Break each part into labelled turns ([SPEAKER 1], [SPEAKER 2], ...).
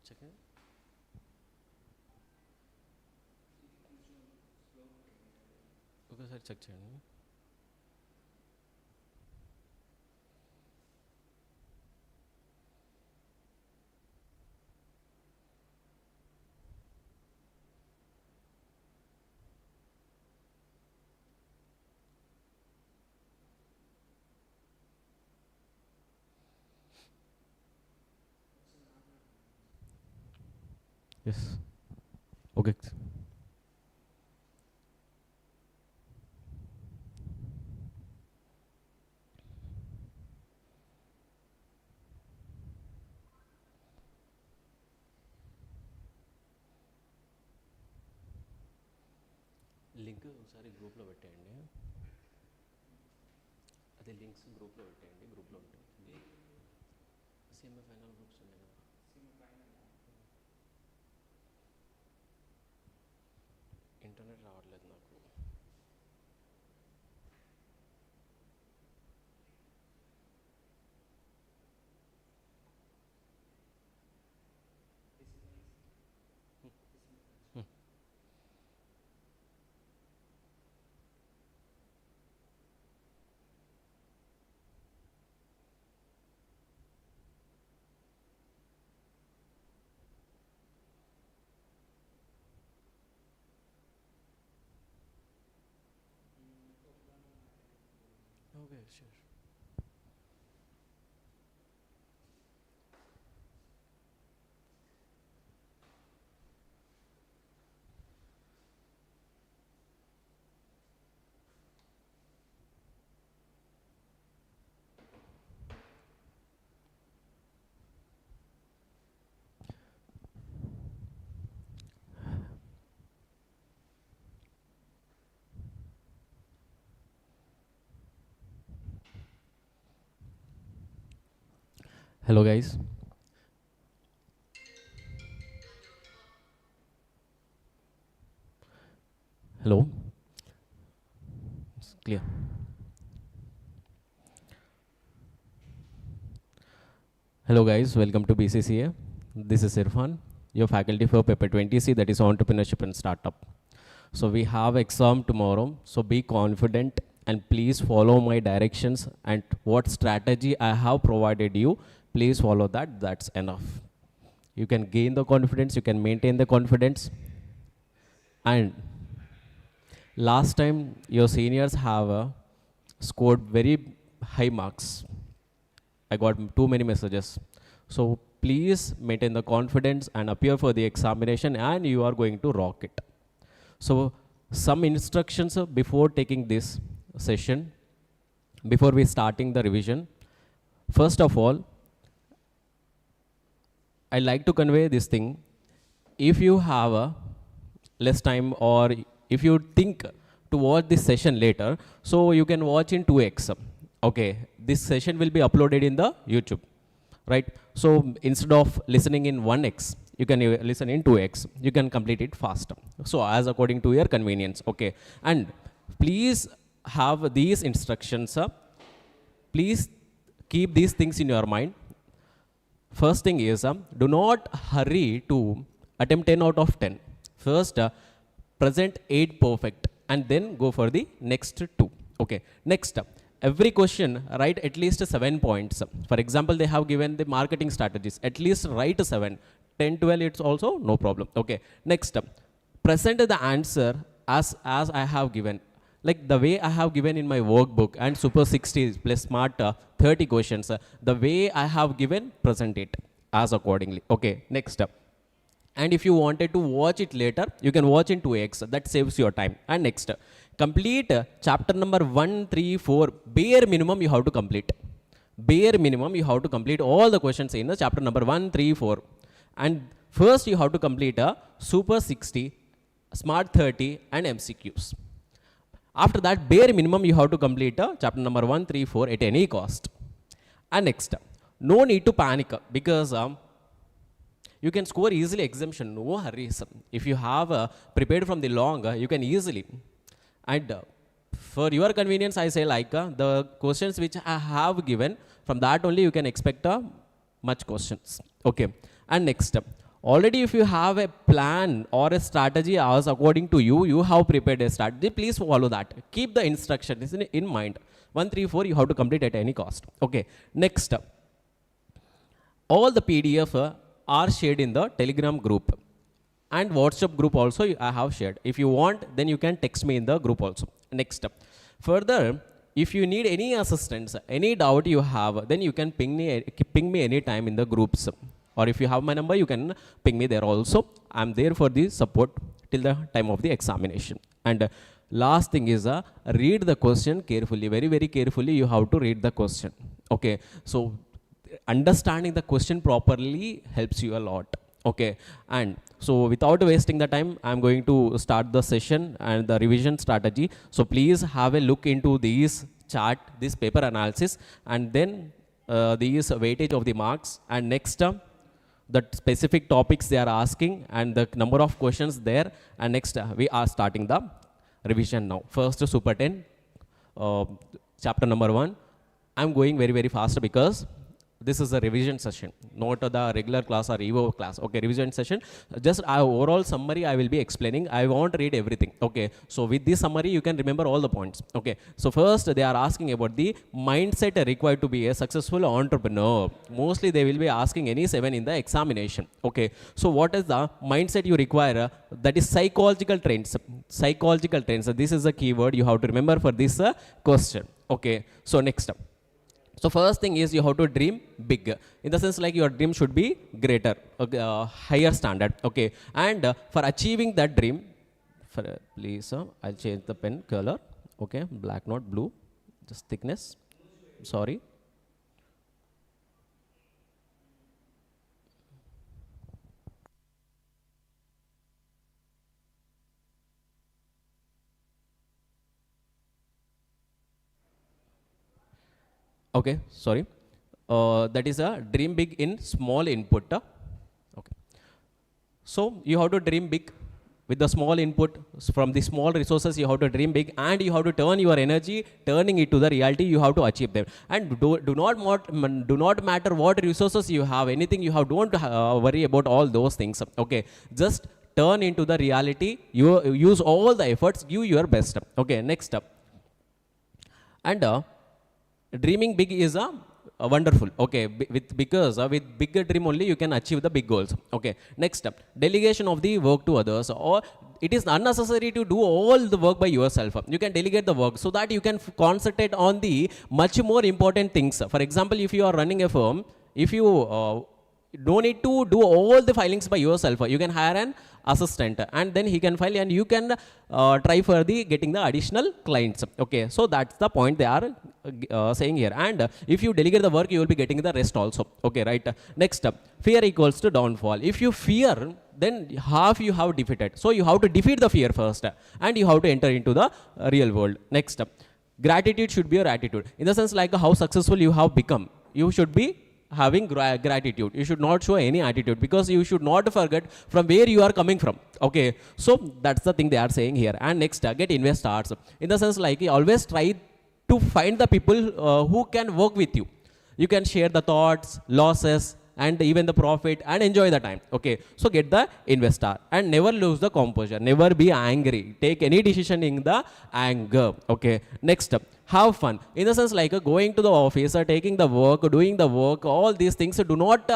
[SPEAKER 1] Second. ఒకసారి check చేయండి. Yes. Okay. Link ఒకసారి గ్రూప్లో పెట్టేయండి. అదే లింక్స్ గ్రూప్లో పెట్టేయండి. గ్రూప్లో ఉంటుంది. సిఎంఏ ఫైనల్ గ్రూప్స్ ఉన్నాయి కదా. ఇంటర్నెట్ రావట్లేదు నాకు. Okay, sure. Hello guys. Hello. It's clear. Hello guys, welcome to BCCA. This is Irfan, your faculty for Paper 20C, that is Entrepreneurship and Startup. So we have exam tomorrow, so be confident and please follow my directions and what strategy I have provided you, please follow that, that's enough. You can gain the confidence, you can maintain the confidence. And last time your seniors have scored very high marks. I got too many messages. So please maintain the confidence and appear for the examination and you are going to rock it. So some instructions before taking this session, before we starting the revision. First of all, I like to convey this thing. If you have less time or if you think to watch this session later, so you can watch in 2x. Okay, this session will be uploaded in the YouTube, right? So instead of listening in 1x, you can listen in 2x. You can complete it faster. So as according to your convenience, okay? And please have these instructions. Please keep these things in your mind. First thing is, do not hurry to attempt 10 out of 10. First, present 8 perfect and then go for the next 2. Okay, next, every question write at least 7 points. For example, they have given the marketing strategies, at least write 7. 10, 12, it's also no problem. Okay, next, present the answer as I have given. Like the way I have given in my workbook and Super 60 plus Smart 30 questions, the way I have given, present it as accordingly. Okay, next. And if you wanted to watch it later, you can watch in 2x, that saves your time. And next, complete chapter number 1, 3, 4, bare minimum you have to complete. Bare minimum you have to complete all the questions in the chapter number 1, 3, 4. And first you have to complete a Super 60, Smart 30 and MCQs. After that, bare minimum you have to complete chapter number 1, 3, 4 at any cost. And next, no need to panic because you can score easily exemption, no hurries. If you have prepared from the long, you can easily. And for your convenience, I say like the questions which I have given, from that only you can expect much questions. Okay. And next, Already if you have a plan or a strategy as according to you, you have prepared a strategy, please follow that. Keep the instructions in mind. 1, 3, 4, you have to complete at any cost. Okay, next. All the PDF are shared in the Telegram group. And WhatsApp group also I have shared. If you want, then you can text me in the group also. Next. Further, if you need any assistance, any doubt you have, then you can ping me anytime in the groups. Or if you have my number, you can ping me there also. I'm there for the support till the time of the examination. And last thing is read the question carefully, very, very carefully. You have to read the question. Okay, so understanding the question properly helps you a lot. Okay, and so without wasting the time, I'm going to start the session and the revision strategy. So please have a look into these chart, this paper analysis, and then these weightage of the marks. And next the specific topics they are asking and the number of questions there. And next we are starting the revision now. First Super 10, chapter number 1. I'm going very, very fast because this is a revision session, not the regular class or EVO class. Okay, revision session. Just overall summary I will be explaining. I won't read everything. Okay, so with this summary you can remember all the points. Okay, so first they are asking about the mindset required to be a successful entrepreneur. Mostly they will be asking any 7 in the examination. Okay, so what is the mindset you require? That is psychological trends. Psychological trends. This is a keyword you have to remember for this question. Okay, so next up. So first thing is you have to dream big, in the sense like your dream should be greater, higher standard. Okay, and for achieving that dream, please I'll change the pen color. Okay, black not blue, just thickness. Sorry. Okay, sorry. That is a dream big in small input. Okay. So you have to dream big with the small input. From the small resources you have to dream big, and you have to turn your energy, turning it to the reality. You have to achieve them. And do not matter what resources you have, anything you have, don't worry about all those things. Okay, just turn into the reality. You use all the efforts, give your best. Okay, next up. And dreaming big is a wonderful. Okay, because with bigger dream only you can achieve the big goals. Okay, next up, delegation of the work to others, or it is unnecessary to do all the work by yourself. You can delegate the work so that you can concentrate on the much more important things. For example, if you are running a firm, if you don't need to do all the filings by yourself, you can hire an assistant and then he can file, and you can try for the getting the additional clients. Okay, so that's the point they are saying here. And if you delegate the work, you will be getting the rest also. Okay, right. Next up, fear equals to downfall. If you fear, then half you have defeated. So you have to defeat the fear first, and you have to enter into the real world. Next up, gratitude should be your attitude, in the sense like how successful you have become. You should be having gratitude. You should not show any attitude, because you should not forget from where you are coming from. Okay, so that's the thing they are saying here. And next, get investors, in the sense like always try to find the people who can work with you. You can share the thoughts, losses, and even the profit, and enjoy the time. Okay, so get the investor, and never lose the composure, never be angry, take any decision in the anger. Okay, next up, have fun, in the sense like going to the office or taking the work, doing the work, all these things, do not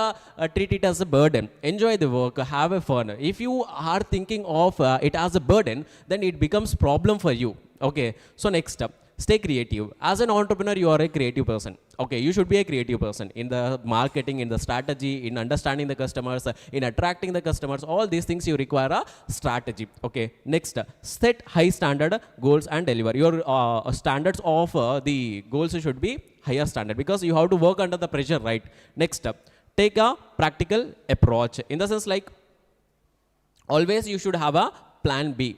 [SPEAKER 1] treat it as a burden. Enjoy the work, have a fun. If you are thinking of it as a burden, then it becomes problem for you. Okay, so next up, stay creative. As an entrepreneur, you are a creative person. Okay, you should be a creative person in the marketing, in the strategy, in understanding the customers, in attracting the customers. All these things you require a strategy. Okay, next, set high standard goals and deliver. Your standards of the goals should be higher standard, because you have to work under the pressure, right? Next, take a practical approach, in the sense like always you should have a plan B.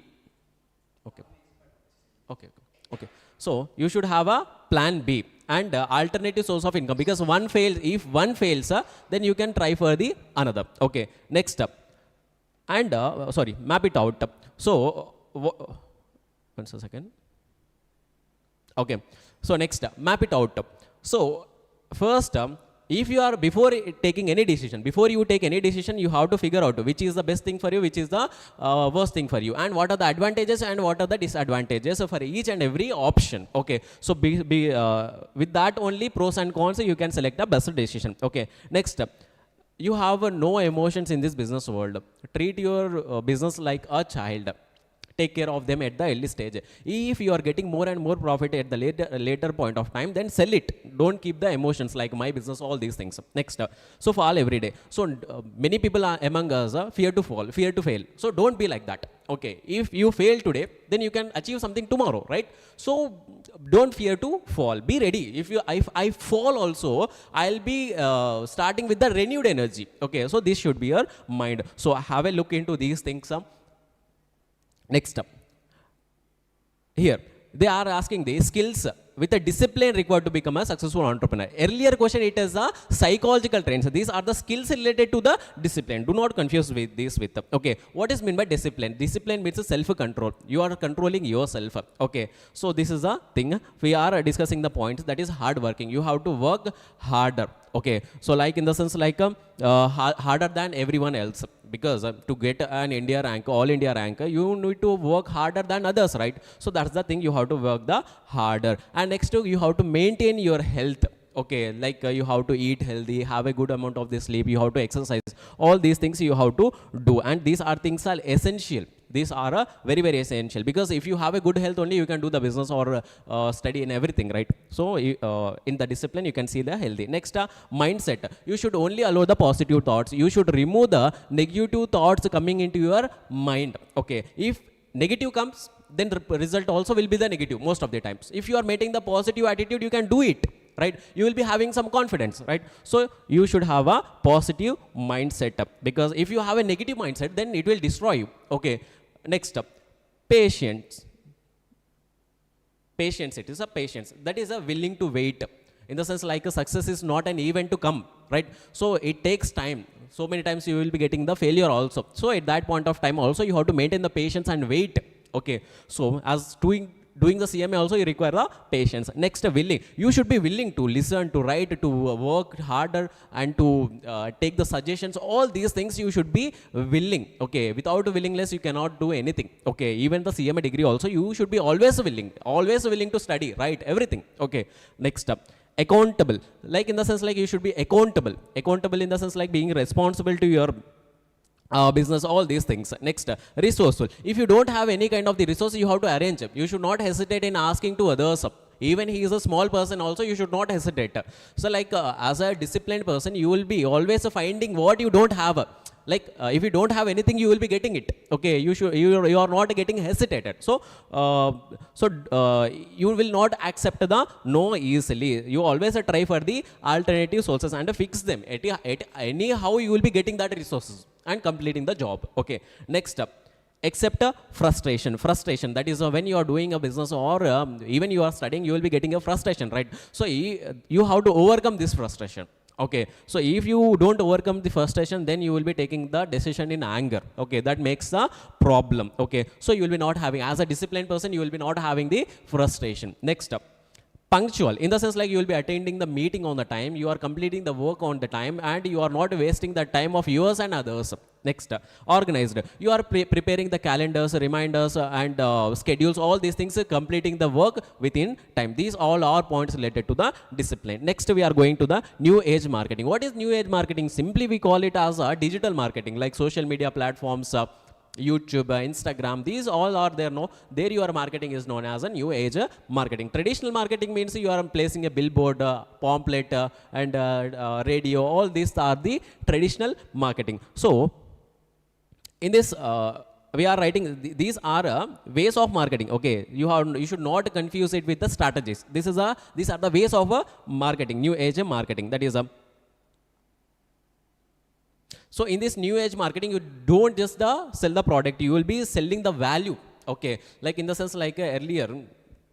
[SPEAKER 1] Okay, okay, okay. So you should have a plan B and alternative source of income, because one fails. If one fails, then you can try for the another. Okay, next up, and sorry, map it out. So one second. Okay, so next, map it out. So first, if you are before taking any decision, before you take any decision, you have to figure out which is the best thing for you, which is the worst thing for you, and what are the advantages and what are the disadvantages for each and every option. Okay, so with that only pros and cons you can select the best decision. Okay, next up, you have no emotions in this business world. Treat your business like a child. Take care of them at the early stage. If you are getting more and more profit at the later point of time, then sell it. Don't keep the emotions like my business, all these things. Next, so fall every day. So many people are among us fear to fall, fear to fail. So don't be like that. Okay, if you fail today, then you can achieve something tomorrow, right? So don't fear to fall. Be ready. If I fall also, I'll be starting with the renewed energy. Okay, so this should be your mind. So have a look into these things. Next up, here they are asking the skills with a discipline required to become a successful entrepreneur. Earlier question, it is a psychological trends. These are the skills related to the discipline. Do not confuse with this with okay. What is meant by discipline? Discipline means self-control. You are controlling yourself. Okay, so this is a thing we are discussing the points, that is hard working. You have to work harder. Okay, so like in the sense like harder than everyone else, because to get an India rank, all India rank, you need to work harder than others, right? So that's the thing, you have to work the harder. And next you have to maintain your health. Okay, like you have to eat healthy, have a good amount of the sleep, you have to exercise, all these things you have to do, and these are things are essential. These are very, very essential, because if you have a good health only, you can do the business or study in everything, right? So in the discipline, you can see the healthy. Next, mindset. You should only allow the positive thoughts. You should remove the negative thoughts coming into your mind. Okay, if negative comes, then the result also will be the negative most of the times. If you are maintaining the positive attitude, you can do it, right? You will be having some confidence, right? So you should have a positive mindset, because if you have a negative mindset, then it will destroy you. Okay, next up, patience. Patience, it is a patience. That is a willing to wait. In the sense like a success is not an event to come, right? So it takes time. So many times you will be getting the failure also. So at that point of time also, you have to maintain the patience and wait. Okay, so as doing the CMA also, you require the patience. Next, willing. You should be willing to listen, to write, to work harder, and to take the suggestions. All these things you should be willing. Okay, without willingness you cannot do anything. Okay, even the CMA degree also, you should be always willing to study, right? Everything. Okay, next up, accountable. Like in the sense like you should be accountable in the sense like being responsible to your business, all these things. Next, resourceful. If you don't have any kind of the resources, you have to arrange. You should not hesitate in asking to others. Even he is a small person also, you should not hesitate. So like as a disciplined person, you will be always finding what you don't have. Like if you don't have anything, you will be getting it. Okay, you are not getting hesitated. So you will not accept the no easily. You always try for the alternative sources and fix them. Anyhow you will be getting that resources and completing the job. Okay, next up, accept frustration. That is when you are doing a business or even you are studying, you will be getting a frustration, right? So you have to overcome this frustration. Okay, so if you don't overcome the frustration, then you will be taking the decision in anger. Okay, that makes the problem. Okay, so you will be not having, as a disciplined person, you will be not having the frustration. Next up, punctual, in the sense like you will be attending the meeting on the time, you are completing the work on the time, and you are not wasting the time of yours and others. Next, organized. You are preparing the calendars, reminders, and schedules, all these things, completing the work within time. These all are points related to the discipline. Next, we are going to the new age marketing. What is new age marketing? Simply we call it as digital marketing, like social media platforms, YouTube, Instagram, these all are there. No, there your marketing is known as a new age marketing. Traditional marketing means you are placing a billboard, pamphlet, and radio. All these are the traditional marketing. So in this we are writing these are ways of marketing. Okay, you should not confuse it with the strategies. These are the ways of marketing, new age marketing. That is so in this new age marketing, you don't just sell the product, you will be selling the value. Okay, like in the sense like earlier,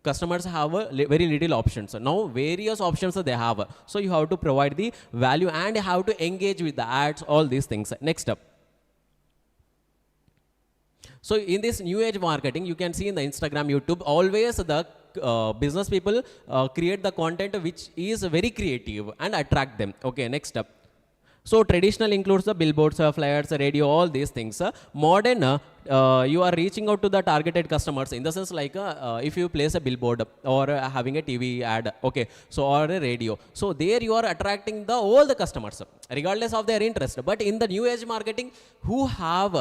[SPEAKER 1] customers have very little options. Now various options they have. So you have to provide the value and have to engage with the ads, all these things. Next up. So in this new age marketing, you can see in the Instagram, YouTube, always the business people create the content which is very creative and attract them. Okay, next up. So traditional includes the billboards, flyers, radio, all these things. Modern, you are reaching out to the targeted customers in the sense like if you place a billboard or having a TV ad, okay, so or a radio. So there you are attracting all the customers regardless of their interest. But in the new age marketing, who have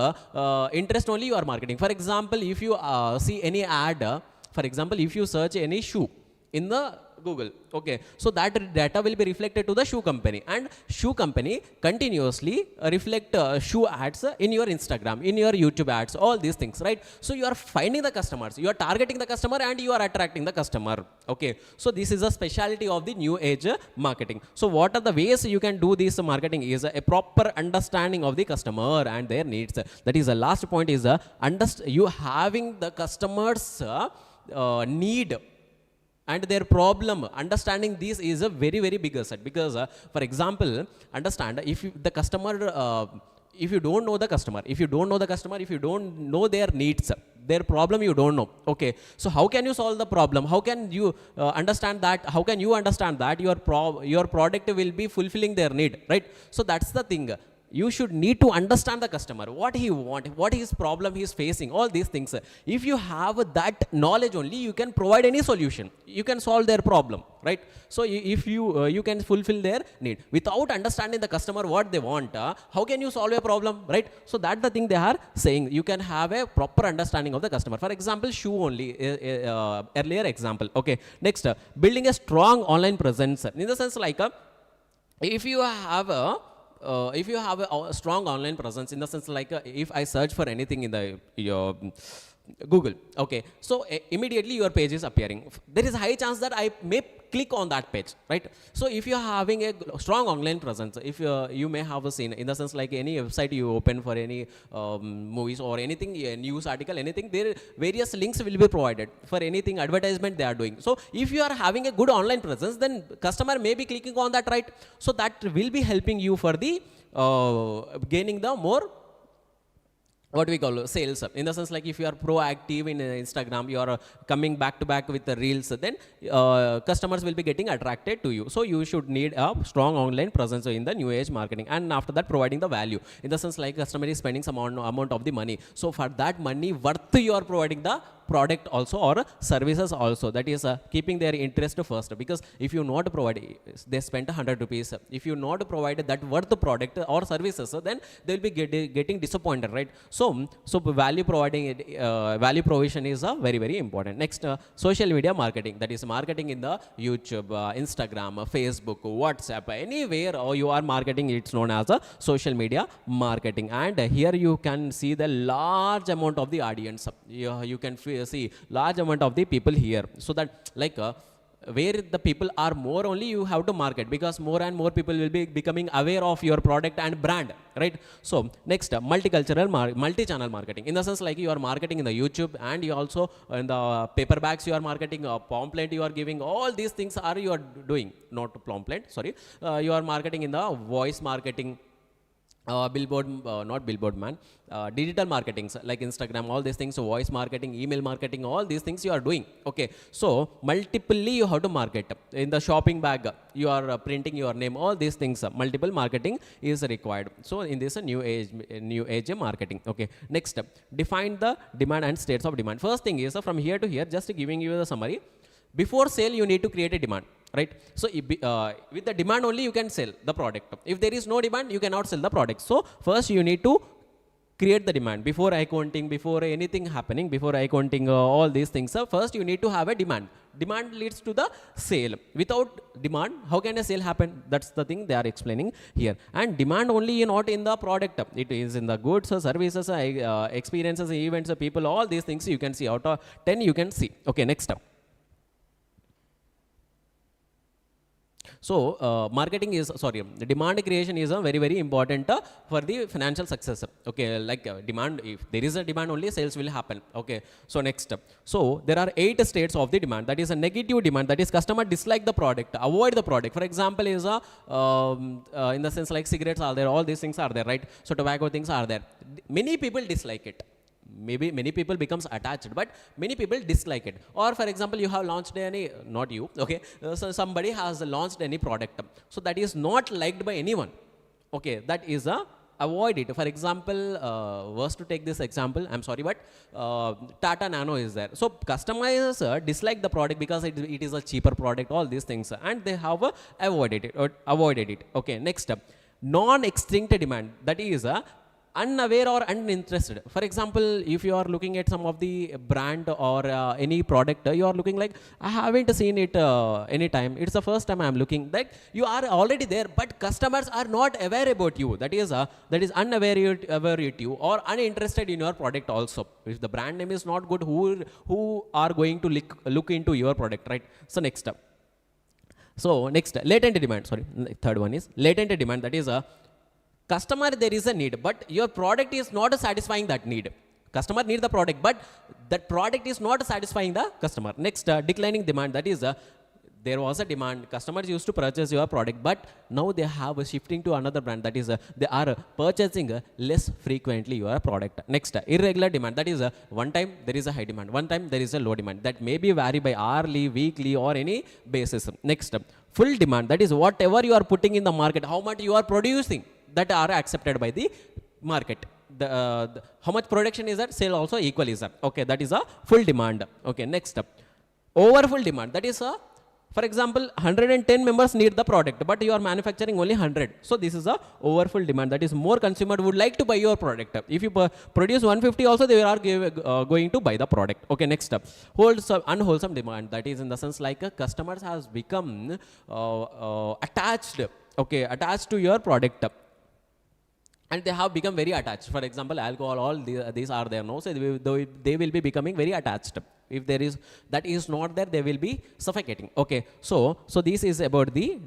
[SPEAKER 1] interest only you are marketing. For example, if you see any ad, for example, if you search any shoe in the Google, okay, so that data will be reflected to the shoe company, and shoe company continuously reflect shoe ads in your Instagram, in your YouTube ads, all these things, right? So you are finding the customers, you are targeting the customer, and you are attracting the customer. Okay, so this is a specialty of the new age marketing. So what are the ways you can do this marketing is a proper understanding of the customer and their needs. That is the last point is you having the customers need and their problem. Understanding this is a very, very big asset, because for example, understand if the customer, if you don't know the customer, if you don't know their needs, their problem you don't know, okay, so how can you solve the problem? How can you understand that? How can you understand that your product will be fulfilling their need, right? So that's the thing. You should need to understand the customer, what he wants, what his problem he is facing, all these things. If you have that knowledge only, you can provide any solution. You can solve their problem, right? So if you can fulfill their need. Without understanding the customer, what they want, how can you solve a problem, right? So that's the thing they are saying. You can have a proper understanding of the customer. For example, shoe only, earlier example. Okay, next, building a strong online presence. In the sense like, if you have a strong online presence, in the sense like if I search for anything in your Google, okay, so immediately your page is appearing. There is a high chance that I may click on that page, right? So if you are having a strong online presence, if you may have seen, in the sense like any website you open for any movies or anything, news article, anything, there various links will be provided for anything advertisement they are doing. So if you are having a good online presence, then customer may be clicking on that, right? So that will be helping you for the gaining the more, what we call sales. In the sense like if you are proactive in Instagram, you are coming back to back with the reels, then customers will be getting attracted to you. So you should need a strong online presence in the new age marketing, and after that providing the value, in the sense like customer is spending some amount of the money, so for that money worth you are providing the product also or services also. That is keeping their interest first, because if you not provide, they spent 100 rupees, if you not provide that worth product or services, then they will be getting disappointed, right? So value provision is very, very important. Next, social media marketing, that is marketing in the YouTube, Instagram, Facebook, WhatsApp, anywhere you are marketing, it's known as a social media marketing. And here you can see the large amount of the audience. You can see large amount of the people here, so that like where the people are more, only you have to market, because more and more people will be becoming aware of your product and brand, right? So next, multicultural multi-channel marketing, in the sense like you are marketing in the YouTube, and you also in the paperbacks you are marketing, pamphlet you are giving, all these things are you are doing, not pamphlet, sorry, you are marketing in the voice marketing, billboard, not billboard man, digital marketing like Instagram, all these things, so voice marketing, email marketing, all these things you are doing. Okay, so multiply you have to market. In the shopping bag you are printing your name, all these things, multiple marketing is required. So in this new age marketing. Okay, next, define the demand and states of demand. First thing is from here to here, just giving you the summary. Before sale you need to create a demand, right? So with the demand only you can sell the product. If there is no demand, you cannot sell the product. So first you need to create the demand. Before eye counting, before anything happening, before eye counting, all these things, first you need to have a demand. Demand leads to the sale. Without demand, how can a sale happen? That's the thing they are explaining here. And demand only not in the product, it is in the goods, services, experiences, events, people, all these things you can see. Out of 10 you can see. Okay, next up. So demand creation is a very, very important for the financial success. Okay, like demand, if there is a demand only, sales will happen. Okay, so next, so there are 8 states of the demand. That is a negative demand, that is customer dislike the product, avoid the product. For example, is a in the sense like cigarettes are there, all these things are there, right? So tobacco things are there. Many people dislike it. maybe many people becomes attached, but many people dislike it. Or for example, you have launched any, not you, okay, so somebody has launched any product, so that is not liked by anyone. Okay, that is a avoid it. For example, was to take this example, I'm sorry, but Tata Nano is there. So customers dislike the product because it is a cheaper product, all these things, and they have avoided it. Okay, next up, non-extinct demand, that is unaware or uninterested. For example, if you are looking at some of the brand or any product, you are looking like, I haven't seen it any time. It's the first time I am looking. Like you are already there, but customers are not aware about you. That is unaware at you or uninterested in your product also. If the brand name is not good, who are going to look into your product, right? So next up. So next, latent demand. Sorry, third one is latent demand. That is customer, there is a need, but your product is not satisfying that need. Customer need the product, but that product is not satisfying the customer. Next, declining demand. That is there was a demand. Customers used to purchase your product, but now they have a shifting to another brand. That is they are purchasing less frequently your product. Next, irregular demand. That is one time there is a high demand, one time there is a low demand. That may be vary by hourly, weekly, or any basis. Next, full demand. That is whatever you are putting in the market, how much you are producing, that are accepted by the market. How much production is that, sale also equal is that. Okay, that is a full demand. Okay, next up, over full demand. That is for example, 110 members need the product, but you are manufacturing only 100. So this is a over full demand. That is more consumer would like to buy your product. If you produce 150 also, they are going to buy the product. Okay, next up, unwholesome demand. That is in the sense like customers has become attached. Okay, attached to your product, and they have become very attached. For example, alcohol, all these are there now, so they will be becoming very attached. If there is, that is not there, they will be suffocating. Okay, so this is about the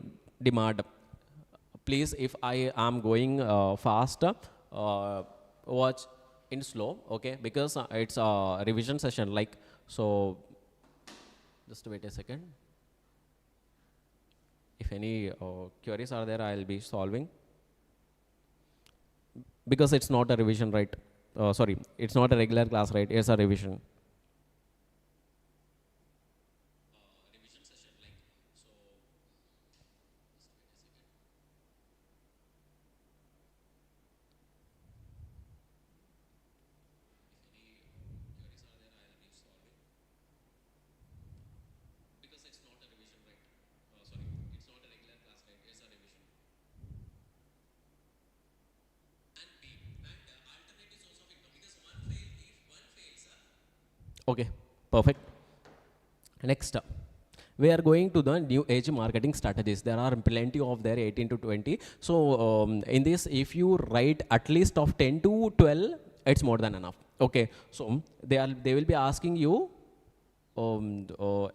[SPEAKER 1] demand. Please, if I am going fast, watch in slow, okay, because it's a revision session, like, so just wait a second. If any queries are there, I'll be solving. Because it's not a revision, right? Sorry, it's not a regular class, right? It's a revision. Revision session, like, so. If any queries are there, I'll be solving. Because it's not a revision, right? Sorry, it's not a regular class, right? It's a revision. Okay, perfect. Next, we are going to the new age marketing strategies. There are plenty of there, 18 to 20. So in this, if you write at least of 10 to 12, it's more than enough. Okay, so they will be asking you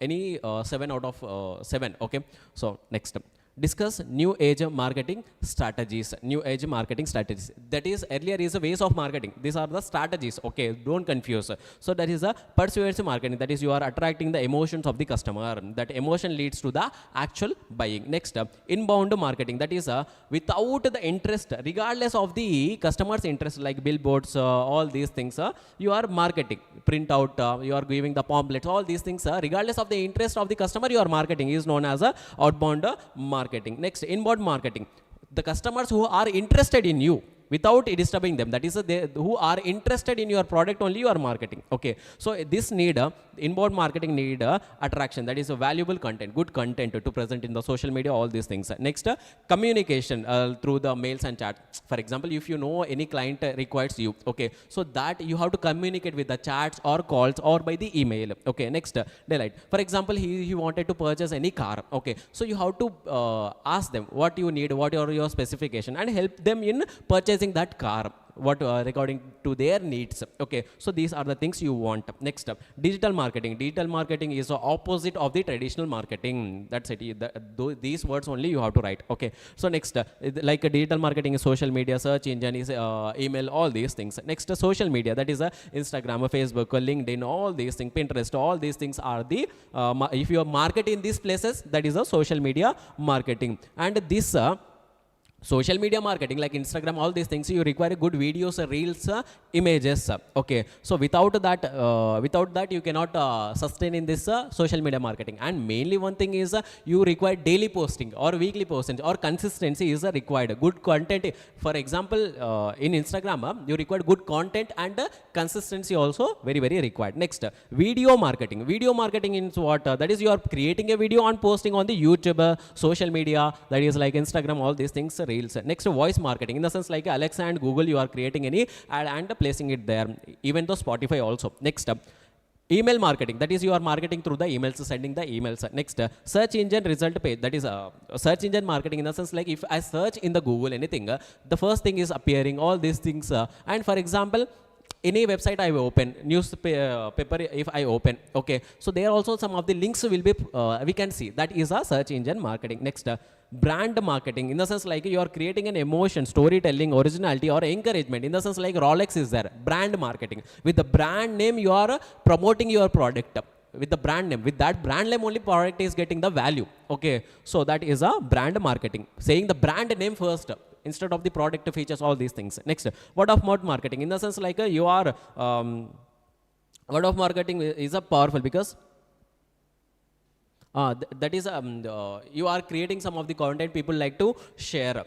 [SPEAKER 1] any 7 out of 7. Okay, so next, discuss new age marketing strategies. New age marketing strategies. That is, earlier is a ways of marketing. These are the strategies. Okay, don't confuse. So that is a persuasive marketing. That is, you are attracting the emotions of the customer. That emotion leads to the actual buying. Next, inbound marketing. That is without the interest, regardless of the customer's interest, like billboards, all these things. You are marketing. Print out. You are giving the pamphlets. All these things. Regardless of the interest of the customer, you are marketing. Is known as a outbound marketing. Next, inbound marketing. The customers who are interested in you without disturbing them, that is who are interested in your product only, you are marketing. Okay, so this need inbound marketing need attraction. That is a valuable content, good content to present in the social media, all these things. Next, communication through the mails and chat. For example, if you know any client requires you, okay, so that you have to communicate with the chats or calls or by the email. Okay, next, delight. For example, he wanted to purchase any car. Okay, so you have to ask them what you need, what are your specification, and help them in purchasing that car, what according to their needs. Okay, so these are the things you want. Next up, digital marketing. Digital marketing is the opposite of the traditional marketing. That's it. These words only you have to write. Okay, so next, like digital marketing is social media, search engine is email, all these things. Next, social media. That is Instagram, Facebook, LinkedIn, all these things, Pinterest, all these things are the if you are marketing in these places, that is a social media marketing. And this social media marketing like Instagram, all these things, you require good videos, reels, images. Okay, so without that you cannot sustain in this social media marketing. And mainly one thing is you require daily posting or weekly posting, or consistency is required. Good content, for example, in Instagram you require good content, and consistency also very very required. Next, video marketing. Video marketing is what? That is, you are creating a video and posting on the YouTube, social media, that is like Instagram, all these things, reels. Next, voice marketing, in the sense like Alexa and Google, you are creating any ad and placing it there, even though Spotify also. Next, email marketing, that is, you are marketing through the emails, sending the emails. Next, search engine result page, that is search engine marketing, in the sense like if I search in the Google anything, the first thing is appearing, all these things. And for example, any website I open, newspaper if I open, okay, so there also some of the links will be, we can see, that is a search engine marketing. Next, brand marketing, in the sense like you are creating an emotion, storytelling, originality, or encouragement, in the sense like Rolex is there, brand marketing. With the brand name you are promoting your product, with the brand name, with that brand name only product is getting the value. Okay, so that is a brand marketing, saying the brand name first instead of the product features, all these things. Next, word of mouth marketing, in the sense like you are word of marketing is a powerful, because that is you are creating some of the content people like to share,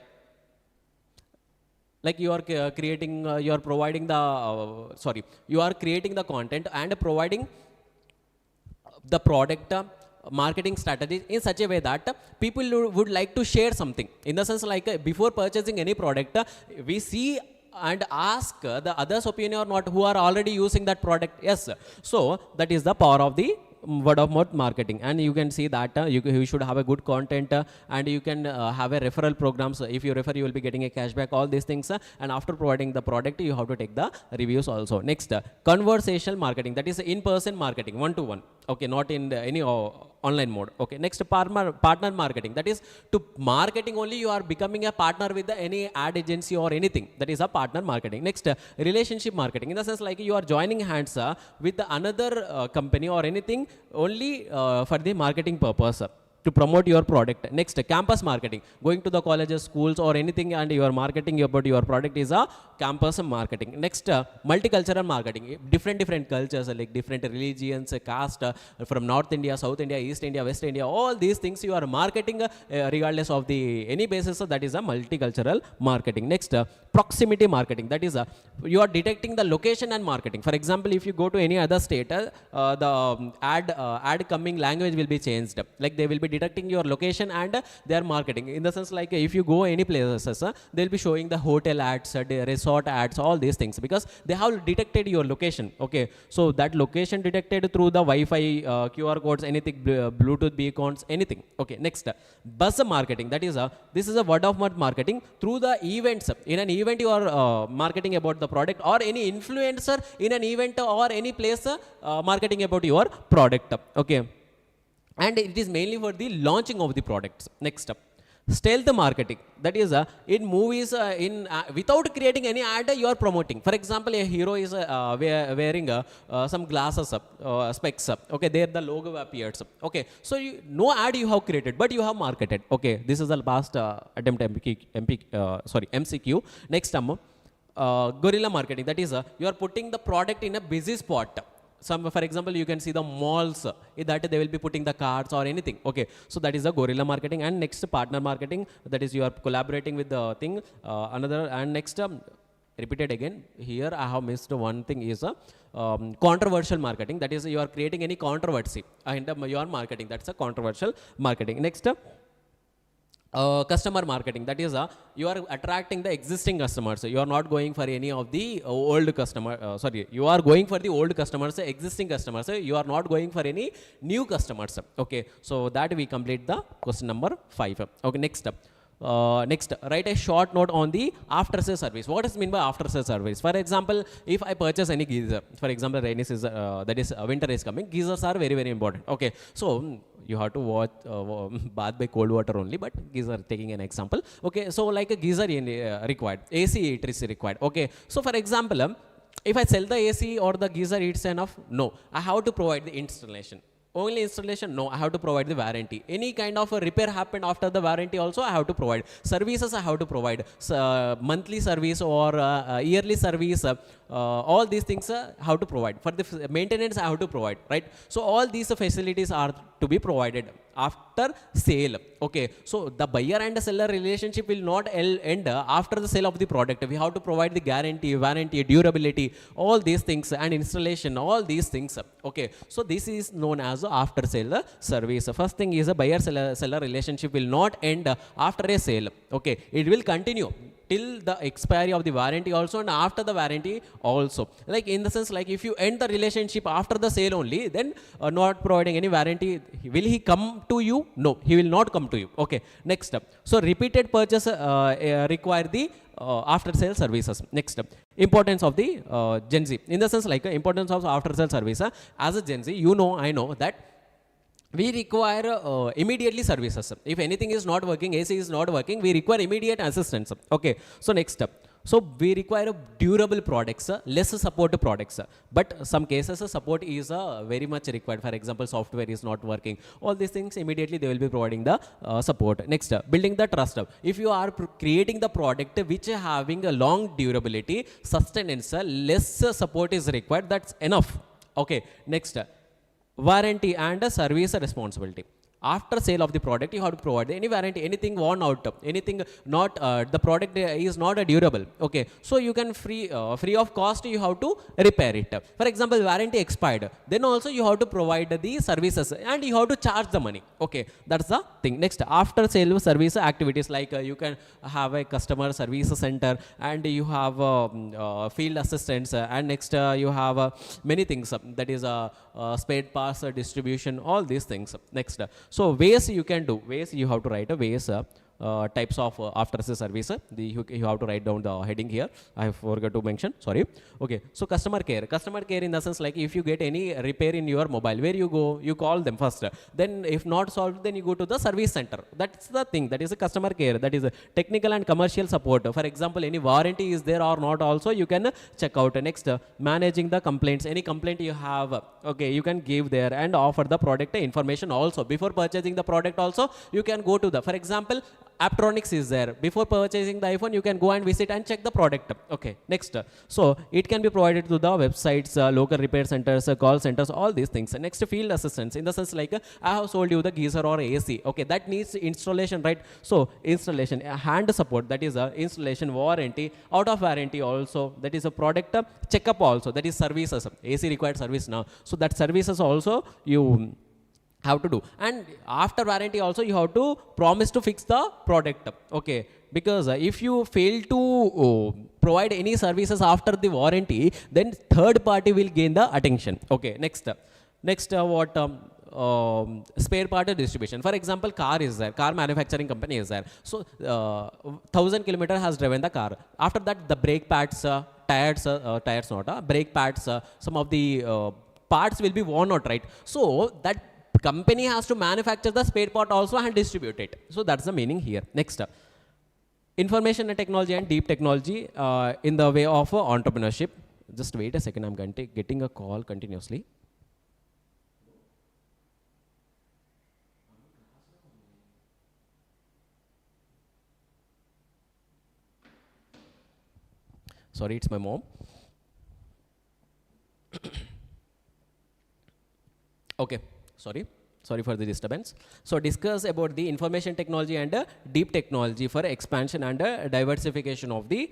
[SPEAKER 1] like you are creating you are providing the you are creating the content and providing the product marketing strategies in such a way that people would like to share something, in the sense like before purchasing any product, we see and ask the others' opinion or not, who are already using that product. Yes, so that is the power of the word of mouth marketing. And you can see that you should have a good content, and you can have a referral program. So if you refer, you will be getting a cashback, all these things, and after providing the product you have to take the reviews also. Next, conversational marketing, that is in-person marketing, one-to-one, okay, not in any online mode. Okay, next, partner marketing, that is to marketing only you are becoming a partner with any ad agency or anything, that is a partner marketing. Next, relationship marketing, in the sense like you are joining hands with another company or anything only for the marketing purpose, to promote your product. Next, campus marketing, going to the colleges, schools, or anything, and you are marketing about your product, is a campus marketing. Next, multicultural marketing, different cultures, like different religions, caste, from North India, South India, East India, West India, all these things you are marketing regardless of the any basis, so that is a multicultural marketing. Next, proximity marketing, that is you are detecting the location and marketing. For example, if you go to any other state, the ad coming language will be changed, like they will be detecting your location and their marketing, in the sense like if you go any places, they will be showing the hotel ads, resort ads, all these things, because they have detected your location. Okay, so that location detected through the Wi-Fi, QR codes, anything, Bluetooth beacons, anything. Okay, next, buzz marketing, that is this is a word of mouth marketing through the events. In an event you are marketing about the product, or any influencer in an event or any place marketing about your product. Okay, and it is mainly for the launching of the products. Next up, stealth marketing, that is in movies, without creating any ad you are promoting. For example, a hero is wearing some glasses, specs, okay, there the logo appears. Okay, so no ad you have created, but you have marketed. Okay, this is the last attempt MCQ. Next, guerrilla marketing, that is you are putting the product in a busy spot. Some, for example, you can see the malls, that they will be putting the cards or anything. Okay, so that is the guerrilla marketing. And next, partner marketing, that is you are collaborating with the thing, another. And next, repeated again here, I have missed one thing, is controversial marketing, that is you are creating any controversy in your marketing, that's a controversial marketing. Next, customer marketing, that is you are attracting the existing customers, you are not going for any of the old customer, you are going for the old customers, existing customers, you are not going for any new customers. Okay, so that we complete the question number 5. Okay, next, next, write a short note on the after sales service. What is mean by after sales service? For example, if I purchase any geyser, for example, rainy season, that is winter is coming, geysers are very very important. Okay, so you have to watch bath by cold water only, but geyser, taking an example. Okay, so like a geyser required, AC it is required. Okay, so for example, if I sell the AC or the geyser, it's enough? No, I have to provide the installation. Only installation? No, I have to provide the warranty. Any kind of a repair happened after the warranty also I have to provide. Services I have to provide. Monthly service or yearly service, all these things I have to provide. For the maintenance I have to provide, right? So all these facilities are to be provided after sale. Okay, so the buyer and the seller relationship will not end after the sale of the product. We have to provide the guarantee, warranty, durability, all these things, and installation, all these things. Okay, so this is known as after sale service. First thing is a buyer seller relationship will not end after a sale. Okay, it will continue till the expiry of the warranty also, and after the warranty also. Like in the sense, like if you end the relationship after the sale only, then not providing any warranty, will he come to you? No, he will not come to you. Okay, next up. So repeated purchase require the after sale services. Next up, importance of the Gen Z. In the sense, like importance of after sale service. As a Gen Z, you know, I know that we require immediately services. If anything is not working, AC is not working, we require immediate assistance. Okay, so next step. So we require durable products, less support products. But some cases support is very much required. For example, software is not working. All these things immediately they will be providing the support. Next, building the trust. If you are creating the product which is having a long durability, sustenance, less support is required. That's enough. Okay, next. Warranty and service responsibility. After sale of the product, you have to provide any warranty, anything worn out, anything not, the product is not durable. Okay, so you can free of cost, you have to repair it. For example, warranty expired, then also you have to provide the services and you have to charge the money. Okay, that's the thing. Next, after sale service activities, like you can have a customer service center, and you have field assistants, and next you have many things, that is spare parts distribution, all these things. Next, so ways you can do, ways you have to write a ways, types of after sale service. You have to write down the heading here. I forgot to mention, sorry. Okay, so customer care. Customer care in the sense, like if you get any repair in your mobile, where you go, you call them first. Then if not solved, then you go to the service center. That's the thing, that is a customer care. That is a technical and commercial support. For example, any warranty is there or not also, you can check out. Next, managing the complaints. Any complaint you have, okay, you can give there and offer the product information also. Before purchasing the product also, you can go to the, for example, Aptronics is there. Before purchasing the iPhone, you can go and visit and check the product. Okay, next. So it can be provided to the websites, local repair centers, call centers, all these things. Next, field assistance. In the sense, like I have sold you the geyser or AC. Okay, that needs installation, right? So installation, hand support, that is installation, warranty, out of warranty also, that is a product checkup also, that is services. AC required service now. So that services also you have to do, and after warranty also you have to promise to fix the product. Okay, because if you fail to provide any services after the warranty, then third party will gain the attention. Okay, next what spare part distribution. For example, car is there, car manufacturing company is there, so 1,000 kilometers has driven the car. After that, the brake pads, tires not brake pads, some of the parts will be worn out, right? So that company has to manufacture the spare part also and distribute it. So that's the meaning here. Next, information and technology and deep technology in the way of entrepreneurship. Just wait a second, I'm getting a call continuously. Sorry, it's my mom. Okay. Sorry for the disturbance. So discuss about the information technology and deep technology for expansion and diversification of the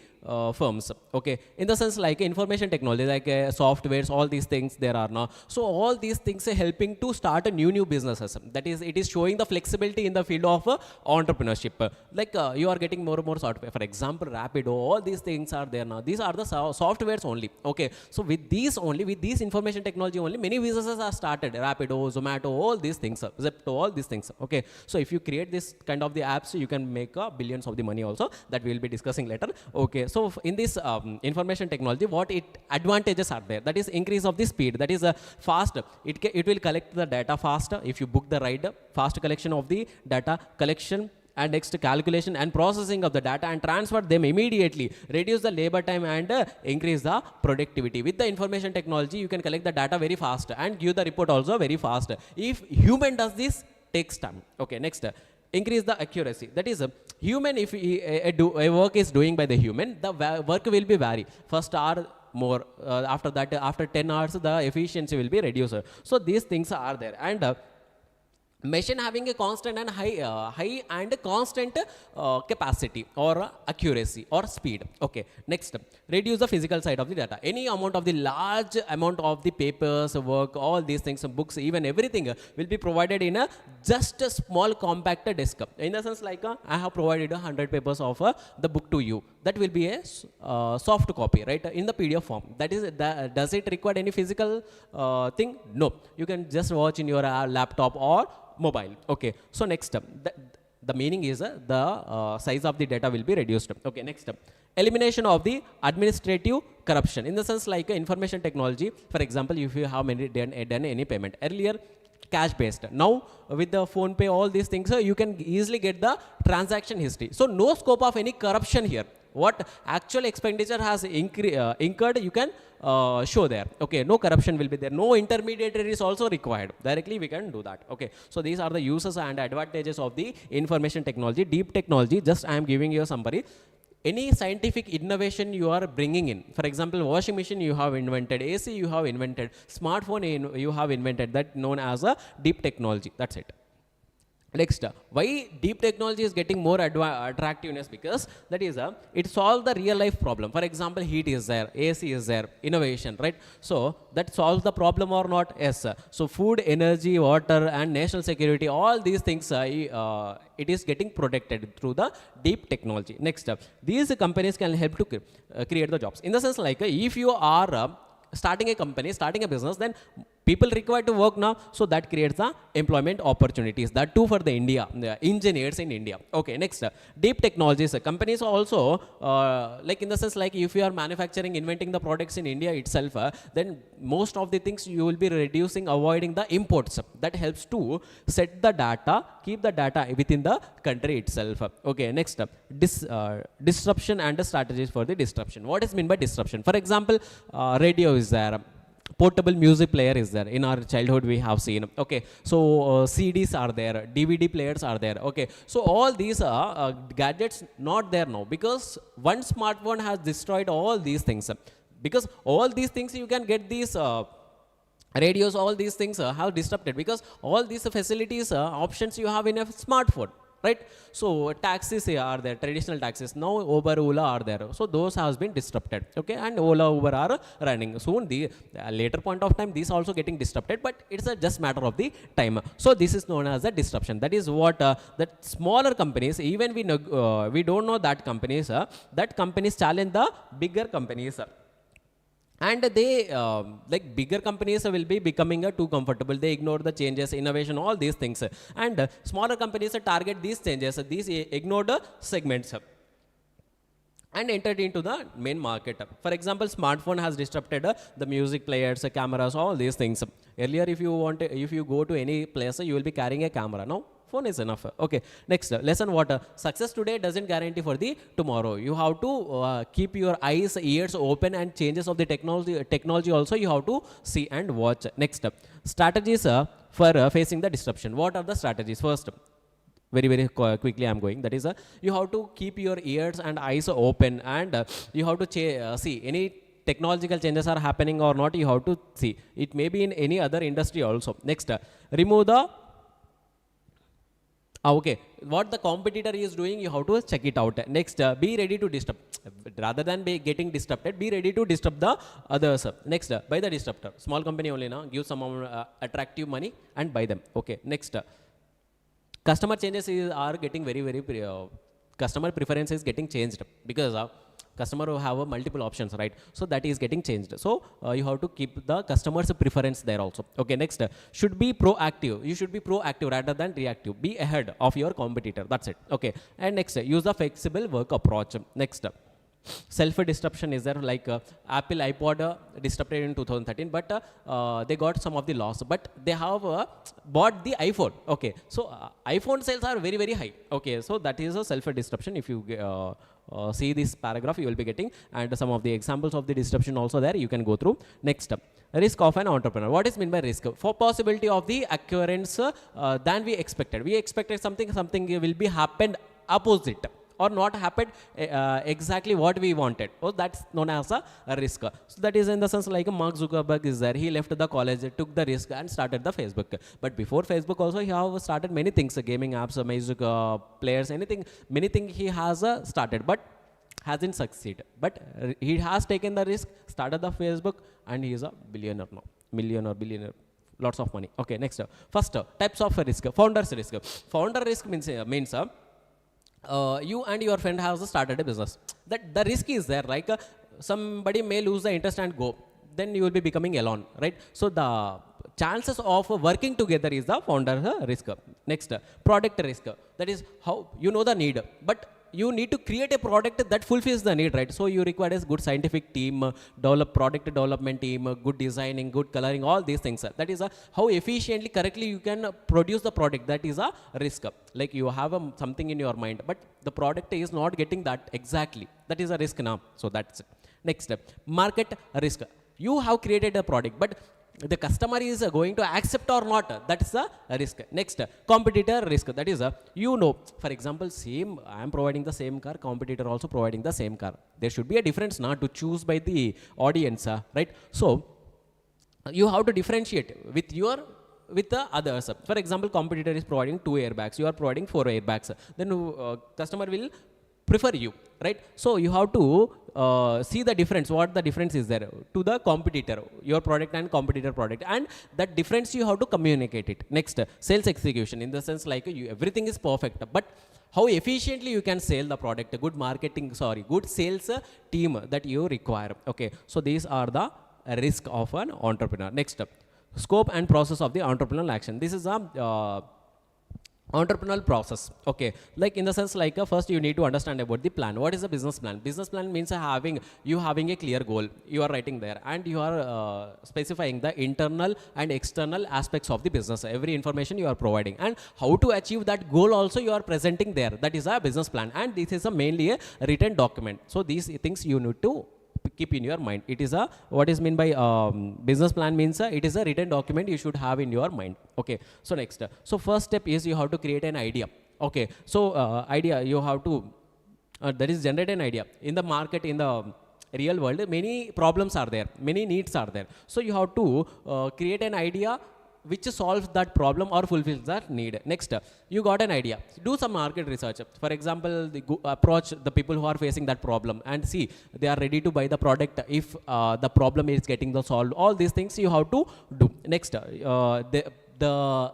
[SPEAKER 1] firms. Okay, in the sense, like information technology, like softwares, all these things there are now. So all these things are helping to start a new businesses. That is, it is showing the flexibility in the field of entrepreneurship. Like you are getting more and more software. For example, Rapido, all these things are there now. These are the softwares only. Okay, so with these information technology only, many businesses are started. Rapido, Zomato, all these things, Zepto, all these things. Okay, so if you create this kind of the apps, you can make billions of the money also, that we will be discussing later. Okay, so in this information technology, what advantages are there? That is increase of the speed, that is fast. It will collect the data fast. If you book the ride, fast collection of the data collection, and next calculation and processing of the data and transfer them immediately, reduce the labor time and increase the productivity. With the information technology, you can collect the data very fast and give the report also very fast. If human does this, takes time. Okay, next, increase the accuracy. That is, human, if a work is doing by the human, the work will be vary. First hour more, after that, after 10 hours, the efficiency will be reduced. So these things are there. And machine having a constant and high and constant capacity or accuracy or speed. Okay, next, reduce the physical side of the data. Any amount of the large amount of the papers, work, all these things, books, even everything will be provided in a just a small compact disk. In the sense, like I have provided 100 papers of the book to you. That will be a soft copy, right, in the PDF form. That is, does it require any physical thing? No. You can just watch in your laptop or mobile. Okay, so next, the meaning is the size of the data will be reduced. Okay, next, elimination of the administrative corruption. In the sense, like information technology, for example, if you have done any payment earlier, cash based. Now with the phone pay, all these things, you can easily get the transaction history. So no scope of any corruption here. What actual expenditure has incurred, you can show there. Okay, no corruption will be there. No intermediary is also required. Directly we can do that. Okay, so these are the uses and advantages of the information technology. Deep technology, just I am giving you a summary. Any scientific innovation you are bringing in, for example, washing machine you have invented, AC you have invented, smartphone you have invented, that known as a deep technology. That's it. Next, why deep technology is getting more attractiveness? Because that is, it solves the real life problem. For example, heat is there, AC is there, innovation, right? So that solves the problem or not? Yes. So food, energy, water and national security, all these things, it is getting protected through the deep technology. Next, these companies can help to create the jobs. In the sense, like if you are starting a company, starting a business, then people required to work now, so that creates the employment opportunities. That too for the engineers in India. Okay, next, deep technologies. Companies also, like in the sense, like if you are manufacturing, inventing the products in India itself, then most of the things you will be reducing, avoiding the imports. That helps to set the data, keep the data within the country itself. Okay, next, disruption and the strategies for the disruption. What is meant by disruption? For example, radio is there. Portable music player is there. In our childhood we have seen. Okay, so CDs are there, DVD players are there. Okay, so all these gadgets not there now, because one smartphone has destroyed all these things. Because all these things you can get these radios, all these things have disrupted, because all these facilities, options you have in a smartphone. Right, so taxis are there, traditional taxis. Now Uber, Ola are there. So those has been disrupted. Okay, and Ola, Uber are running. Soon the later point of time, these also getting disrupted, but it's a just matter of the time. So this is known as a disruption. That is what that smaller companies, even we don't know that companies challenge the bigger companies. And they, like bigger companies will be becoming too comfortable. They ignore the changes, innovation, all these things. And smaller companies target these changes, these ignored segments, and entered into the main market. For example, smartphone has disrupted the music players, cameras, all these things. Earlier, if you go to any place, you will be carrying a camera. Now, phone is enough. Okay, next, lesson what? Success today doesn't guarantee for the tomorrow. You have to keep your eyes, ears open, and changes of the technology also you have to see and watch. Next, strategies for facing the disruption. What are the strategies? First, very quickly I'm going. That is, you have to keep your ears and eyes open, and you have to see any technological changes are happening or not. You have to see. It may be in any other industry also. Next, remove the okay, what the competitor is doing, you have to check it out. Next, be ready to disrupt. Rather than getting disrupted, be ready to disrupt the others. Next, buy the disruptor. Small company only now, give some attractive money and buy them. Okay, next, customer changes are getting very customer preference is getting changed, because customer will have multiple options, right? So that is getting changed. So you have to keep the customer's preference there also. Okay, next, should be proactive. You should be proactive rather than reactive. Be ahead of your competitor. That's it. Okay, and next, use the flexible work approach. Next, self-disruption is there, like Apple iPod disrupted in 2013, but they got some of the loss, but they have bought the iPhone. Okay, so iPhone sales are very, very high. Okay, so that is a self-disruption. If you see this paragraph, you will be getting, and some of the examples of the disruption also there, you can go through. Next up, risk of an entrepreneur. What is meant by risk? For possibility of the occurrence than we expected. We expected something will be happened opposite, or not happened exactly what we wanted. So that's known as a risk. So that is in the sense like Mark Zuckerberg is there. He left the college, took the risk and started the Facebook. But before Facebook also he have started many things, gaming apps, music players, anything, many things he has started, but hasn't succeeded. But he has taken the risk, started the Facebook, and he is a billionaire now, millionaire, billionaire, lots of money. Okay, next. First, types of risk. Founder's risk. Founder risk means you and your friend have started a business. That the risk is there, like somebody may lose the interest and go, then you will be becoming alone, right? So the chances of working together is the founder risk. Next, product risk. That is how you know the need, but you need to create a product that fulfills the need, right? So you require a good scientific team, develop product development team, good designing, good coloring, all these things. That is how efficiently, correctly you can produce the product. That is a risk. Like you have something in your mind, but the product is not getting that exactly. That is a risk now. So that's it. Next, market risk. You have created a product, but the customer is going to accept or not. That is a risk. Next, competitor risk. That is for example, same, I am providing the same car, competitor also providing the same car. There should be a difference not to choose by the audience, right? So you have to differentiate with the others. For example, competitor is providing 2 airbags, you are providing 4 airbags. Then customer will prefer you, right? So you have to see the difference, what the difference is there to the competitor, your product and competitor product, and that difference you have to communicate it. Next, sales execution, in the sense like everything is perfect, but how efficiently you can sell the product, good sales team that you require. Okay, so these are the risk of an entrepreneur. Next, scope and process of the entrepreneurial action. This is a entrepreneurial process. Okay, like in the sense like first you need to understand about the plan. What is a business plan? Business plan means having a clear goal, you are writing there, and you are specifying the internal and external aspects of the business. Every information you are providing, and how to achieve that goal also you are presenting there. That is a business plan, and this is mainly a written document. So these things you need to keep in your mind. It is what is meant by business plan means it is a written document you should have in your mind. Okay, so next, so first step is you have to create an idea. Okay, so idea you have to that is generate an idea. In the market, in the real world, many problems are there, many needs are there. So you have to create an idea which solves that problem or fulfills that need. Next, you got an idea, do some market research. For example, approach the people who are facing that problem and see they are ready to buy the product if the problem is getting solved. All these things you have to do. Next, the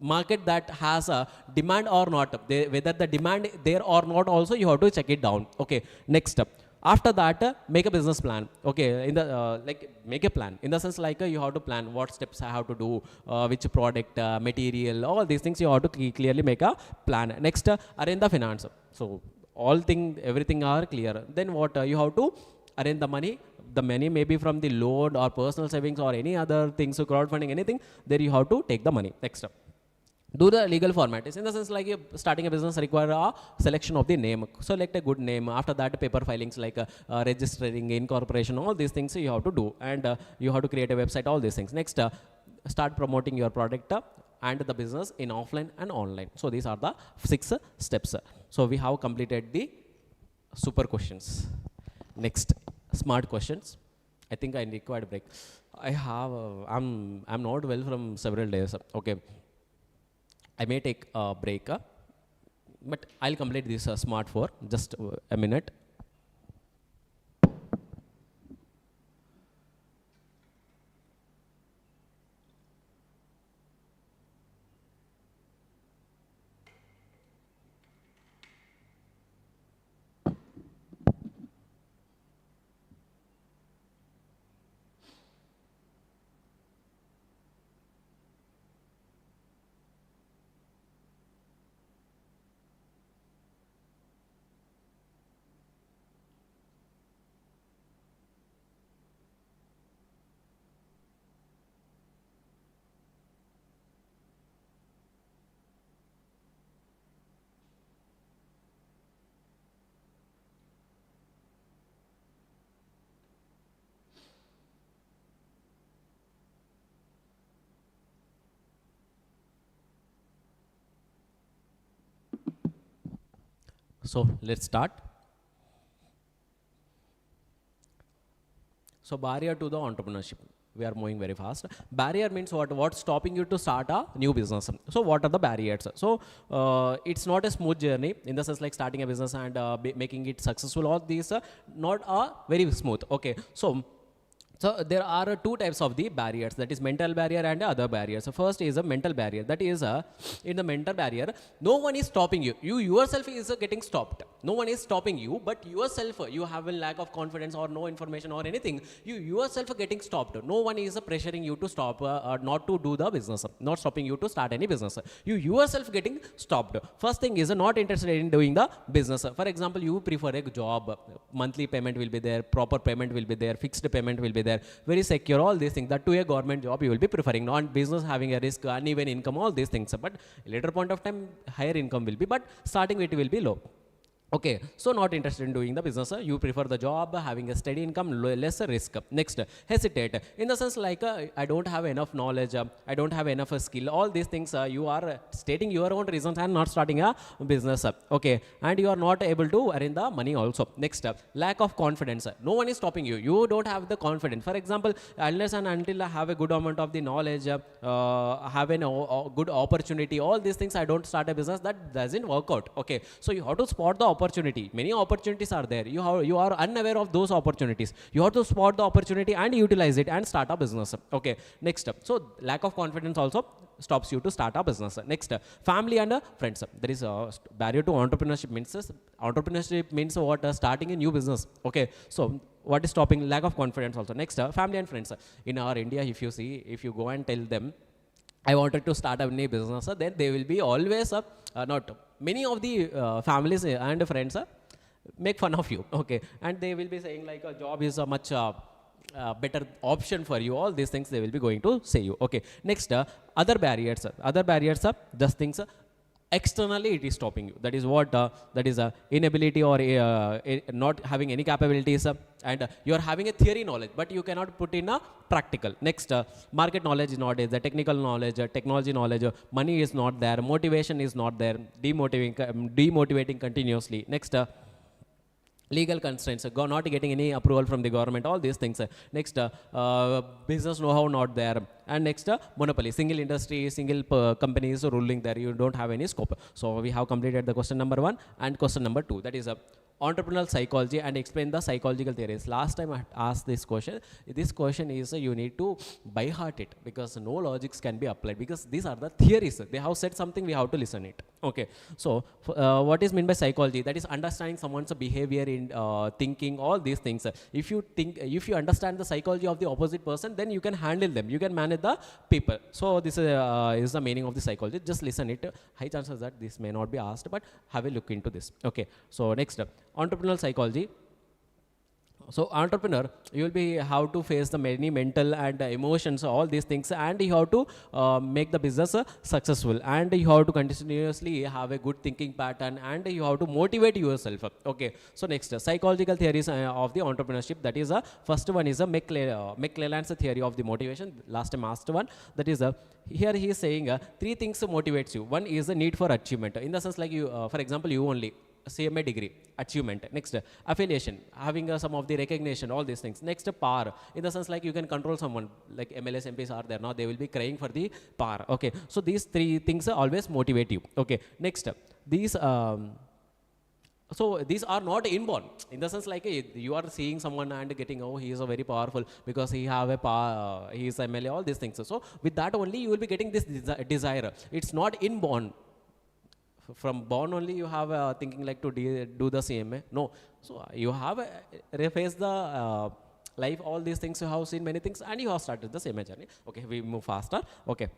[SPEAKER 1] market that has a demand or not, whether the demand there or not also you have to check it down. Okay, next, after that, make a business plan. Okay, in the make a plan in the sense like you have to plan what steps I have to do, which product, material, all these things you have to clearly make a plan. Next, arrange the finance. So everything are clear. Then what you have to arrange the money. The money may be from the loan or personal savings or any other things, so crowdfunding, anything. There you have to take the money. Next, do the legal formalities. In the sense like starting a business require a selection of the name. Select a good name. After that, paper filings like registering, incorporation, all these things you have to do, and you have to create a website, all these things. Next, start promoting your product and the business in offline and online. So these are the 6 steps. So we have completed the super questions. Next, smart questions. I think I required a break. I'm not well from several days. Okay, I may take a break, but I'll complete this smart 4. Just a minute. So let's start. So barrier to the entrepreneurship. We are moving very fast. Barrier means what? What's stopping you to start a new business? So what are the barriers? So it's not a smooth journey in the sense like starting a business and making it successful. All these not very smooth. Okay. So there are two types of the barriers, that is mental barrier and other barriers. So first is a mental barrier. That is in the mental barrier, no one is stopping you. You yourself is getting stopped. No one is stopping you, but yourself, you have a lack of confidence or no information or anything. You yourself are getting stopped. No one is pressuring you to stop or not to do the business, not stopping you to start any business. You yourself getting stopped. First thing is not interested in doing the business. For example, you prefer a job. Monthly payment will be there, proper payment will be there, fixed payment will be there, very secure, all these things. That to a government job you will be preferring, not business having a risk, uneven income, all these things. But later point of time, higher income will be, but starting it will be low. Okay, so not interested in doing the business. You prefer the job, having a steady income, lesser risk. Next, hesitate. In the sense like, I don't have enough knowledge, I don't have enough skill. All these things, you are stating your own reasons and not starting a business. Okay, and you are not able to earn the money also. Next, lack of confidence. No one is stopping you. You don't have the confidence. For example, unless and until I have a good amount of the knowledge, have a good opportunity, all these things, I don't start a business. That doesn't work out. Okay, so you have to spot the opportunity. Many opportunities are there. You are unaware of those opportunities. You have to spot the opportunity and utilize it and start a business. Okay. Next, so lack of confidence also stops you to start a business. Next, family and friends. There is a barrier to entrepreneurship. Means what? Starting a new business. Okay. So what is stopping? Lack of confidence also. Next, family and friends. In our India, if you go and tell them, I wanted to start a new business, then they will be always not many of the families and friends make fun of you. Okay, and they will be saying like a job is a much better option for you. All these things they will be going to say you. Okay, next, other barriers. Other barriers are just things. Externally it is stopping you. That is what? That is inability or not having any capabilities, and you are having a theory knowledge, but you cannot put in a practical. Next, market knowledge is not there, the technical knowledge, technology knowledge, money is not there, motivation is not there, demotivating continuously. Next, legal constraints, not getting any approval from the government, all these things. Next, business know-how not there. And next, monopoly, single industry, single companies ruling there, you don't have any scope. So we have completed the question number 1 and question number 2, that is entrepreneurial psychology, and explain the psychological theories. Last time I asked this question. This question is you need to by heart it, because no logics can be applied, because these are the theories. They have said something, we have to listen it. Okay, so what is meant by psychology? That is understanding someone's behavior in thinking, all these things. If you understand the psychology of the opposite person, then you can handle them, you can manage the people. So this is the meaning of the psychology. Just listen it. High chances that this may not be asked, but have a look into this. Okay, so next, entrepreneurial psychology. So entrepreneur, you will be how to face the many mental and emotions, all these things, and you have to make the business successful, and you have to continuously have a good thinking pattern, and you have to motivate yourself. Okay, so next, psychological theories of the entrepreneurship. That is first one is a McClelland's theory of the motivation. Last time asked one. That is here he is saying 3 things motivates you. One is the need for achievement, in the sense like you, for example, you only CMA degree, achievement. Next, affiliation, having some of the recognition, all these things. Next, power, in the sense like you can control someone, like MLAs, MPs are there now, they will be crying for the power. Okay, so these 3 things always motivate you. Okay, next, these so these are not inborn, in the sense like you are seeing someone and getting, oh, he is a very powerful because he have a power, he is MLA, all these things. So with that only you will be getting this desire. It's not inborn. From born only you have thinking like to do the CMA. No. So you have refaced the life, all these things, you have seen many things, and you have started the CMA journey. Okay, we move faster. Okay.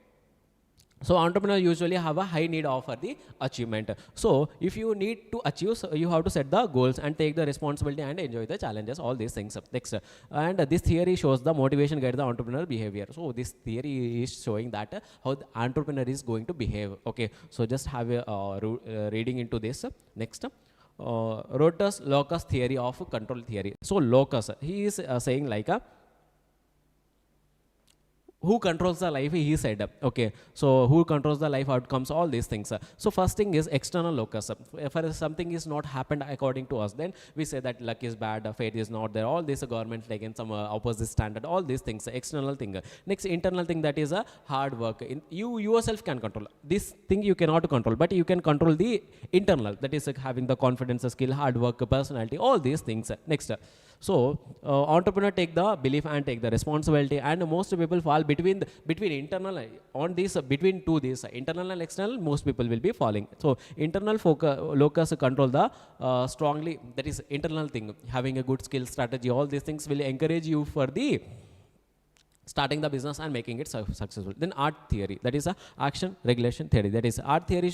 [SPEAKER 1] So entrepreneurs usually have a high need of for the achievement. So if you need to achieve, so you have to set the goals and take the responsibility and enjoy the challenges, all these things. Next, and this theory shows the motivation guide the entrepreneur behavior. So this theory is showing that how the entrepreneur is going to behave. Okay, so just have a reading into this. Next, Rotus locus theory of control theory. So locus, he is saying like who controls the life, he said. Okay, so who controls the life outcomes, all these things. So first thing is external locus. If something is not happened according to us, then we say that luck is bad, fate is not there, all this government taken some opposite standard, all these things, external thing. Next, internal thing, that is a hard work. You yourself can control this thing, you cannot control, but you can control the internal, that is having the confidence, skill, hard work, personality, all these things. Next, so entrepreneur take the belief and take the responsibility, and most people fall between internal on this, between two these, internal and external, most people will be falling. So internal locus control the strongly, that is internal thing, having a good skill, strategy, all these things will encourage you for the starting the business and making it successful. Then art theory, that is a action regulation theory, that is art theory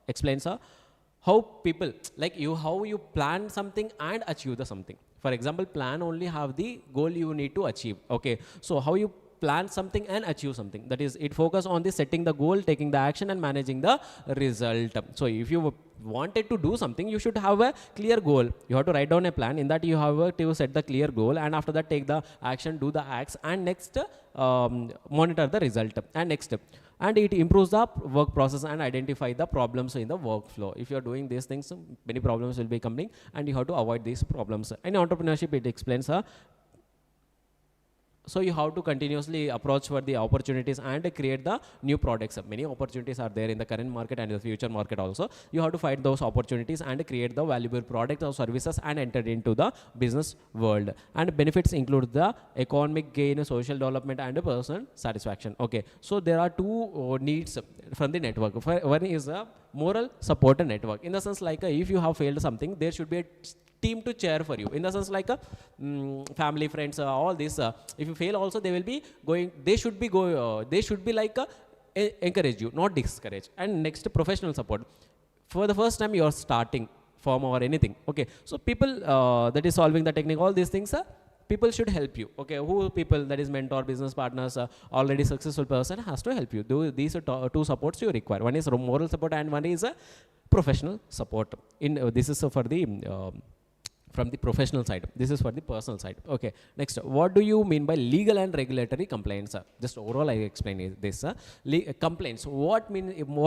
[SPEAKER 1] explains how people, like you, how you plan something and achieve the something. For example, plan only have the goal you need to achieve. Okay, so how you plan something and achieve something, that is it focus on the setting the goal, taking the action and managing the result. So if you wanted to do something, you should have a clear goal, you have to write down a plan, in that you have to set the clear goal, and after that take the action, do the acts, and next monitor the result, and next, and it improves the work process and identify the problems in the workflow. If you are doing these things, many problems will be coming, and you have to avoid these problems. In entrepreneurship, it explains so you have to continuously approach for the opportunities and create the new products. Many opportunities are there in the current market and the future market also. You have to find those opportunities and create the valuable products or services and enter into the business world. And benefits include the economic gain, social development, and personal satisfaction. Okay, so there are two needs from the network. One is a moral support network, in the sense like if you have failed something, there should be a team to cheer for you, in the sense like family, friends, all this. If you fail also, they will be going, they should be like encourage you, not discourage. And next, professional support. For the first time you are starting firm or anything, okay, so people that is solving the technique, all these things, people should help you. Okay, who people, that is mentor, business partners, already successful person has to help you. These are two supports you require. One is moral support and one is professional support. This is for the from the professional side, this is for the personal side. Okay, next, what do you mean by legal and regulatory compliance? Just overall I explain this. Complaints, what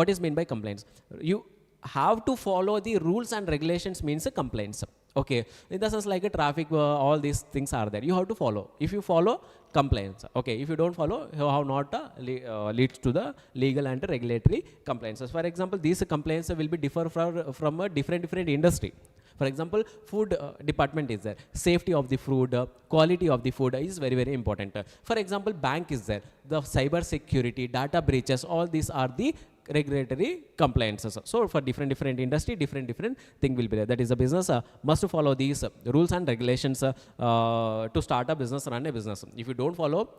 [SPEAKER 1] is meant by complaints? You have to follow the rules and regulations, means complaints. Okay, in the sense like a traffic, all these things are there, you have to follow. If you follow, complaints. Okay, if you don't follow, how not leads to the legal and regulatory complaints. For example, these complaints will be differ from a different industry. For example, food department is there, safety of the food, quality of the food is very important. For example, bank is there, the cyber security, data breaches, all these are the regulatory compliances. So for different industry, different thing will be there. That is, a business must follow these rules and regulations to start a business, run a business. If you don't follow,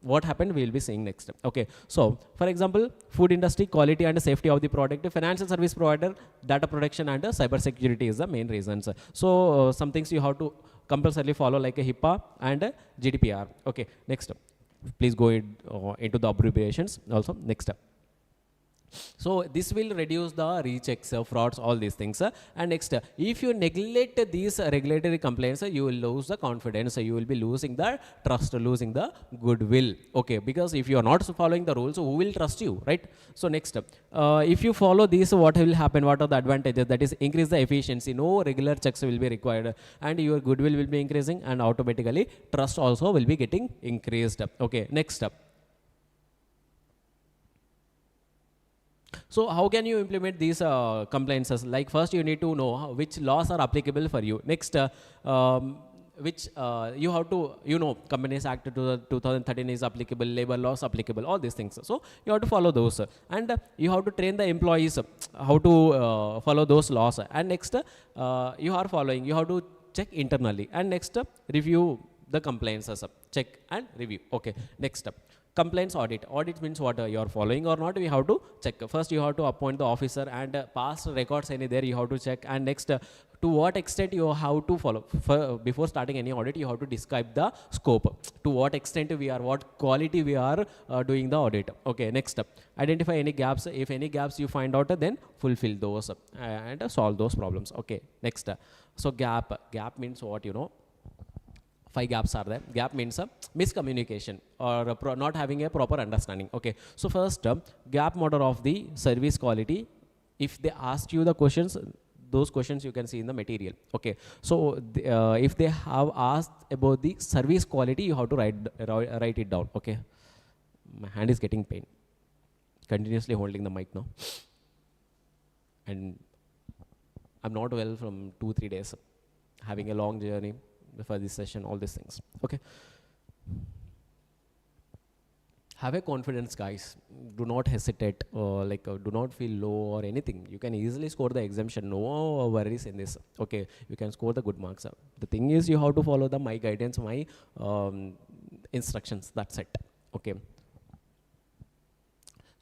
[SPEAKER 1] what happened, we will be seeing next. Okay, so for example, food industry, quality and safety of the product, financial service provider, data protection and cyber security is the main reasons. So some things you have to compulsorily follow, like a HIPAA and GDPR. Okay, next, please go into the abbreviations also. Next, so this will reduce the rechecks, frauds, all these things. And next, if you neglect these regulatory complaints, you will lose the confidence, you will be losing the trust, losing the goodwill. Okay, because if you are not following the rules, who will trust you, right? So next, if you follow these, what will happen, what are the advantages? That is, increase the efficiency, no regular checks will be required, and your goodwill will be increasing, and automatically trust also will be getting increased. Okay, next up. So how can you implement these compliances? Like, first you need to know which laws are applicable for you. Next, which you have to, Companies Act 2013 is applicable, labor laws applicable, all these things. So you have to follow those, and you have to train the employees how to follow those laws. And next, you have to check internally, and next, review the compliances, check and review. Okay, next up. Complaints audit. Audit means what? You are following or not, we have to check. First you have to appoint the officer, and past records any there you have to check. And next, to what extent you have to follow. Before starting any audit, you have to describe the scope. To what extent what quality we are doing the audit. Okay, next, identify any gaps. If any gaps you find out, then fulfill those and solve those problems. Okay, next, so gap means what? 5 gaps are there. Gap means a miscommunication or a not having a proper understanding. Okay, so first gap model of the service quality. If they ask you the questions, those questions you can see in the material. Okay, so if they have asked about the service quality, you have to write it down. Okay, my hand is getting pain, continuously holding the mic now, and I'm not well from 2-3 days, having a long journey for this session, all these things. Okay, have a confidence, guys. Do not hesitate, do not feel low or anything. You can easily score the exemption, no worries in this. Okay, you can score the good marks. The thing is, you have to follow my guidance, my instructions, that's it. Okay,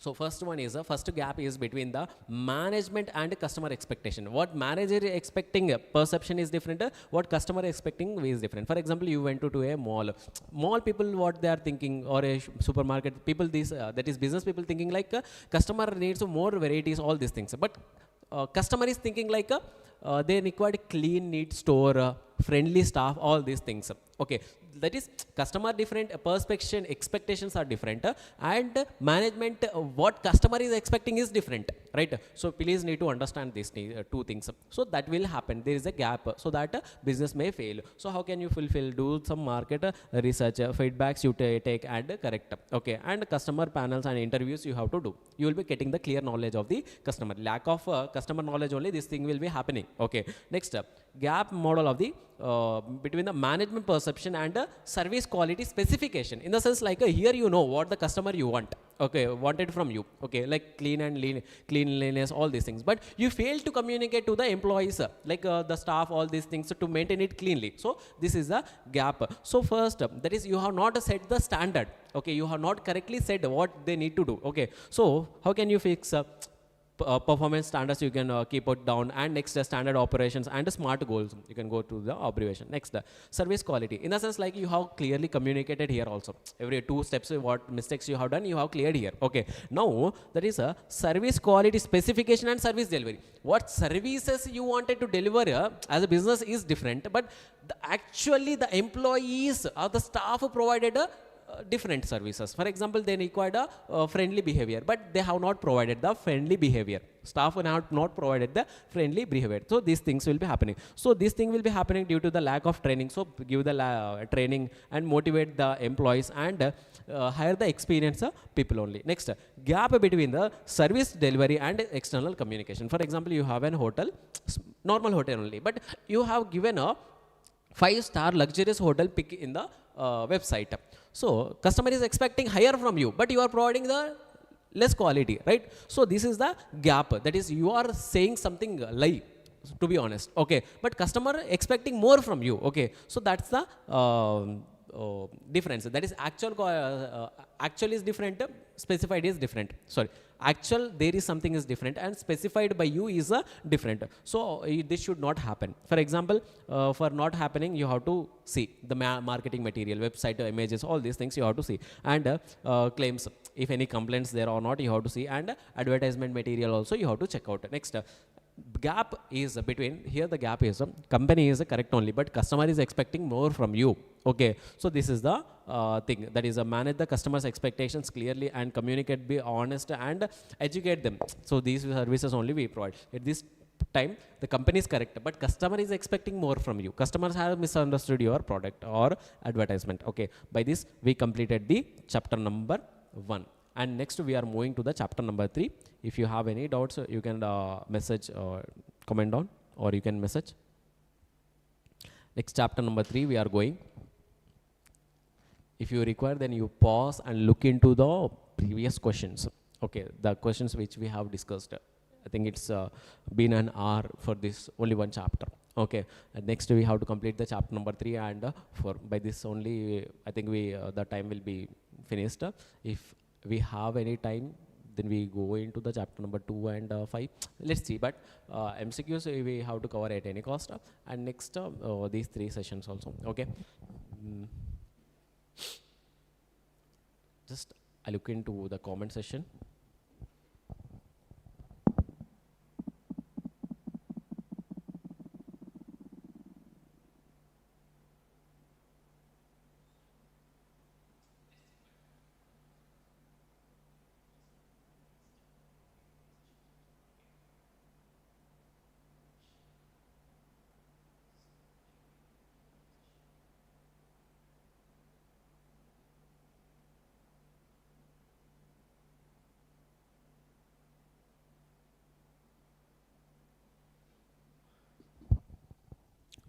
[SPEAKER 1] so first one is, first gap is between the management and customer expectation. What manager is expecting, perception is different. What customer expecting is different. For example, you went to a mall. Mall people, what they are thinking, or a supermarket people, that is business people thinking like customer needs more varieties, all these things. But customer is thinking like they require clean, neat store, friendly staff, all these things. Okay, that is customer different, perception, expectations are different, and management, what customer is expecting is different, right? So please need to understand these two things. So that will happen. There is a gap, so that business may fail. So how can you fulfill? Do some market research, feedbacks you take and correct. Okay, and customer panels and interviews you have to do. You will be getting the clear knowledge of the customer. Lack of customer knowledge only, this thing will be happening. Okay, next gap model of the between the management perception and service quality specification, in the sense like here you know what the customer you want, okay, wanted from you, okay, like clean and cleanliness, all these things, but you fail to communicate to the employees, the staff, all these things, to maintain it cleanly. So this is a gap. So first, that is, you have not set the standard, okay, you have not correctly said what they need to do. Okay, so how can you fix performance standards? You can keep it down. And next, standard operations and smart goals, you can go to the abbreviation. Next, service quality, in the sense like you have clearly communicated here also, every 2 steps what mistakes you have done, you have cleared here. Okay, now that is a service quality specification and service delivery. What services you wanted to deliver as a business is different, but actually the employees or the staff provided different services. For example, they required a friendly behavior, but they have not provided the friendly behavior. Staff have not provided the friendly behavior. So these things will be happening. So this thing will be happening due to the lack of training. So give the training and motivate the employees, and hire the experienced people only. Next, gap between the service delivery and external communication. For example, you have an hotel, normal hotel only, but you have given a 5-star luxurious hotel pick in the website. So customer is expecting higher from you, but you are providing the less quality, right? So this is the gap. That is, you are saying something lie, to be honest. Okay, but customer expecting more from you. Okay, so that's the difference. That is actual is different, specified is different. Sorry, actual there is something is different, and specified by you is different. So this should not happen. For example, for not happening, you have to see the marketing material, website images, all these things you have to see, and claims, if any complaints there or not, you have to see, and advertisement material also you have to check out. Next, gap is between, here the gap is company is correct only, but customer is expecting more from you. Okay, so this is the thing, that is manage the customers expectations clearly and communicate, be honest and educate them. So these services only we provide. At this time the company is correct, but customer is expecting more from you. Customers have misunderstood your product or advertisement. Okay, by this we completed the chapter number 1. And next we are moving to the chapter number 3. If you have any doubts, you can message or comment down, or you can message. Next, chapter number 3 we are going. If you require, then you pause and look into the previous questions. Okay, the questions which we have discussed. I think it's been an hour for this only one chapter. Okay, and next we have to complete the chapter number 3, and for by this only I think we the time will be finished. If we have any time, then we go into the chapter number 2 and 5. Let's see, but MCQs we have to cover at any cost. And next these 3 sessions also. Okay. Just I look into the comment section.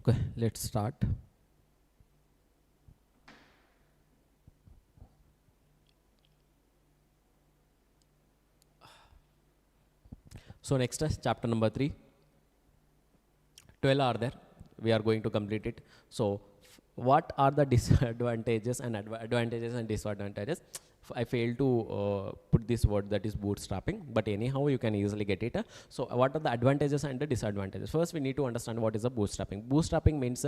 [SPEAKER 1] Okay, let's start. So next is chapter number 3. 12 are there. We are going to complete it. So what are the disadvantages and advantages and disadvantages? I failed to put this word, that is bootstrapping, but anyhow you can easily get it. So what are the advantages and the disadvantages? First we need to understand what is a bootstrapping. Bootstrapping means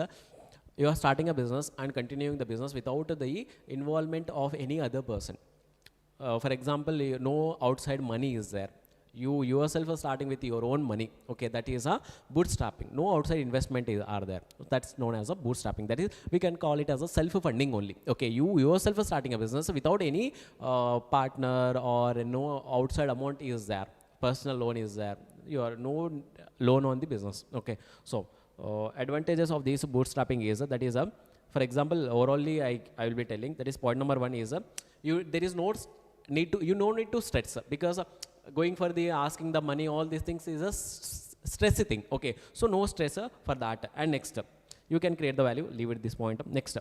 [SPEAKER 1] you are starting a business and continuing the business without the involvement of any other person. For example, no outside money is there. You yourself are starting with your own money. Okay, that is a bootstrapping. No outside investment are there. That's known as a bootstrapping. That is, we can call it as a self-funding only. Okay, you yourself are starting a business without any partner or no outside amount is there. Personal loan is there. You are no loan on the business. Okay, so advantages of this bootstrapping is that is a, for example, overall I will be telling, that is point number 1 is there is no need to, you no need to stress, because going for the asking the money, all these things is a stressy thing. Okay, so no stress for that. And next, you can create the value, leave it this point. Next,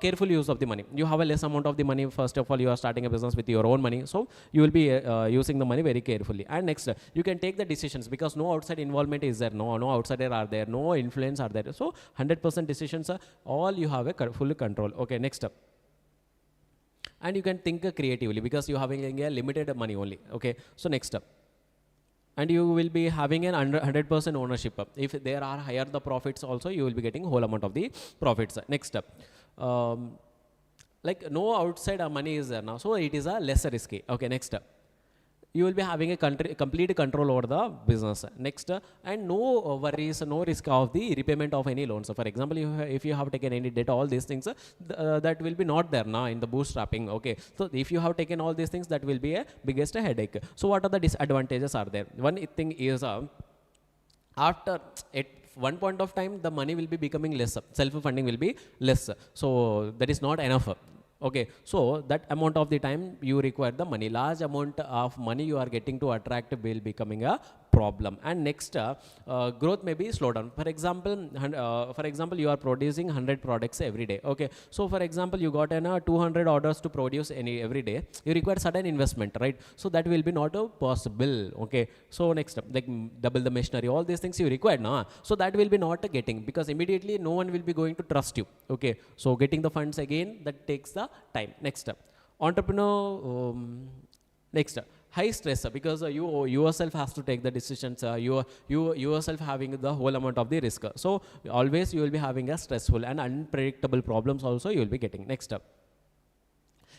[SPEAKER 1] careful use of the money. You have a less amount of the money. First of all, you are starting a business with your own money, so you will be using the money very carefully. And next, you can take the decisions because no outside involvement is there, no outsider are there, no influence are there. So 100% decisions, all you have a full control. Okay, next. And you can think creatively because you having a limited money only. Okay, so next up, and you will be having an 100% ownership. If there are higher the profits also, you will be getting whole amount of the profits. Next up, like no outside money is there now, so it is a less risky. Okay, next up, you will be having a complete control over the business. Next, and no worries, no risk of the repayment of any loans. So for example, if you have taken any debt, all these things, that will be not there now in the bootstrapping. Okay, so if you have taken all these things, that will be a biggest headache. So what are the disadvantages are there? One thing is after at one point of time, the money will be becoming less, self-funding will be less, so that is not enough. Okay, so that amount of the time you require the money, large amount of money you are getting to attract will becoming a problem. And next, growth may be slow down. For example, you are producing 100 products every day. Okay, so for example, you got 200 orders to produce every day. You require sudden investment, right? So that will be not possible. Okay, so next, like double the machinery, all these things you require now. So that will be not getting, because immediately no one will be going to trust you. Okay, so getting the funds again, that takes the time. Next, entrepreneur. Next, high stress, because you yourself has to take the decisions. You yourself having the whole amount of the risk. So always you will be having a stressful and unpredictable problems also you will be getting. Next up,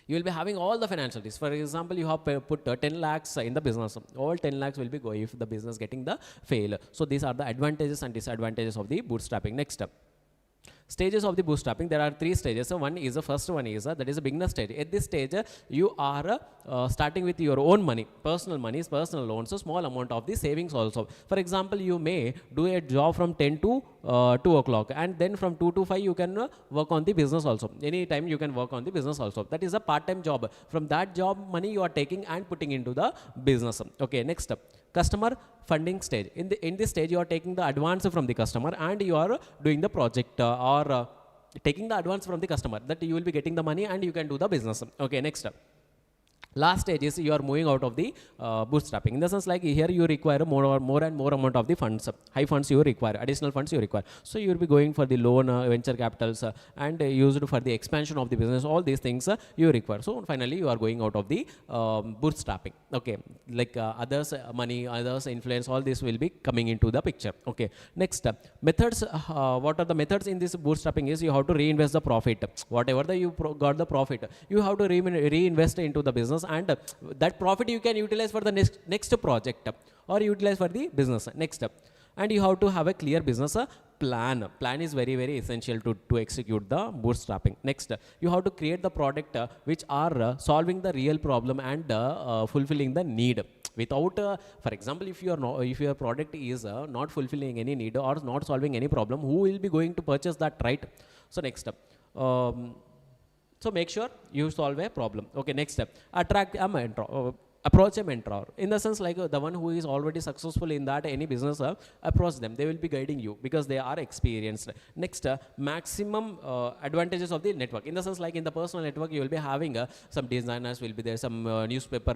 [SPEAKER 1] you will be having all the financial risks. For example, you have put 10 lakhs in the business. All 10 lakhs will be going if the business getting the fail. So these are the advantages and disadvantages of the bootstrapping. Next up, stages of the bootstrapping. There are 3 stages. So one is the first one is that is a beginner stage. At this stage, you are starting with your own money, personal monies, personal loans, so small amount of the savings also. For example, you may do a job from 10 to 2 o'clock, and then from 2 to 5 you can work on the business also. Any time you can work on the business also. That is a part-time job. From that job money you are taking and putting into the business. Okay, next up, customer funding stage. In this stage, you are taking the advance from the customer and you are doing the project or taking the advance from the customer, that you will be getting the money and you can do the business. Okay, next up, last stage is you are moving out of the bootstrapping. In the sense, like here you require more and more amount of the funds, high funds you require, additional funds you require. So you will be going for the loan, venture capitals, and used for the expansion of the business. All these things you require. So finally you are going out of the bootstrapping. Okay, like others money, others influence, all this will be coming into the picture. Okay, next methods. What are the methods in this bootstrapping is you have to reinvest the profit. Whatever you got the profit, you have to reinvest into the business, and that profit you can utilize for the next project or utilize for the business. Next up, and you have to have a clear business plan. Plan is very essential to execute the bootstrapping. Next, you have to create the product which are solving the real problem and fulfilling the need. Without, for example, if your product is not fulfilling any need or not solving any problem, who will be going to purchase that, right? So next up, so make sure you solve a problem. Okay, next step, attract approach a mentor, in the sense like the one who is already successful in that any business, approach them. They will be guiding you because they are experienced. Next, maximum advantages of the network, in the sense like in the personal network you will be having some designers will be there, some newspaper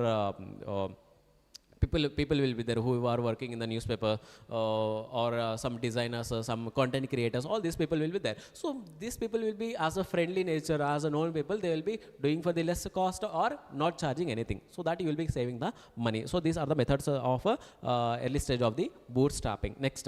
[SPEAKER 1] people will be there who are working in the newspaper, or some designers, some content creators, all these people will be there. So these people will be as a friendly nature, as a known people, they will be doing for the less cost or not charging anything, so that you will be saving the money. So these are the methods of early stage of the bootstrapping. Next,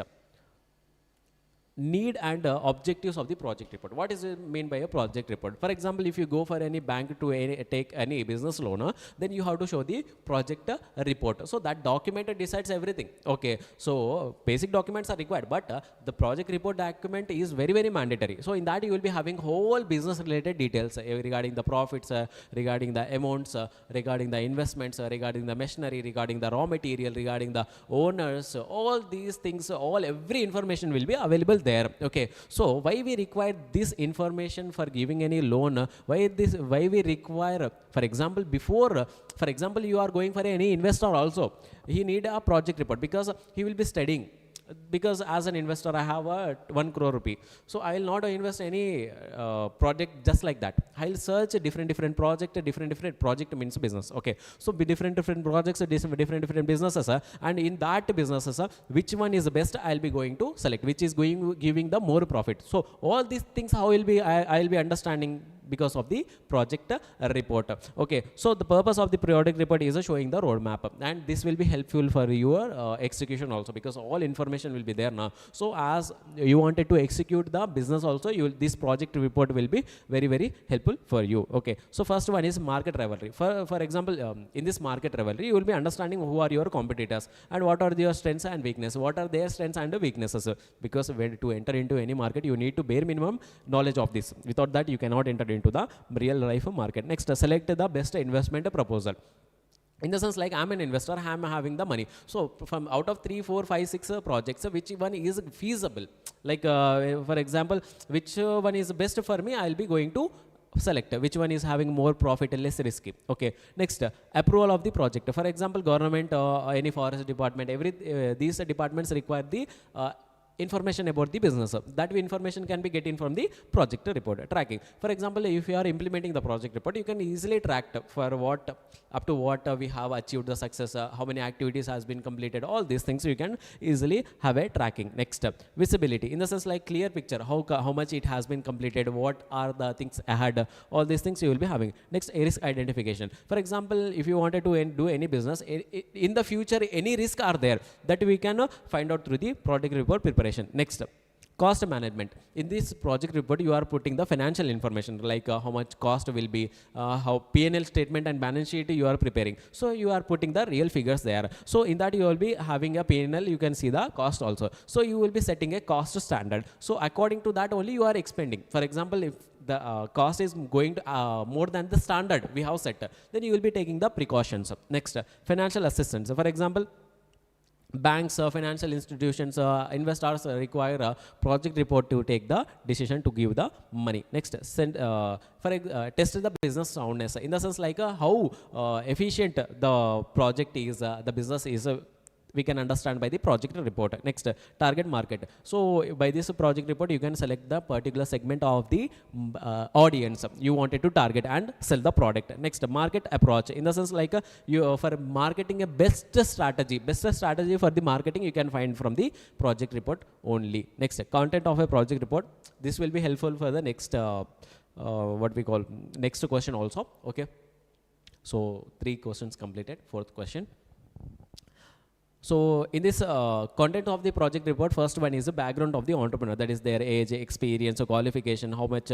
[SPEAKER 1] need and objectives of the project report. What is it mean by a project report? For example, if you go for any bank to take any business loan, then you have to show the project report. So that document decides everything. Okay, so basic documents are required, but the project report document is very, very mandatory. So in that you will be having whole business related details regarding the profits, regarding the amounts, regarding the investments, regarding the machinery, regarding the raw material, regarding the owners, all these things, every information will be available there. Okay, so why we require this information for giving any loan? Why we require, for example, before, for example, you are going for any investor also, he need a project report, because he will be studying. Because as an investor I have a 1 crore rupee, so I will not invest any project just like that. I'll search a different project. Different project means business. Okay, so be different projects, different businesses, and in that businesses, which one is the best, I'll be going to select, which is giving the more profit. So all these things how will be I'll be understanding because of the project report. Okay, so the purpose of the project report is showing the roadmap, and this will be helpful for your execution also, because all information will be there now. So as you wanted to execute the business also, this project report will be very, very helpful for you. Okay, so first one is market rivalry. For example, in this market rivalry, you will be understanding who are your competitors and what are their strengths and weaknesses, what are their strengths and weaknesses, because when to enter into any market you need to bare minimum knowledge of this. Without that you cannot enter into the real life market. Next, select the best investment proposal. In the sense like I'm an investor, I'm having the money. So from out of 3, 4, 5, 6 projects, which one is feasible? Like for example, which one is best for me? I'll be going to select which one is having more profit and less risky. Okay, next, approval of the project. For example, government, any forest department, these departments require the information about the business. That information can be getting from the project report tracking. For example, if you are implementing the project report, you can easily track for what up to what we have achieved the success, how many activities has been completed, all these things you can easily have a tracking. Next, visibility, in the sense like clear picture, how much it has been completed, what are the things ahead, all these things you will be having. Next, risk identification. For example, if you wanted to do any business in the future, any risk are there, that we can find out through the project report preparation. Next, cost management. In this project report, you are putting the financial information, like how much cost will be, how P&L statement and balance sheet you are preparing. So you are putting the real figures there. So in that you will be having a P&L, you can see the cost also. So you will be setting a cost standard. So according to that only you are expending. For example, if the cost is going to more than the standard we have set, then you will be taking the precautions. Next, financial assistance. For example, banks, financial institutions, investors require a project report to take the decision to give the money. Next, test the business soundness, in the sense like how efficient the project is, the business is. We can understand by the project report. Next, target market. So by this project report, you can select the particular segment of the audience you wanted to target and sell the product. Next, market approach, in the sense like you for marketing a best strategy for the marketing you can find from the project report only. Next, content of a project report. This will be helpful for the next what we call next question also. Okay, so 3 questions completed. 4th question. So in this content of the project report, first one is the background of the entrepreneur, that is their age, experience, qualification, how much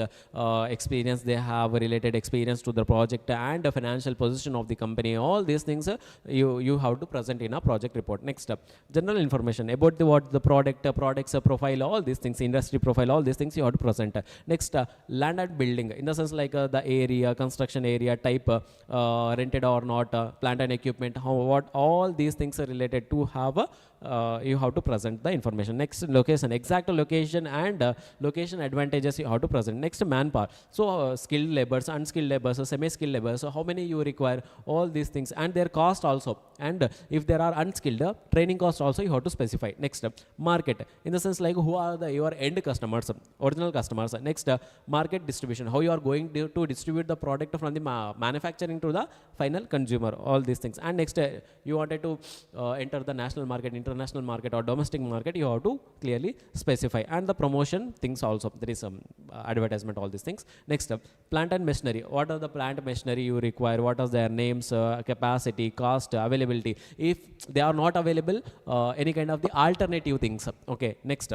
[SPEAKER 1] experience they have, related experience to the project, and the financial position of the company. All these things you have to present in a project report. Next, general information about what the products profile, all these things, industry profile, all these things you have to present. Next, land and building, in the sense like the area, construction area, type, rented or not, plant and equipment, what all these things are related to have you have to present the information. Next, location, exact location and location advantages you have to present. Next, manpower. So skilled laborers, unskilled laborers, semi-skilled laborers, so how many you require, all these things, and their cost also. And if there are unskilled, training cost also you have to specify. Next, market, in the sense like who are your end customers, original customers. Next, market distribution, how you are going to distribute the product from the manufacturing to the final consumer, all these things. And next, you wanted to enter the national market, international market, or domestic market, you have to clearly specify. And the promotion things also, there is some advertisement, all these things. Next, plant and machinery, what are the plant machinery you require, what are their names, capacity, cost, availability. If they are not available, any kind of the alternative things. Okay, next,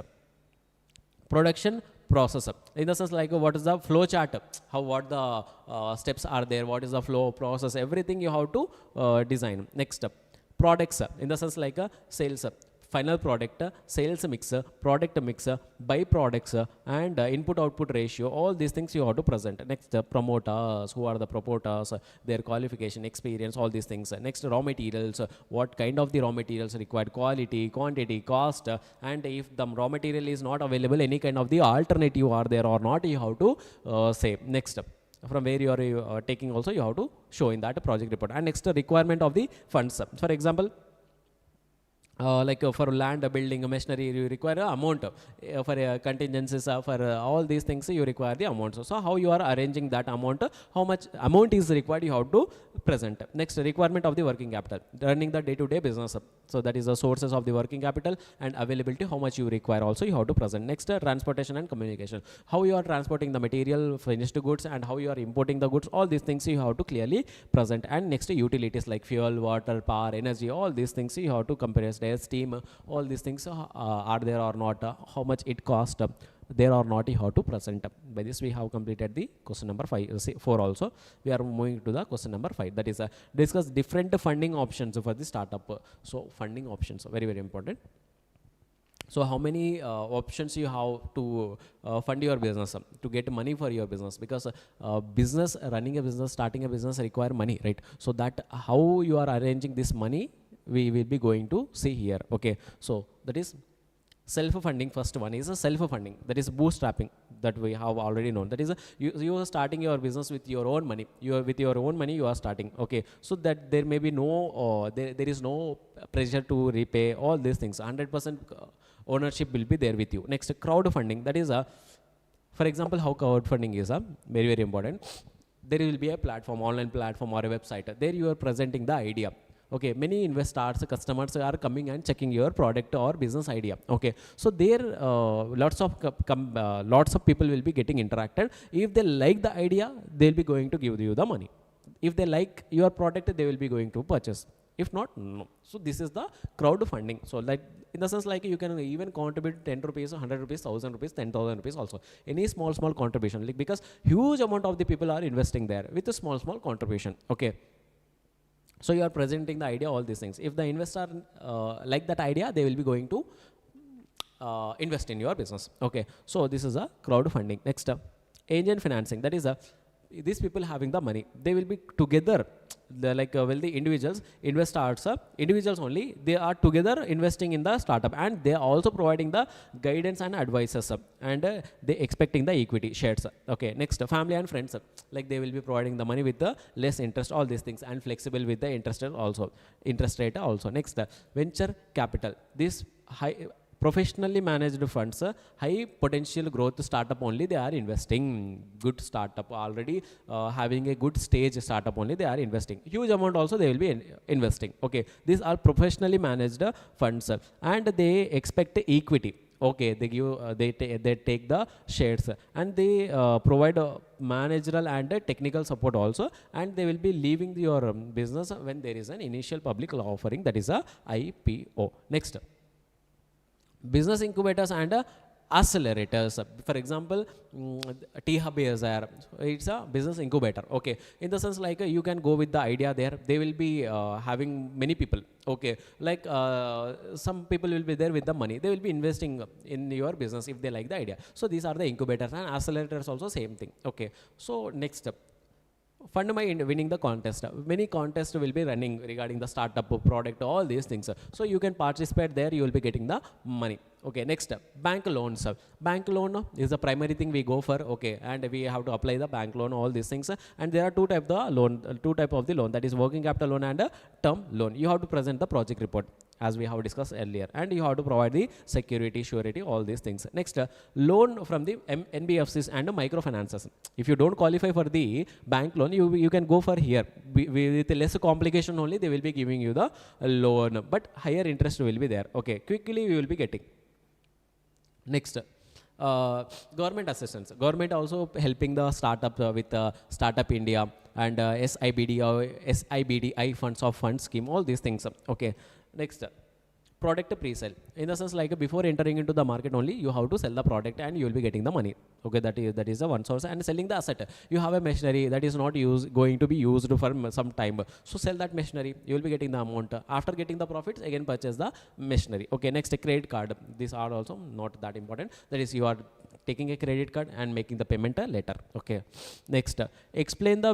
[SPEAKER 1] production process, in the sense like what is the flow chart, how, what the steps are there, what is the flow process, everything you have to design. Next, products, in the sense like sales, final product, sales mix, product mix, byproducts, and input output ratio, all these things you have to present. Next, promoters, who are the promoters, their qualification, experience, all these things. Next, raw materials, what kind of the raw materials required, quality, quantity, cost, and if the raw material is not available, any kind of the alternative are there or not, you have to say. Next, from where you are taking also, you have to show in that project report. And next, requirement of the funds. For example, like for land, building, machinery, you require a amount. For contingencies, for all these things, you require the amount. So how you are arranging that amount, how much amount is required, you have to present. Next, requirement of the working capital, running the day-to-day business. So that is the sources of the working capital and availability, how much you require also, you have to present. Next, transportation and communication, how you are transporting the material, finished goods, and how you are importing the goods, all these things you have to clearly present. And next, utilities like fuel, water, power, energy, all these things you have to compare. Steam, all these things are there or not, how much it cost, there or not, you have to present. By this we have completed the question number 4 also. We are moving to the question number 5, that is discuss different funding options for the startup. So funding options are very, very important. So how many options you have to fund your business, to get money for your business, because business, running a business, starting a business require money, right? So that how you are arranging this money, we will be going to see here. Okay, so that is self-funding. First one is a self-funding, that is bootstrapping, that we have already known. That is you are starting your business with your own money, with your own money you are starting. Okay, so that there may be no there is no pressure to repay, all these things, 100% ownership will be there with you. Next, crowdfunding, that is for example, how crowdfunding is very, very important. There will be a platform, online platform or a website, there you are presenting the idea. Okay, many investors, customers are coming and checking your product or business idea. Okay, so there lots of people will be getting interacted. If they like the idea, they'll be going to give you the money. If they like your product, they will be going to purchase. If not, no. So this is the crowdfunding. So like, in the sense like you can even contribute 10 rupees, 100 rupees, 1000 rupees, 10,000 rupees also. Any small contribution, like, because huge amount of the people are investing there with a small contribution. Okay. So you are presenting the idea, all these things. If the investor like that idea, they will be going to invest in your business. Okay, so this is a crowdfunding. Next, angel financing, that is these people having the money, they will be together, wealthy individuals, investors, individuals only, they are together investing in the startup, and they are also providing the guidance and advices, and they expecting the equity shares. Okay, next, family and friends, like they will be providing the money with the less interest, all these things, and flexible with the interest rate also. Next, venture capital, this professionally managed funds, high potential growth startup only they are investing. Good startup, already having a good stage startup only they are investing. Huge amount also they will be investing. Okay, these are professionally managed funds, and they expect equity. Okay, they give they take the shares, and they provide managerial and technical support also, and they will be leaving your business when there is an initial public offering, that is a IPO. Next, business incubators and accelerators. For example, T-Hub is there, it's a business incubator. Okay, in the sense like you can go with the idea there, they will be having many people. Okay, like some people will be there with the money, they will be investing in your business if they like the idea. So these are the incubators, and accelerators also same thing. Okay, so next step, fund by winning the contest. Many contests will be running regarding the startup product, all these things. So you can participate there, you will be getting the money. Okay, next, bank loans. Bank loan is the primary thing we go for, okay, and we have to apply the bank loan, all these things. And there are two type of the loan, that is working capital loan and a term loan. You have to present the project report, as we have discussed earlier, and you have to provide the security, surety, all these things. Next, loan from the NBFCs and microfinances. If you don't qualify for the bank loan, you can go for here. With less complication only, they will be giving you the loan, but higher interest will be there. Okay, quickly we will be getting. Next, government assistance. Government also helping the startup with Startup India and SIBDI funds scheme, all these things. Okay, next, product pre-sale. In the sense, like before entering into the market only, you have to sell the product and you will be getting the money. Okay, that is the one source. And selling the asset. You have a machinery that is not going to be used for some time. So sell that machinery, you will be getting the amount. After getting the profits, again purchase the machinery. Okay, next, a credit card. These are also not that important. That is, you are taking a credit card and making the payment later. Okay, next, explain the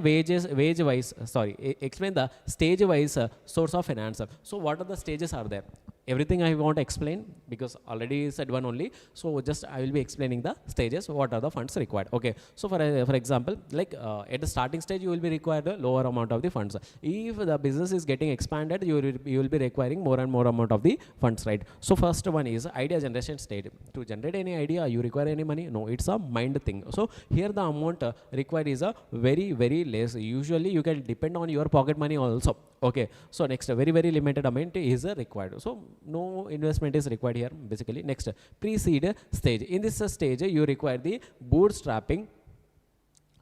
[SPEAKER 1] explain the stage wise source of finance. So what are the stages are there? Everything I want to explain, because already said one only. So just I will be explaining the stages, what are the funds required. Okay, so for example, like at the starting stage, you will be required a lower amount of the funds. If the business is getting expanded, you will be requiring more and more amount of the funds, right? So first one is idea generation stage. To generate any idea, you require any money? No, it's a mind thing. So here the amount required is a very, very less. Usually you can depend on your pocket money also. Okay, so next, a very, very limited amount is required. So no investment is required here, basically. Next, pre-seed stage. In this stage, you require the bootstrapping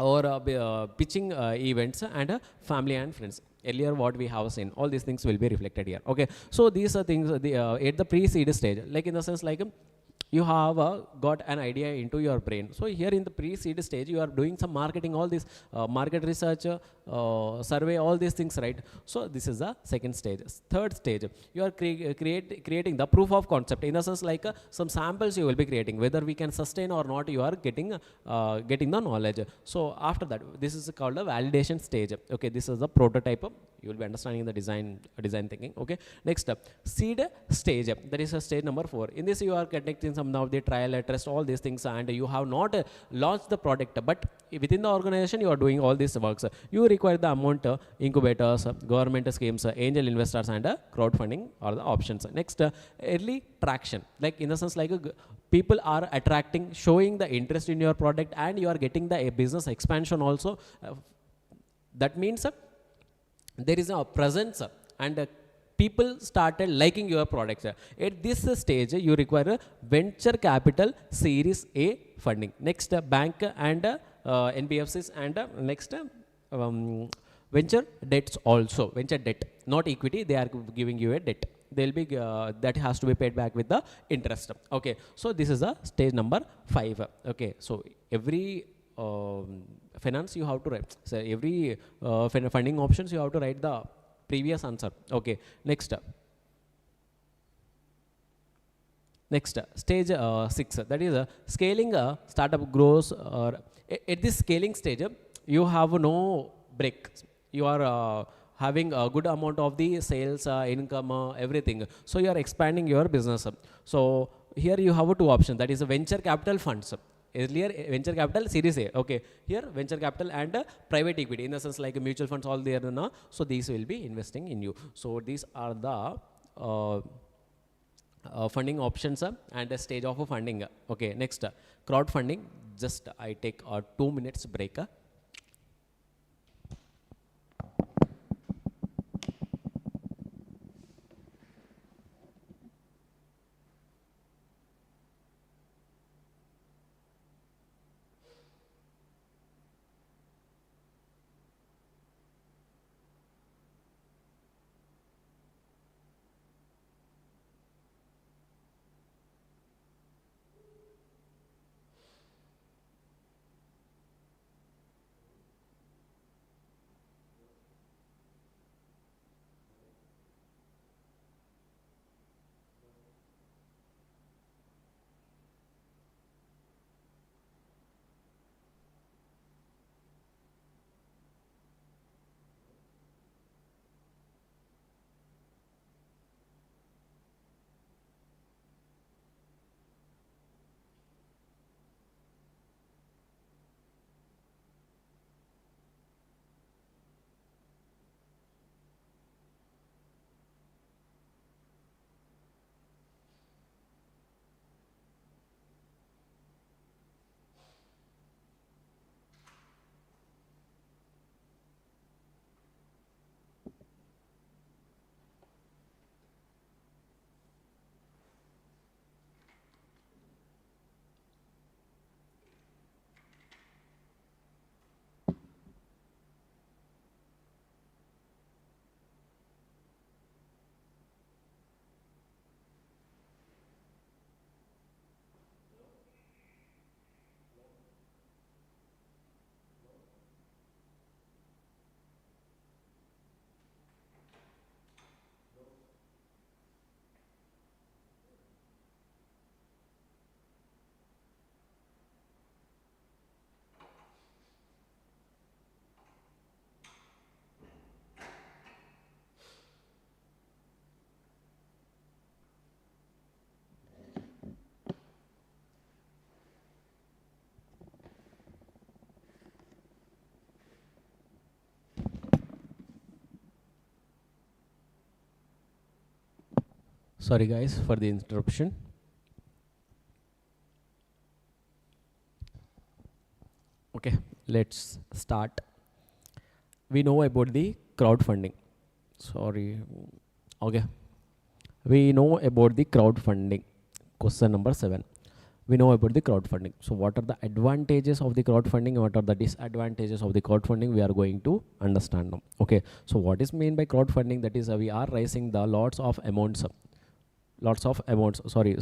[SPEAKER 1] or pitching events and family and friends. Earlier what we have seen, all these things will be reflected here. Okay, so these are things at the pre-seed stage, like in the sense, like you have got an idea into your brain. So here in the pre-seed stage, you are doing some marketing, all this market research, survey, all these things, right? So this is the second stage. Third stage, you are creating the proof of concept. In the sense, like some samples you will be creating, whether we can sustain or not, you are getting the knowledge. So after that, this is called a validation stage. Okay, this is the prototype. You will be understanding the design thinking. Okay, next up, seed stage. That is a stage number 4. In this, you are conducting some of the trial, test, all these things, and you have not launched the product, but within the organization you are doing all these works. You require the amount, incubators, government schemes, angel investors, and crowdfunding are the options. Next, early traction. Like in the sense, like people are attracting, showing the interest in your product, and you are getting the business expansion also. That means there is a presence and people started liking your products. At this stage, you require a venture capital series A funding. Next, bank and NBFCs, and next, venture debts also. Venture debt, not equity, they are giving you a debt. They'll be that has to be paid back with the interest. Okay, so this is the stage number 5. Okay, so every finance you have to write. So every funding options you have to write the previous answer. Okay, next, stage 6. That is scaling startup grows. At this scaling stage, you have no break. You are having a good amount of the sales, income, everything. So you are expanding your business. So here you have 2 options. That is venture capital funds. Earlier venture capital series A. Okay, here venture capital and private equity, in the sense like mutual funds, all there now. So these will be investing in you. So these are the funding options and a stage of funding. Okay, next, crowdfunding. Just I take a 2 minutes break. Sorry guys for the interruption. Okay, let's start. We know about the crowdfunding. Sorry. Okay. We know about the crowdfunding. Question number 7. We know about the crowdfunding. So what are the advantages of the crowdfunding? What are the disadvantages of the crowdfunding? We are going to understand them. Okay. So what is meant by crowdfunding? That is we are raising the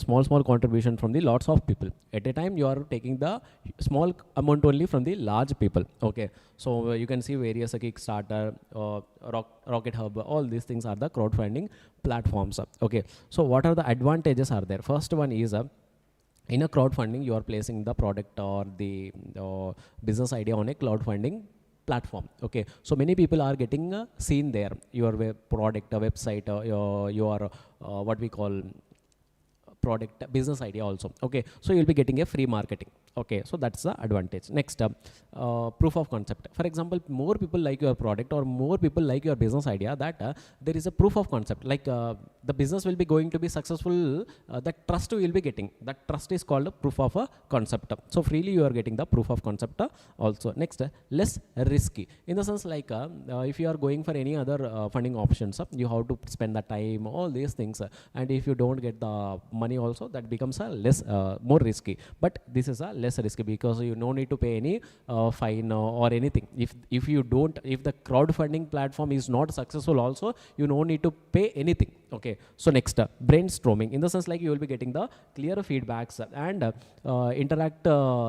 [SPEAKER 1] small contribution from the lots of people. At a time you are taking the small amount only from the large people. Okay, so you can see various Kickstarter, Rocket Hub, all these things are the crowdfunding platforms. Okay, so what are the advantages are there? First one is in a crowdfunding you are placing the product or the business idea on a crowdfunding platform. Okay, so many people are getting seen there, your product, a website, your what we call product business idea also. Okay, so you'll be getting a free marketing. Okay, so that's the advantage. Next, proof of concept. For example, more people like your product or more people like your business idea, that there is a proof of concept, like the business will be going to be successful, that trust you will be getting. That trust is called a proof of a concept. So freely you are getting the proof of concept also. Next, less risky, in the sense like if you are going for any other funding options, you have to spend the time, all these things, and if you don't get the money also, that becomes a less more risky. But this is a less risky because you no need to pay any fine or anything. If the crowdfunding platform is not successful also, you no need to pay anything. Okay, so next, brainstorming, in the sense like you will be getting the clear feedbacks and interact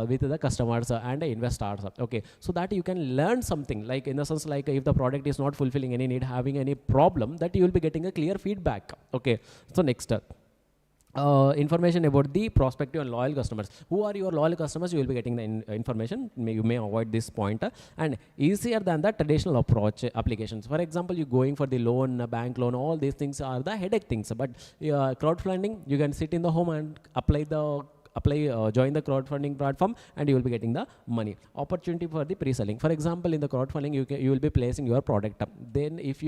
[SPEAKER 1] with the customers and investors. Okay, so that you can learn something, like in the sense like if the product is not fulfilling any need, having any problem, that you will be getting a clear feedback. Okay, so next, information about the prospective and loyal customers. Who are your loyal customers? You will be getting the information. You may avoid this point, and easier than the traditional approach applications. For example, you going for the loan, bank loan, all these things are the headache things. But crowdfunding, you can sit in the home and join the crowdfunding platform, and you will be getting the money. Opportunity for the pre-selling. For example, in the crowdfunding, you will be placing your product up. Then if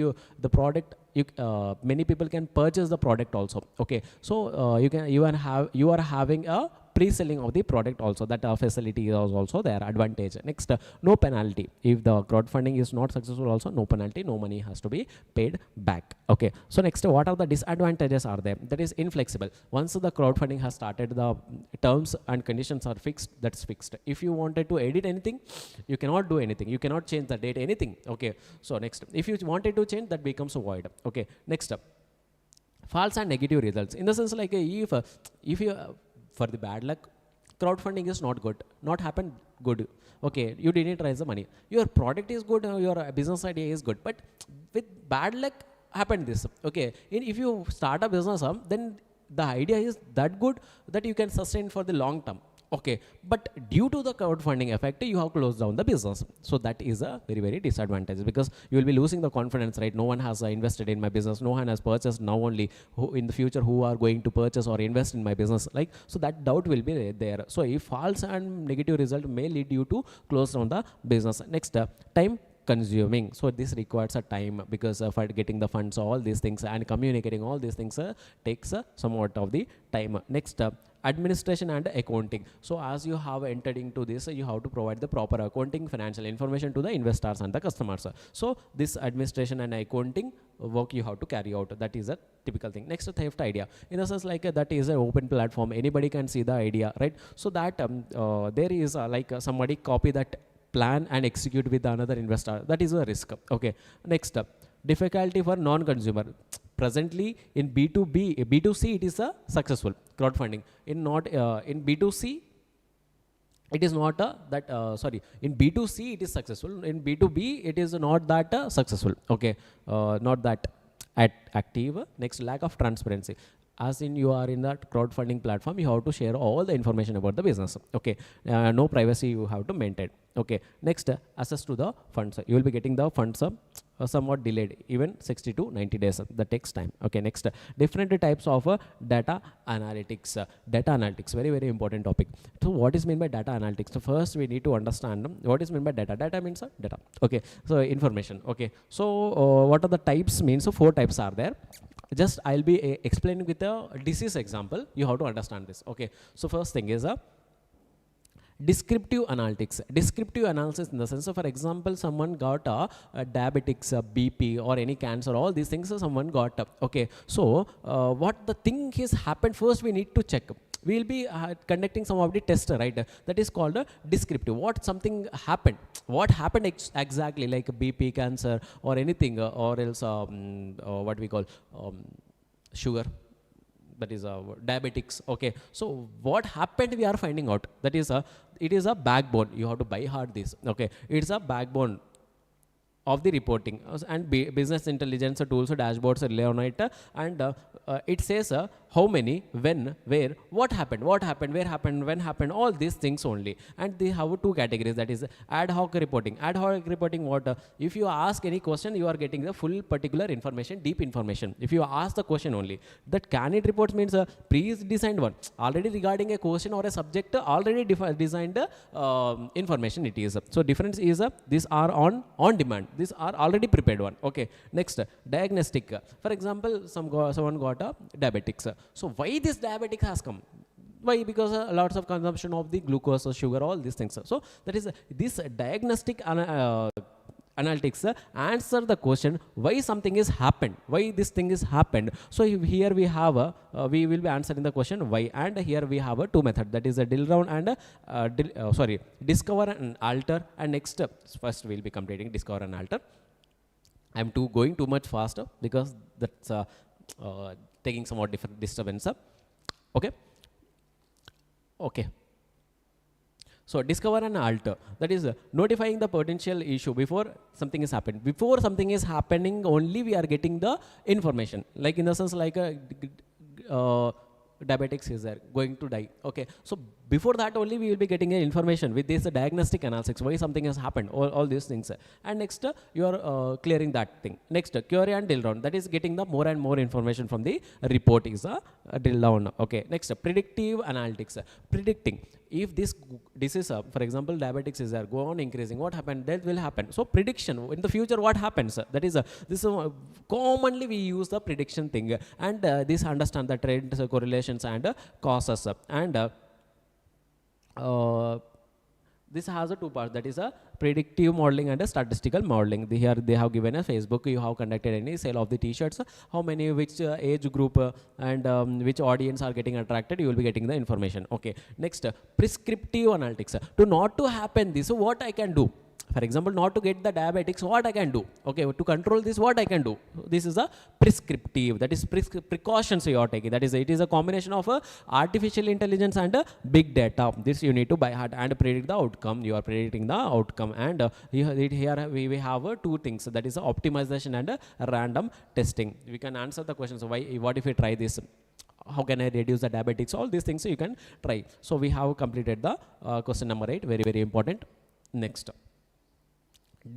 [SPEAKER 1] many people can purchase the product also. Okay, so you are having a pre-selling of the product also. That facility is also their advantage. Next, no penalty. If the crowdfunding is not successful also, no penalty, no money has to be paid back. Okay, so next, what are the disadvantages are there? That is inflexible. Once the crowdfunding has started, the terms and conditions are fixed. That's fixed. If you wanted to edit anything, you cannot do anything. You cannot change the date, anything. Okay, so next, if you wanted to change, that becomes void. Okay, next, false and negative results, in the sense like if you for the bad luck, crowdfunding is not good, not happen good. Okay, you didn't raise the money, your product is good, your business idea is good, but with bad luck happened this. Okay, if you start a business, then the idea is that good that you can sustain for the long term. Okay, but due to the crowdfunding effect, you have closed down the business. So that is a very, very disadvantage, because you will be losing the confidence, right? No one has invested in my business, no one has purchased, now only who in the future who are going to purchase or invest in my business, like, so that doubt will be there. So if false and negative result may lead you to close down the business. Next, time consuming. So this requires a time, because for getting the funds, all these things, and communicating all these things takes somewhat of the time. Next, administration and accounting. So as you have entered into this, you have to provide the proper accounting, financial information to the investors and the customers. So this administration and accounting work you have to carry out. That is a typical thing. Next, theft idea. In the sense like that is an open platform, anybody can see the idea, right? So that there is somebody copy that plan and execute with another investor. That is a risk. Okay, next, difficulty for non-consumer. Presently in B2C it is a successful crowdfunding. In B2C it is not in B2C it is successful. In B2B it is not that successful. Okay, not that active. Next, lack of transparency. As in you are in that crowdfunding platform, you have to share all the information about the business. Okay, no privacy you have to maintain. Okay, next, access to the funds. You will be getting the funds somewhat delayed, even 60 to 90 days. That takes time. Okay, next, different types of data analytics. Data analytics, very, very important topic. So what is meant by data analytics? So first we need to understand what is meant by data. Data means data. Okay, so information. Okay, so what are the types means? So 4 types are there. Just I'll be explaining with a disease example. You have to understand this. Okay. So first thing is a descriptive analytics. Descriptive analysis in the sense of, for example, someone got a diabetics, a BP, or any cancer, all these things someone got. Okay. So what the thing is happened, first we need to check. We will be conducting some of the tests, right? That is called a descriptive. What something happened, what happened exactly, like BP, cancer, or anything, or else what we call sugar, that is diabetics. Okay, so what happened we are finding out. That is it is a backbone. You have to buy hard this. Okay, it's a backbone of the reporting and business intelligence tools, dashboards rely on it, and it says how many, when, where, what happened, where happened, when happened, all these things only. And they have two categories, that is ad hoc reporting. Ad hoc reporting, what if you ask any question, you are getting the full particular information, deep information. If you ask the question only, that candid reports means a pre-designed one, already regarding a question or a subject, already designed information it is. So difference is these are on demand, these are already prepared one. Okay, next diagnostic. For example, someone got a diabetics. So why this diabetic has come? Why? Because lots of consumption of the glucose or sugar, all these things. So that is this diagnostic analytics answer the question why something is happened, why this thing is happened. So here we have we will be answering the question why, and here we have two methods, that is a drill down and discover and alter. And next first we will be completing discover and alter. I am going too much faster because that's taking somewhat different disturbance. Okay. Okay. So discover and alter, that is notifying the potential issue before something is happened. Before something is happening only we are getting the information, like in the sense like diabetics is there, going to die. Okay, so before that only we will be getting information with this diagnostic analysis, why something has happened, all these things. And next you are clearing that thing. Next query and drill down, that is getting the more and more information from the report is a drill down. Okay, next predictive analytics, predicting if this disease, for example diabetics is there, go on increasing, what happened, that will happen. So prediction in the future what happens, that is this commonly we use the prediction thing, and this understand the trends, correlations and causes. And this has a two parts, that is a predictive modeling and a statistical modeling. Here they have given a Facebook, you have conducted any sale of the t-shirts, how many, which age group and which audience are getting attracted, you will be getting the information. Okay, next prescriptive analytics, to not to happen this, what I can do. For example, not to get the diabetics, what I can do. Okay, to control this, what I can do. This is a prescriptive, that is precautions you are taking. That is, it is a combination of artificial intelligence and big data. This you need to by heart and predict the outcome. You are predicting the outcome. And here we have two things, that is optimization and random testing. We can answer the questions, why, what if we try this? How can I reduce the diabetics? All these things you can try. So we have completed the question number 8, very, very important. Next.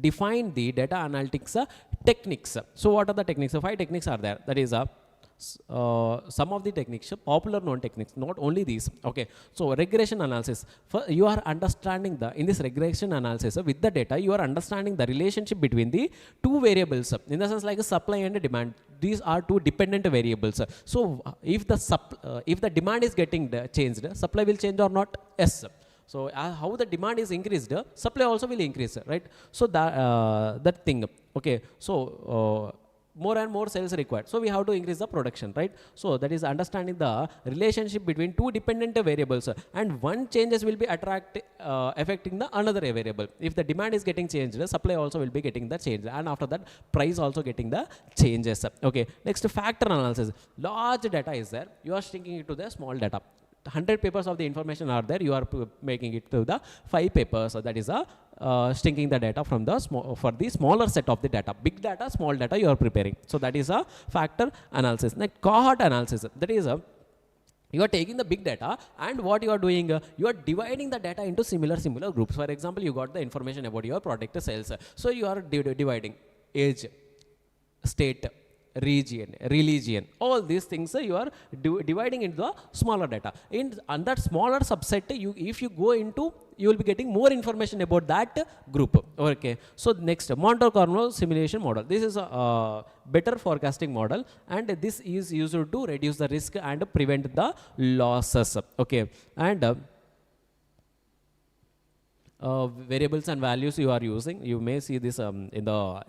[SPEAKER 1] Define the data analytics techniques. So what are the techniques? 5 techniques are there. That is some of the techniques, popular known techniques, not only these. Okay, so regression analysis. You are understanding in this regression analysis with the data, you are understanding the relationship between the two variables, in the sense like supply and demand. These are two dependent variables. So if the demand is getting changed, supply will change or not? Yes. So how the demand is increased, supply also will increase, right? So that thing. Okay, so more and more sales required, so we have to increase the production, right? So that is understanding the relationship between two dependent variables, and one changes will be affecting the another variable. If the demand is getting changed, the supply also will be getting the change, and after that price also getting the changes. Okay, next factor analysis. Large data is there, you are shrinking it to the small data. 100 papers of the information are there, you are making it to the 5 papers. So that is shrinking the data from the for the smaller set of the data. Big data, small data you are preparing. So that is a factor analysis. Next cohort analysis. That is you are taking the big data, and what you are doing, you are dividing the data into similar groups. For example, you got the information about your product sales. So you are dividing age, state, religion, all these things you are dividing into the smaller data. And that smaller subset, if you go into, you will be getting more information about that group. Okay, so next, Monte Carlo simulation model. This is a better forecasting model, and this is used to reduce the risk and prevent the losses. Okay, and variables and values you are using, you may see this in the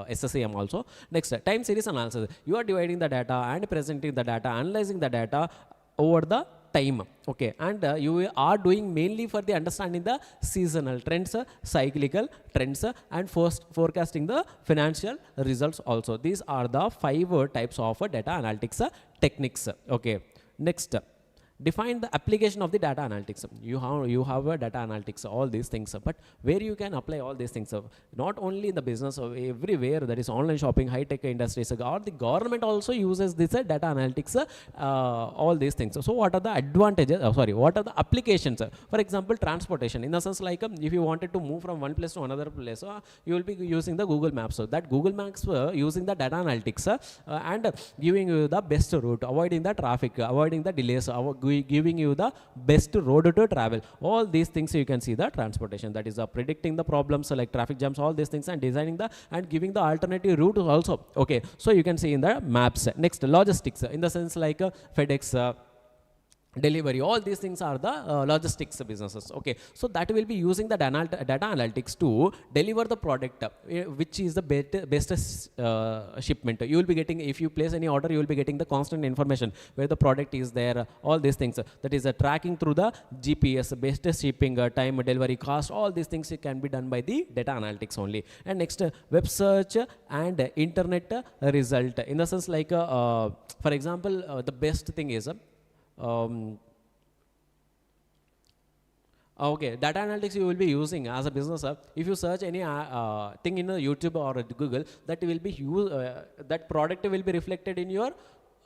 [SPEAKER 1] SSAM also. Next, time series analysis. You are dividing the data and presenting the data, analyzing the data over the time. Okay, and you are doing mainly for the understanding the seasonal trends, cyclical trends, and forecasting the financial results also. These are the 5 types of data analytics techniques. Okay, next, define the application of the data analytics. You have a data analytics, all these things, but where you can apply all these things, not only in the business, everywhere, that is online shopping, high-tech industries, or the government also uses this data analytics, all these things. So what are the advantages, what are the applications? For example, transportation, in the sense like if you wanted to move from one place to another place, you will be using the Google Maps. So that Google Maps using the data analytics and giving you the best route, avoiding the traffic, avoiding the delays, giving you the best road to travel. All these things you can see the transportation, that is predicting the problems like traffic jams, all these things, and designing the and giving the alternative route also. Okay, so you can see in the maps. Next, logistics, in the sense like FedEx, delivery, all these things are the logistics businesses. Okay, so that will be using the data analytics to deliver the product, which is the best shipment. You will be getting, if you place any order, you will be getting the constant information where the product is there, all these things, that is tracking through the GPS, best shipping time, delivery cost, all these things can be done by the data analytics only. And next, web search and internet result, in the sense like for example, the best thing is okay, data analytics you will be using as a business. If you search any thing in YouTube or Google, that will be that product will be reflected in your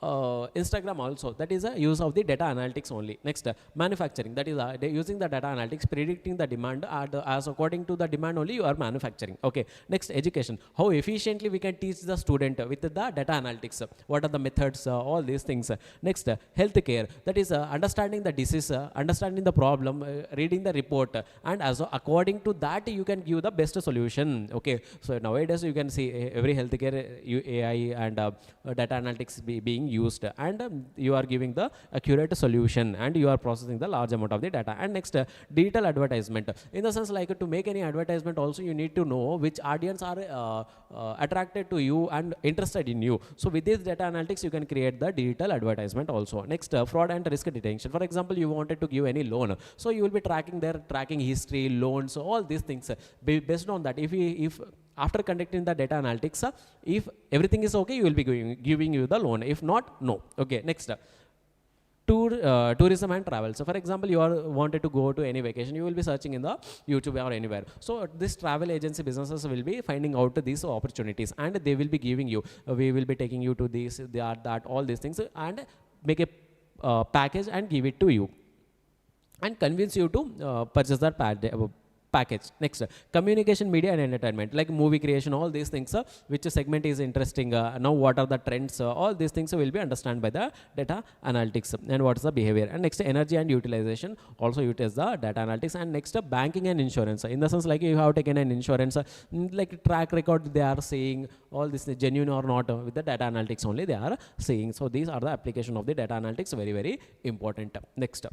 [SPEAKER 1] Instagram also. That is a use of the data analytics only. Next, manufacturing, that is using the data analytics, predicting the demand as according to the demand only you are manufacturing. Okay, next, education, how efficiently we can teach the student with the data analytics, what are the methods, all these things. Next, healthcare, that is understanding the disease, understanding the problem, reading the report, and also according to that you can give the best solution. Okay, so nowadays you can see every healthcare AI and data analytics being used, and you are giving the accurate solution, and you are processing the large amount of the data. And next, digital advertisement, in the sense like to make any advertisement also you need to know which audience are attracted to you and interested in you. So with this data analytics you can create the digital advertisement also. Next, fraud and risk detection, for example, you wanted to give any loan, so you will be tracking their tracking history, loans, all these things. Based on that, if after conducting the data analytics, if everything is okay, you will be giving you the loan. If not, no. Okay, next, tourism and travel. So for example, you are wanted to go to any vacation, you will be searching in the YouTube or anywhere. So this travel agency businesses will be finding out these opportunities, and they will be giving you, we will be taking you to this, that, all these things, and make a package and give it to you and convince you to purchase that package. Next, communication, media and entertainment, like movie creation, all these things, which segment is interesting, now what are the trends, all these things will be understood by the data analytics, and what is the behavior. And next, energy and utilization, also utilize the data analytics. And next, banking and insurance, in the sense like you have taken an insurance, like track record they are saying, all this is genuine or not, with the data analytics only they are saying. So these are the application of the data analytics, very, very important. Next,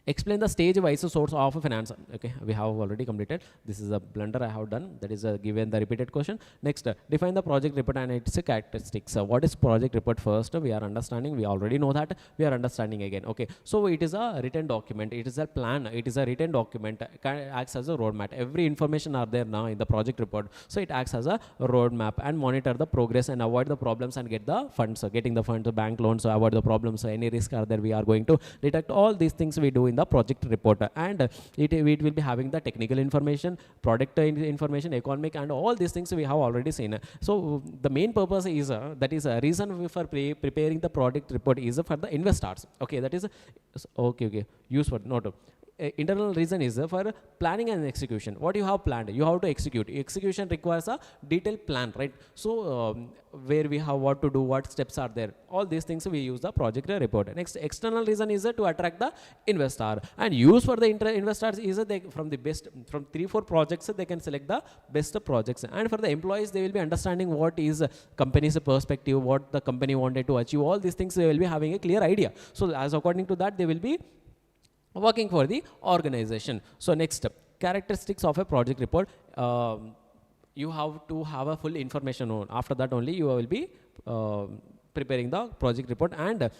[SPEAKER 1] explain the stage-wise source of finance. Okay, we have already completed. This is a blunder I have done. That is given the repeated question. Next, define the project report and its characteristics. What is project report first? We are understanding. We already know that. We are understanding again. Okay, so it is a written document. It is a plan. It is a written document. It acts as a roadmap. Every information are there now in the project report. So it acts as a roadmap and monitor the progress and avoid the problems and get the funds. Getting the funds, bank loans, avoid the problems. Any risk are there, we are going to detect. All these things we do in the project report, and it will be having the technical information, product information, economic, and all these things we have already seen. So the main purpose is that is a reason for preparing the project report is for the investors. Okay, that is okay. Use for not internal reason is for planning and execution. What you have planned, you have to execute. Execution requires a detailed plan, right? So where we have what to do, what steps are there, all these things we use the project report. Next, external reason is to attract the investor, and use for the investors is they from the best, from 3-4 projects they can select the best projects. And for the employees, they will be understanding what is company's perspective, what the company wanted to achieve, all these things they will be having a clear idea. So as according to that, they will be working for the organization. So next, characteristics of a project report. You have to have a full information on. After that only you will be preparing the project report, and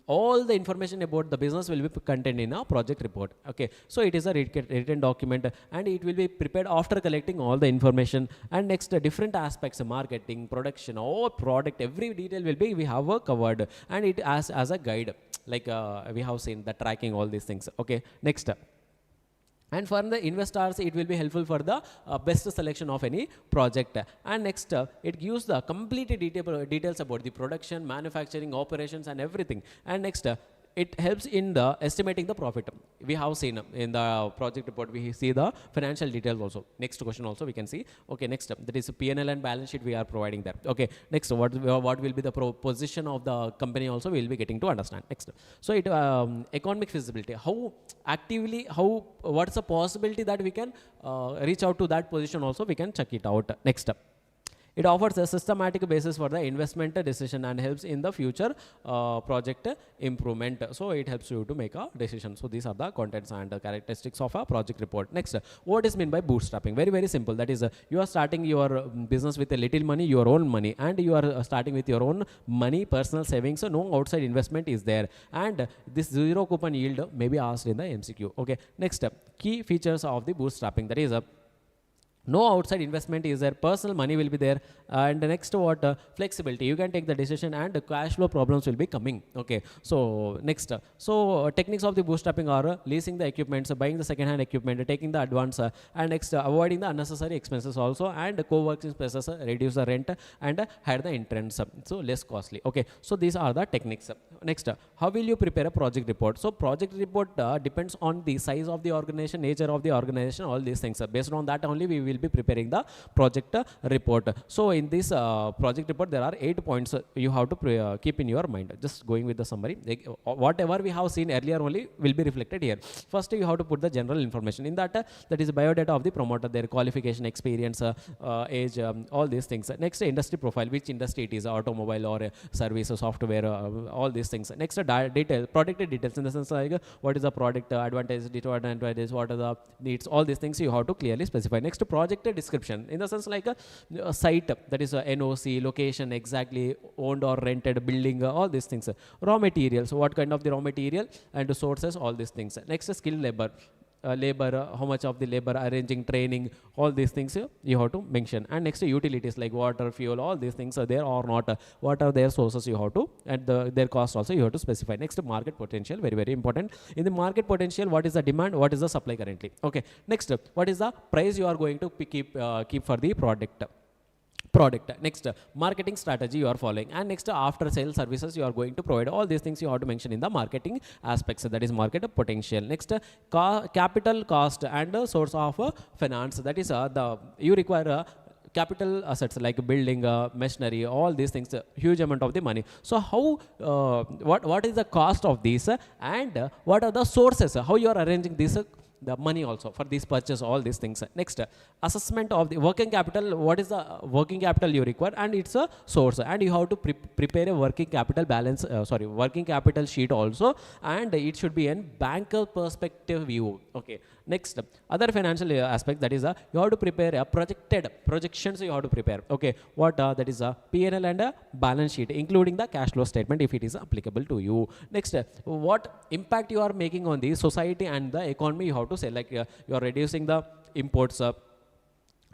[SPEAKER 1] all the information about the business will be contained in a project report. Okay, so it is a written document, and it will be prepared after collecting all the information. And next, different aspects, marketing, production, all product, every detail will be we have covered, and it as a guide, like we have seen the tracking, all these things. Okay, next. And for the investors, it will be helpful for the best selection of any project. And next, it gives the complete details about the production, manufacturing, operations, and everything. And next, it helps in the estimating the profit. We have seen in the project report, we see the financial details also. Next question also we can see. Okay, next, that is P&L and balance sheet we are providing there. Okay, next, what will be the position of the company also we will be getting to understand. Next, so it economic feasibility, how actively, what's the possibility that we can reach out to that position also, we can check it out. Next, it offers a systematic basis for the investment decision and helps in the future project improvement. So it helps you to make a decision. So these are the contents and the characteristics of a project report. Next, what is meant by bootstrapping? Very, very simple. That is, you are starting your business with a little money, your own money, and you are starting with your own money, personal savings. So no outside investment is there. And this zero coupon yield may be asked in the MCQ. Okay. Next, key features of the bootstrapping. That is, no outside investment is there, personal money will be there. And the next, what flexibility, you can take the decision, and cash flow problems will be coming. Okay, so next, so techniques of the bootstrapping are leasing the equipment, buying the second hand equipment, taking the advance, and next, avoiding the unnecessary expenses also, and co-working spaces, reduce the rent, and hide the entrance, so less costly. Okay, so these are the techniques. Next, how will you prepare a project report? So project report depends on the size of the organization, nature of the organization, all these things. Based on that only we will be preparing the project report. So in this project report, there are 8 points you have to keep in your mind. Just going with the summary, whatever we have seen earlier only will be reflected here. First, you have to put the general information in that, that is biodata of the promoter, their qualification, experience, age, all these things. Next, industry profile, which industry it is, automobile or service, software, all these things. Next, detail, product details, in the sense like what is the product, advantage, disadvantage, what are the needs, all these things you have to clearly specify. Next, project description, in the sense like a site, that is a NOC, location, exactly owned or rented building, all these things. Raw materials, what kind of the raw material and sources, all these things. Next, skilled labor, how much of the labor, arranging, training, all these things you have to mention. And next, utilities like water, fuel, all these things are there or not, what are their sources you have to, and their cost also you have to specify. Next, market potential, very, very important. In the market potential, what is the demand, what is the supply currently. Okay, next, what is the price you are going to keep for the product. Next, marketing strategy you are following. And next, after sales services you are going to provide. All these things you have to mention in the marketing aspects, that is market potential. Next, capital cost and source of finance, that is you require capital assets like building, machinery, all these things, huge amount of the money. So how, what is the cost of this, and what are the sources, how you are arranging this, the money also for this purchase, all these things. Next, assessment of the working capital, what is the working capital you require, and it's a source, and you have to prepare a working capital balance, working capital sheet also, and it should be in banker perspective view. Okay, next, other financial aspect, that is you have to prepare a projections you have to prepare. Okay, what that is a P&L and a balance sheet, including the cash flow statement if it is applicable to you. Next, what impact you are making on the society and the economy you have to say, like you are reducing the imports,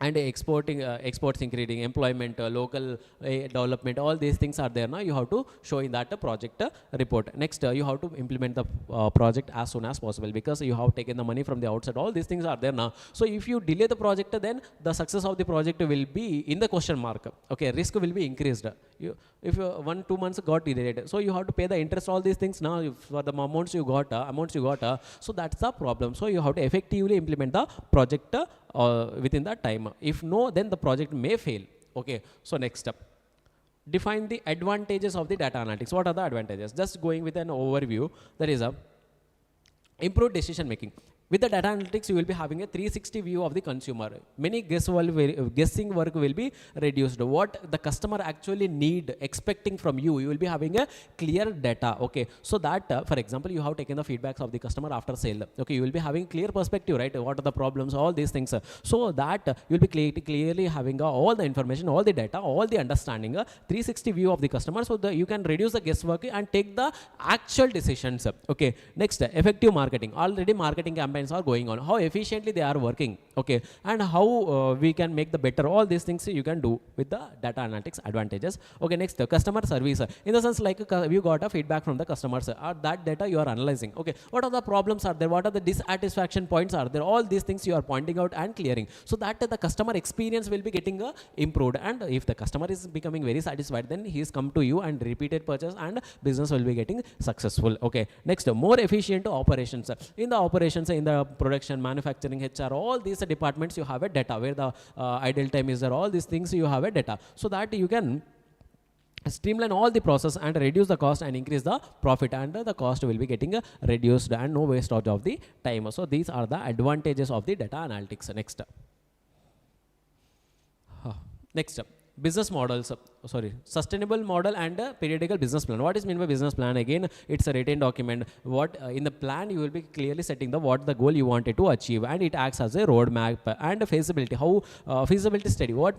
[SPEAKER 1] and exports increasing, employment, local development, all these things are there now. You have to show in that project report. Next, you have to implement the project as soon as possible, because you have taken the money from the outside. All these things are there now. So if you delay the project, then the success of the project will be in the question mark. Okay, risk will be increased. If 1-2 months got delayed, so you have to pay the interest, all these things now for the amounts you got. So that's the problem. So you have to effectively implement the project within that time. If no, then the project may fail. Okay, so next step, define the advantages of the data analytics. What are the advantages? Just going with an overview, that is a improved decision making. With the data analytics, you will be having a 360 view of the consumer. Many guessing work will be reduced. What the customer actually need, expecting from you, you will be having a clear data. Okay, so that, for example, you have taken the feedbacks of the customer after sale. Okay, you will be having clear perspective, right? What are the problems, all these things. So that you will be clearly having all the information, all the data, all the understanding, 360 view of the customer, so that you can reduce the guesswork and take the actual decisions. Okay, next, effective marketing. Already marketing campaigns are going on, how efficiently they are working. Okay, and how we can make the better, all these things you can do with the data analytics advantages. Okay, next, customer service, in the sense like you got a feedback from the customers, or that data you are analyzing. Okay, what are the problems are there, what are the dissatisfaction points are there, all these things you are pointing out and clearing, so that the customer experience will be getting improved. And if the customer is becoming very satisfied, then he is come to you and repeated purchase, and business will be getting successful. Okay, next, more efficient operations. In the operations, in the production, manufacturing, HR, all these departments, you have a data where the idle time is there, all these things you have a data, so that you can streamline all the process and reduce the cost and increase the profit, and the cost will be getting reduced, and no wastage of the time. So these are the advantages of the data analytics. Next, next, business models, sustainable model and periodical business plan. What is meant by business plan? Again, it's a written document. What in the plan you will be clearly setting the what the goal you wanted to achieve, and it acts as a roadmap. And feasibility, how feasibility study, what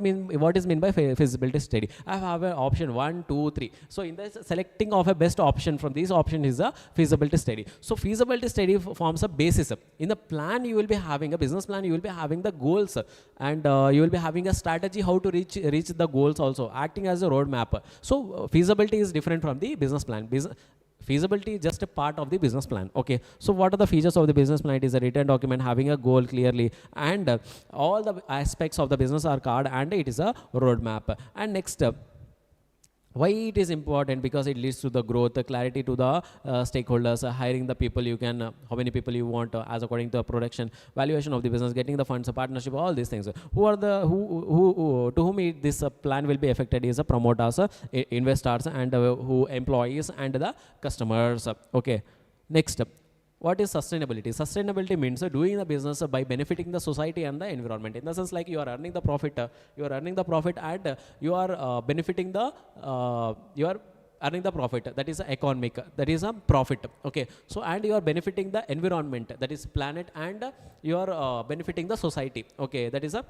[SPEAKER 1] is meant by feasibility study? I have an option 1, 2, 3. So in the selecting of a best option from these options is a feasibility study. So feasibility study forms a basis. In the plan you will be having a business plan, you will be having the goals, and you will be having a strategy how to reach the goals, also acting as a roadmap. So feasibility is different from the business plan. Feasibility is just a part of the business plan. Okay, so what are the features of the business plan? It is a written document having a goal clearly, and all the aspects of the business are covered, and it is a roadmap. And next, why it is important? Because it leads to the growth, clarity to the stakeholders, hiring the people you can, how many people you want, as according to the production, valuation of the business, getting the funds, partnership, all these things. Who are the who to whom this plan will be affected is the promoters, investors, and who employees, and the customers. Okay, next, what is sustainability? Sustainability means doing the business by benefiting the society and the environment. In the sense like you are earning the profit, and you are benefiting the you are earning the profit, that is economic, that is a profit. Okay, so and you are benefiting the environment, that is planet, and you are benefiting the society. Okay, that is a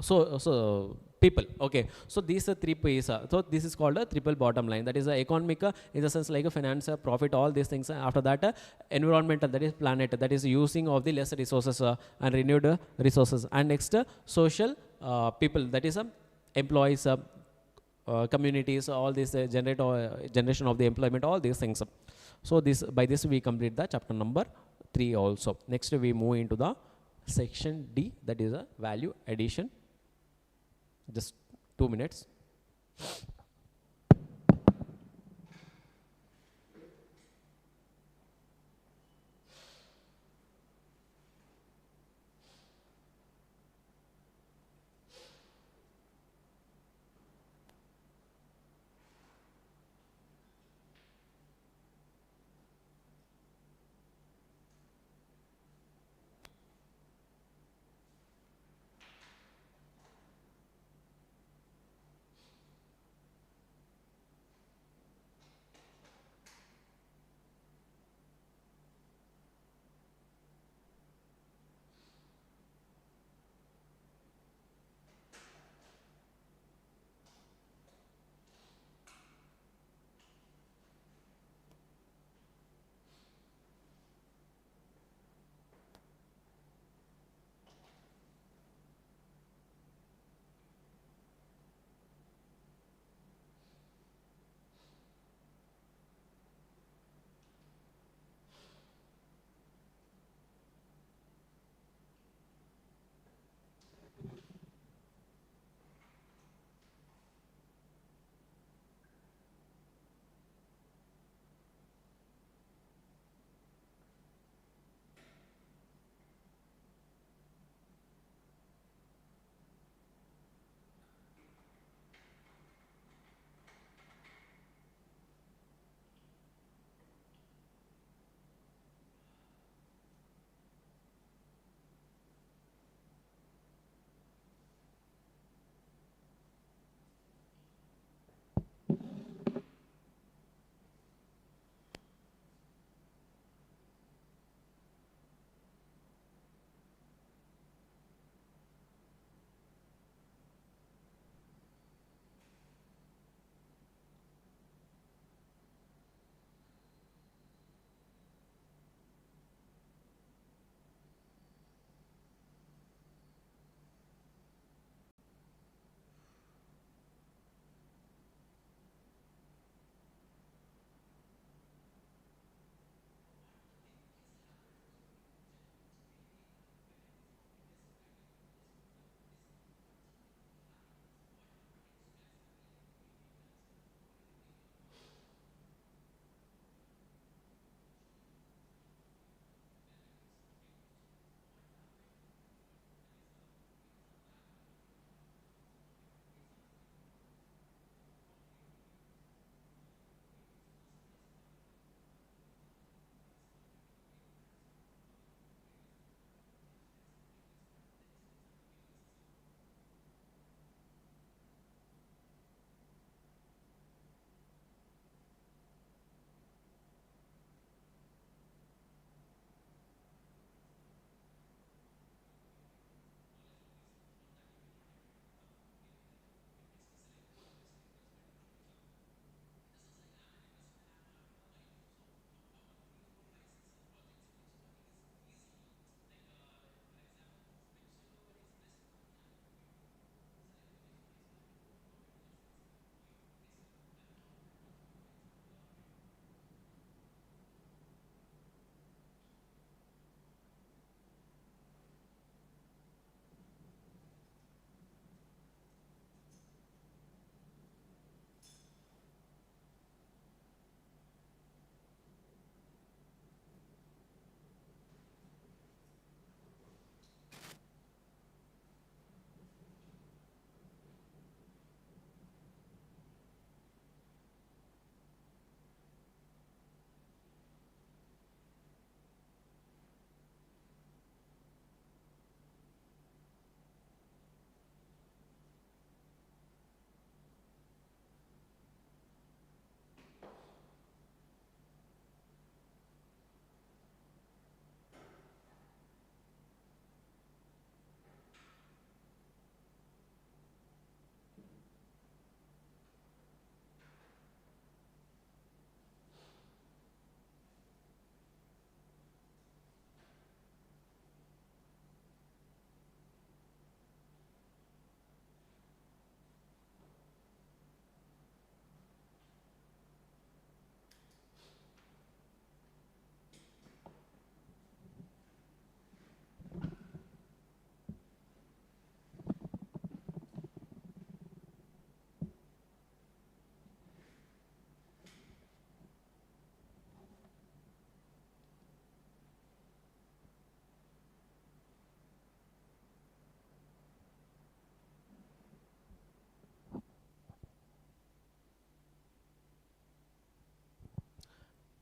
[SPEAKER 1] so people. Okay, so these are three P's. So this is called a triple bottom line, that is a economic, in the sense like a finance, profit, all these things. After that, environmental, that is planet, that is using of the less resources and renewed resources. And next, social, people, that is employees, communities, all this generation of the employment, all these things. So this, by this we complete the chapter number 3 also. Next we move into the section D, that is a value addition. Just 2 minutes.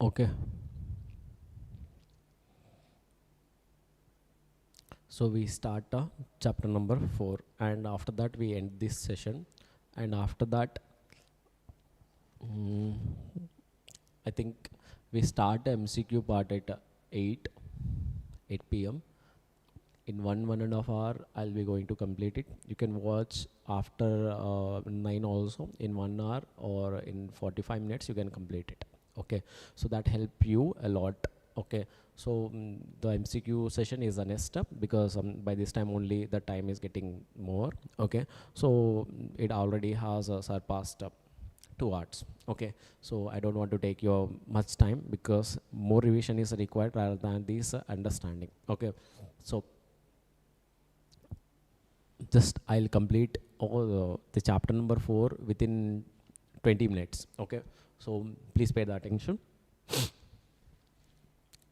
[SPEAKER 1] Okay. So we start chapter number 4, and after that we end this session, and after that mm, I think we start the MCQ part at 8 p.m. In 1.5 hour I'll be going to complete it. You can watch after 9 also in 1 hour, or in 45 minutes you can complete it. Okay, so that help you a lot. Okay, so the MCQ session is the next step, because by this time only the time is getting more. Okay, so it already has surpassed 2 hours. Okay, so I don't want to take your much time, because more revision is required rather than this understanding. Okay, so just I'll complete all the chapter number 4 within 20 minutes. Okay, so please pay the attention.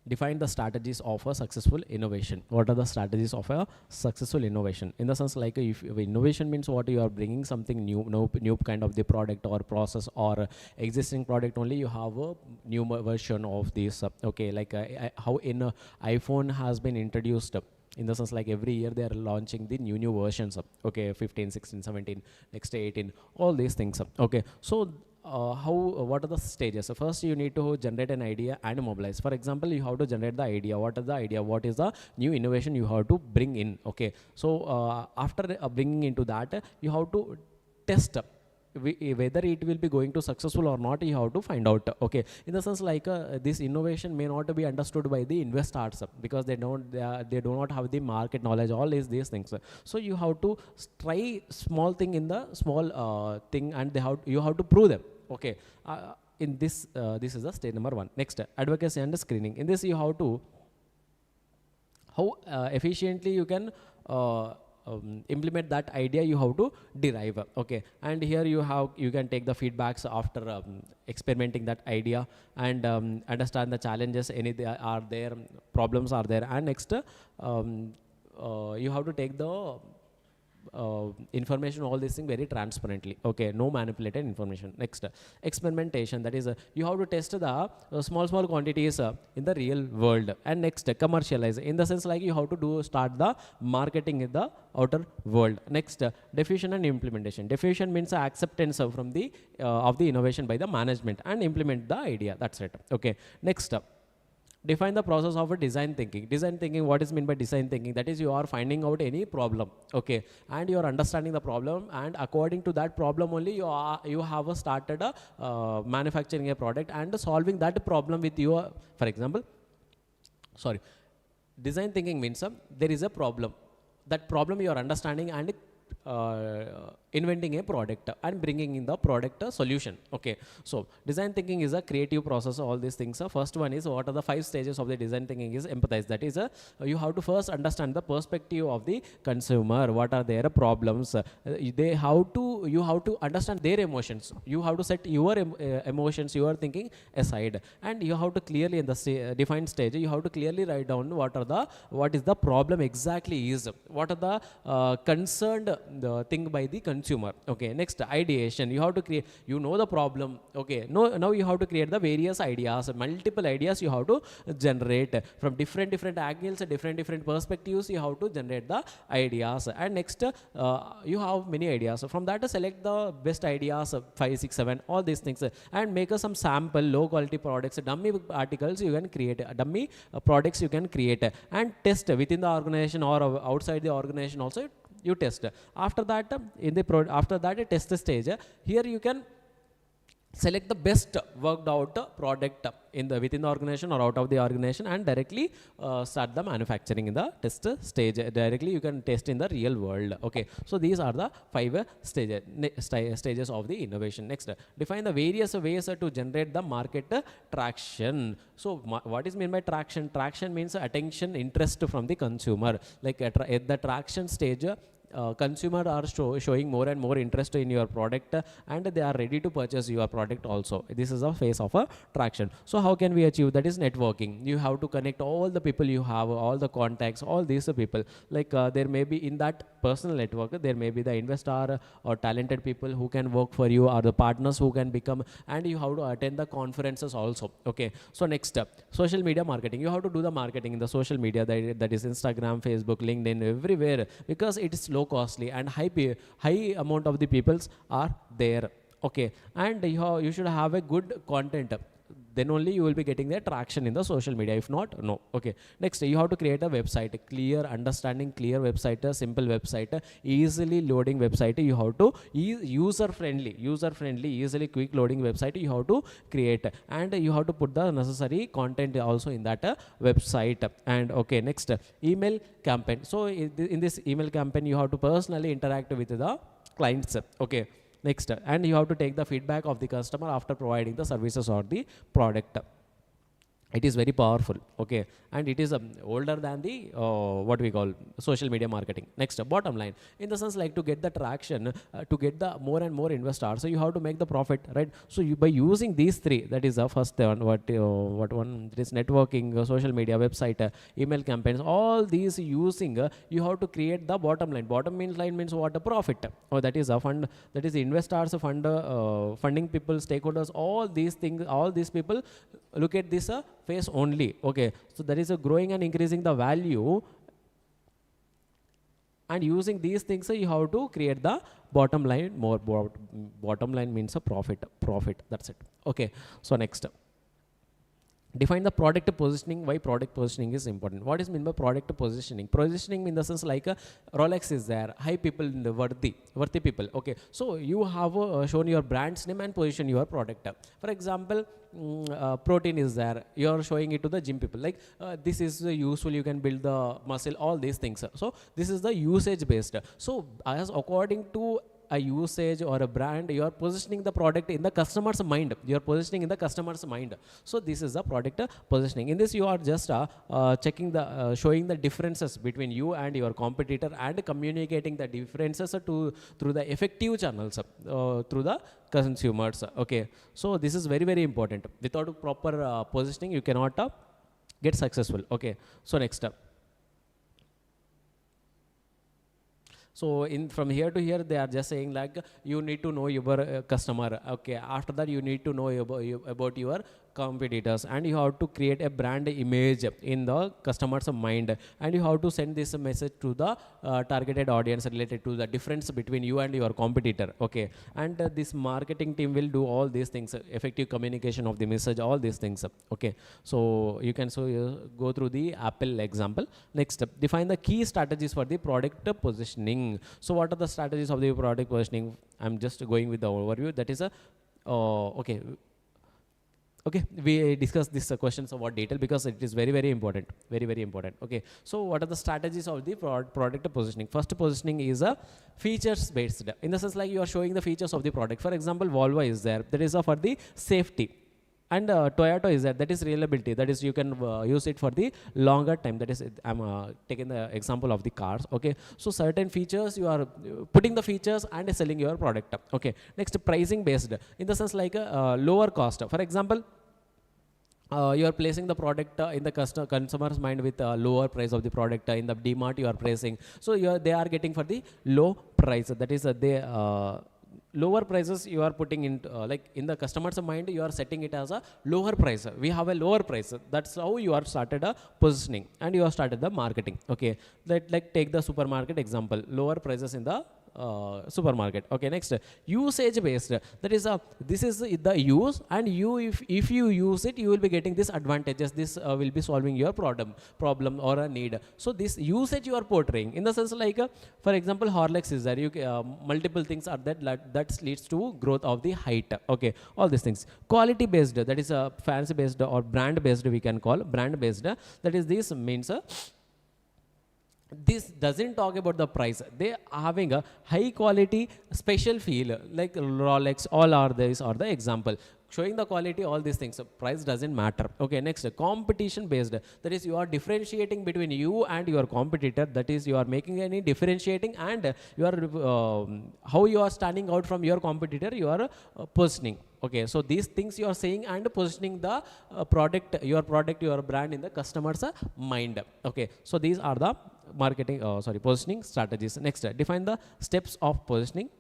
[SPEAKER 1] Define the strategies of a successful innovation. What are the strategies of a successful innovation? In the sense, like, if innovation means what, you are bringing something new, new kind of the product or process, or existing product only you have a new version of this. Okay, like how in iPhone has been introduced. In the sense, like, every year they are launching the new versions. Okay, 15, 16, 17, next 18, all these things. Okay, so what are the stages? So first you need to generate an idea and mobilize. For example, you have to generate the idea. What is the idea? What is the new innovation you have to bring in? Okay, so after bringing into that, you have to test whether it will be going to successful or not. You have to find out. Okay, in the sense, like, this innovation may not be understood by the investors, because they do not have the market knowledge, all these things. So you have to try small thing in the small thing, and you have to prove them. Okay, in this this is the stage number 1. Next, advocacy and screening. In this, you have to how efficiently you can implement that idea. You have to derive. Okay, and here you can take the feedbacks after experimenting that idea, and understand the challenges are there, problems are there. And next, you have to take the information, all these things, very transparently. Okay, no manipulated information. Next, experimentation. That is, you have to test the small quantities in the real world. And next, commercialize. In the sense, like, you have to start the marketing in the outer world. Next, diffusion and implementation. Diffusion means acceptance from the of the innovation by the management, and implement the idea. That's it. Okay, next, define the process of a design thinking. Design thinking, what is meant by design thinking? That is, you are finding out any problem. Okay, and you are understanding the problem, and according to that problem only you have started manufacturing a product and solving that problem with your, for example, sorry, design thinking means there is a problem. That problem you are understanding, and inventing a product and bringing in the product solution. Okay, so design thinking is a creative process. All these things. First one is, what are the 5 stages of the design thinking? Is empathize. That is, you have to first understand the perspective of the consumer. What are their problems? You have to understand their emotions. You have to set your emotions, your thinking aside, and you have to clearly, in the defined stage, you have to clearly write down what is the problem exactly is. What are the concerned thing by the consumer. Okay, next, ideation. You have to create, the problem. Okay, now you have to create the various ideas, multiple ideas you have to generate from different angles, different perspectives. You have to generate the ideas. And next, you have many ideas. From that, select the best ideas, 5, 6, 7, all these things, and make some sample low quality products, dummy articles you can create, dummy products you can create, and test within the organization or outside the organization also. You test. After that, after that test stage, here you can select the best worked out product within the organization or out of the organization, and directly start the manufacturing in the test stage. Directly you can test in the real world. Okay, so these are the 5 stages of the innovation. Next, define the various ways to generate the market traction. So what is meant by traction? Traction means attention, interest from the consumer. Like at the traction stage, consumer are showing more and more interest in your product, and they are ready to purchase your product also. This is a phase of a traction. So how can we achieve that? Is networking. You have to connect all the people you have, all the contacts, all these people. Like there may be in that personal network, there may be the investor or talented people who can work for you, or the partners who can become, and you have to attend the conferences also. Okay, so next step, social media marketing. You have to do the marketing in the social media, that is Instagram, Facebook, LinkedIn, everywhere, because it is low costly and high amount of the peoples are there. Okay, and you should have a good content, then only you will be getting the traction in the social media. If not, no. Okay, next you have to create a website, a clear understanding, clear website, a simple website, easily loading website. You have to user friendly, easily quick loading website you have to create, and you have to put the necessary content also in that website. And okay, next email campaign. So in this email campaign you have to personally interact with the clients. Okay, next, and you have to take the feedback of the customer after providing the services or the product. It is very powerful. Okay, and it is older than the what we call social media marketing. Next, bottom line, in the sense like to get the traction, to get the more and more investors, so you have to make the profit, right? So you, by using these three, that is the first one, what one, it is networking, social media, website, email campaigns, all these using, you have to create the bottom line. Bottom line means what? A profit. Or that is a fund, that is investors, funding people, stakeholders, all these things, all these people look at this phase only. Okay, so that is a growing and increasing the value, and using these things you have to create the bottom line. More bottom line means a profit, that's it. Okay, so next, define the product positioning. Why product positioning is important? What is mean by product positioning? Positioning in the sense like Rolex is there, high people in the worthy people. Okay, so you have shown your brand's name and position your product. For example, protein is there, you are showing it to the gym people, like this is useful, you can build the muscle, all these things. So this is the usage based. So as according to a usage or a brand, you are positioning the product in the customer's mind. You are positioning in the customer's mind. So this is the product positioning. In this, you are just checking the showing the differences between you and your competitor, and communicating the differences through the effective channels, through the consumers. Okay, so this is very, very important. Without proper positioning, you cannot get successful. Okay, so next up. So from here to here, they are just saying like you need to know your customer. Okay, after that you need to know about your competitors, and you have to create a brand image in the customer's mind, and you have to send this message to the targeted audience related to the difference between you and your competitor. Okay, and this marketing team will do all these things, effective communication of the message, all these things. Okay, so you can go through the Apple example. Next, define the key strategies for the product positioning. So what are the strategies of the product positioning? I'm just going with the overview. That is okay, we discussed this question somewhat detail, because it is very, very important, very, very important. Okay, so what are the strategies of the product positioning? First positioning is a features based, in the sense like you are showing the features of the product. For example, Volvo is there, that is for the safety, and Toyota is there, that is reliability, that is you can use it for the longer time. That is, I'm taking the example of the cars. Okay, so certain features, you are putting the features and selling your product. Okay, next, pricing based, in the sense like lower cost. For example, you are placing the product in the consumer's mind with a lower price of the product. In the DMart you are pricing, so they are getting for the low price. That is lower prices you are putting in, like in the customer's mind, you are setting it as a lower price. We have a lower price. That's how you are started positioning, and you have started the marketing. Okay, like take the supermarket example, lower prices in the supermarket. Okay, next, usage based, that is this is the use, and if you use it, you will be getting this advantages. This will be solving your problem or a need. So this usage you are portraying, in the sense like for example, Horlicks is there, multiple things are that leads to growth of the height. Okay, all these things. Quality based, that is fancy based or brand based, we can call brand based. That is, this means this doesn't talk about the price. They are having a high quality special feel, like Rolex, all are these are the example. showing the quality, all these things. So price doesn't matter. Okay, next, competition based. That is, you are differentiating between you and your competitor. That is, you are making any differentiating, and you are how you are standing out from your competitor, you are positioning. Okay, so these things you are saying and positioning the product, your brand in the customer's mind. Okay, so these are the marketing, positioning strategies. Next, define the steps of positioning.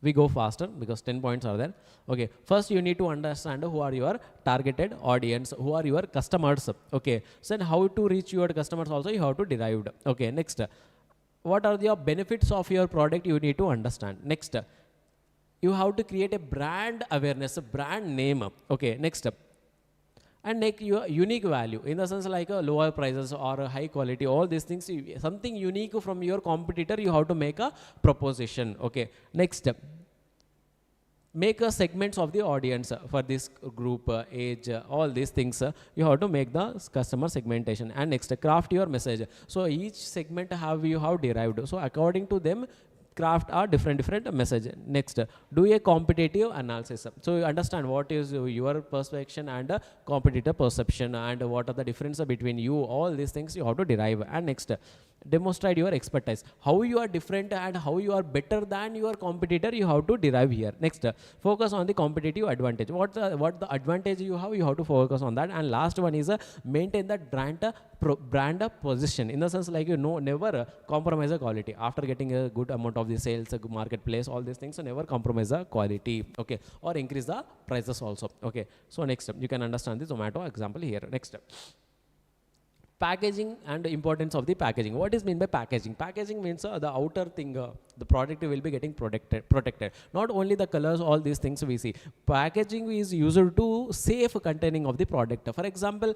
[SPEAKER 1] We go faster because 10 points are there. Okay, first you need to understand who are your targeted audience, who are your customers. Okay, so then how to reach your customers also you have to derive. Okay, next, what are the benefits of your product you need to understand. Next, you have to create a brand awareness, a brand name. Okay, next, and make your unique value in the sense like lower prices or high quality, all these things, something unique from your competitor, you have to make a proposition. Okay, next, make a segments of the audience for this group, age, all these things, you have to make the customer segmentation. And next, craft your message. So each segment you have derived, so according to them craft a different message. Next, do a competitive analysis. So you understand what is your perception and competitor perception, and what are the difference between you, all these things you have to derive. And next, demonstrate your expertise, how you are different and how you are better than your competitor, you have to derive here. Next, focus on the competitive advantage. What the advantage you have to focus on that. And last one is maintain the brand position, in the sense like never compromise the quality after getting a good amount of the sales, a good marketplace, all these things. So never compromise the quality. Okay, or increase the prices also. Okay, so next, you can understand the Zomato example here. Next, packaging and the importance of the packaging. What is mean by packaging? Packaging means the outer thing, the product will be getting protected. Not only the colors, all these things we see. Packaging is used to safe containing of the product. For example,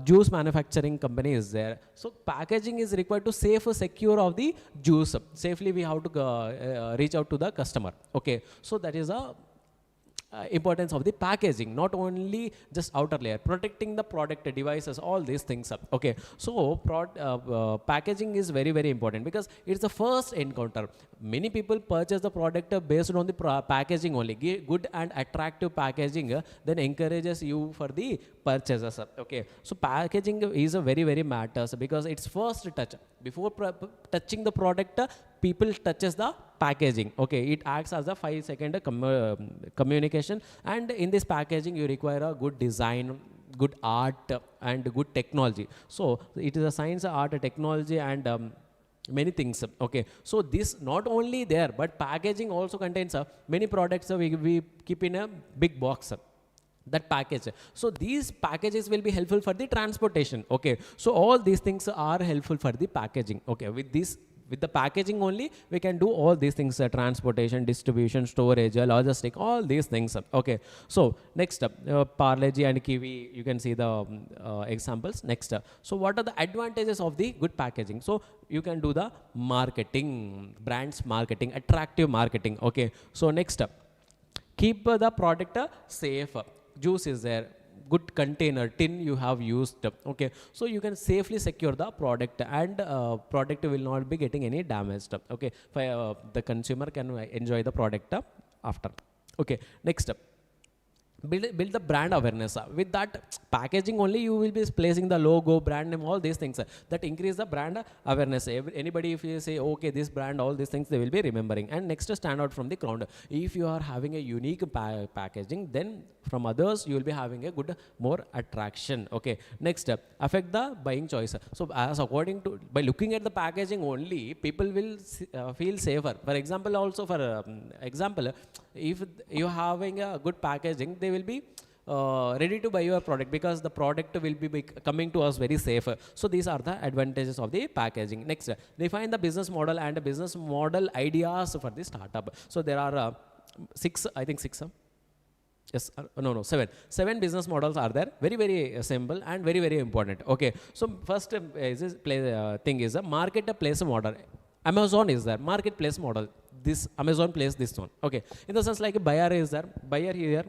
[SPEAKER 1] juice manufacturing company is there. So packaging is required to safe, secure of the juice. Safely we have to reach out to the customer. Okay, so that is a importance of the packaging, not only just outer layer, protecting the product, devices, all these things. Okay, so packaging is very important because it's the first encounter. Many people purchase the product based on the packaging only. Good and attractive packaging then encourages you for the purchases. Okay, so packaging is a very matters because it's first touch. Before touching the product, people touches the packaging. Okay, it acts as a 5-second communication, and in this packaging you require a good design, good art, and good technology. So it is a science, art, technology, and many things. Okay, so this not only there, but packaging also contains many products we keep in a big box, that package. So these packages will be helpful for the transportation. Okay, so all these things are helpful for the packaging. Okay, with the packaging only we can do all these things, transportation, distribution, storage, logistic, all these things. Okay, so next, Parle-G and Kiwi, you can see the examples. Next, so what are the advantages of the good packaging? So you can do the marketing, brands marketing, attractive marketing. Okay, so next, keep the product safe. Juice is there, good container, tin you have used. Okay, so you can safely secure the product, and product will not be getting any damaged. Okay, the consumer can enjoy the product after. Okay, next, build the brand awareness. With that packaging only you will be placing the logo, brand name, all these things that increase the brand awareness. Anybody, if you say okay this brand, all these things they will be remembering. And next, stand out from the crowd. If you are having a unique packaging, then from others you will be having a good more attraction. Okay, next, affect the buying choice. So as according to, by looking at the packaging only, people will feel safer. For example, also for example, if you having a good packaging, they will be ready to buy your product because the product will be coming to us very safe. So these are the advantages of the packaging. Next, define the business model and business model ideas for the startup. So there are seven business models are there. Very simple and very important. Okay, so first thing is a marketplace model. Amazon is there, marketplace model. This Amazon plays this one. Okay, in the sense like a buyer is there, buyer here,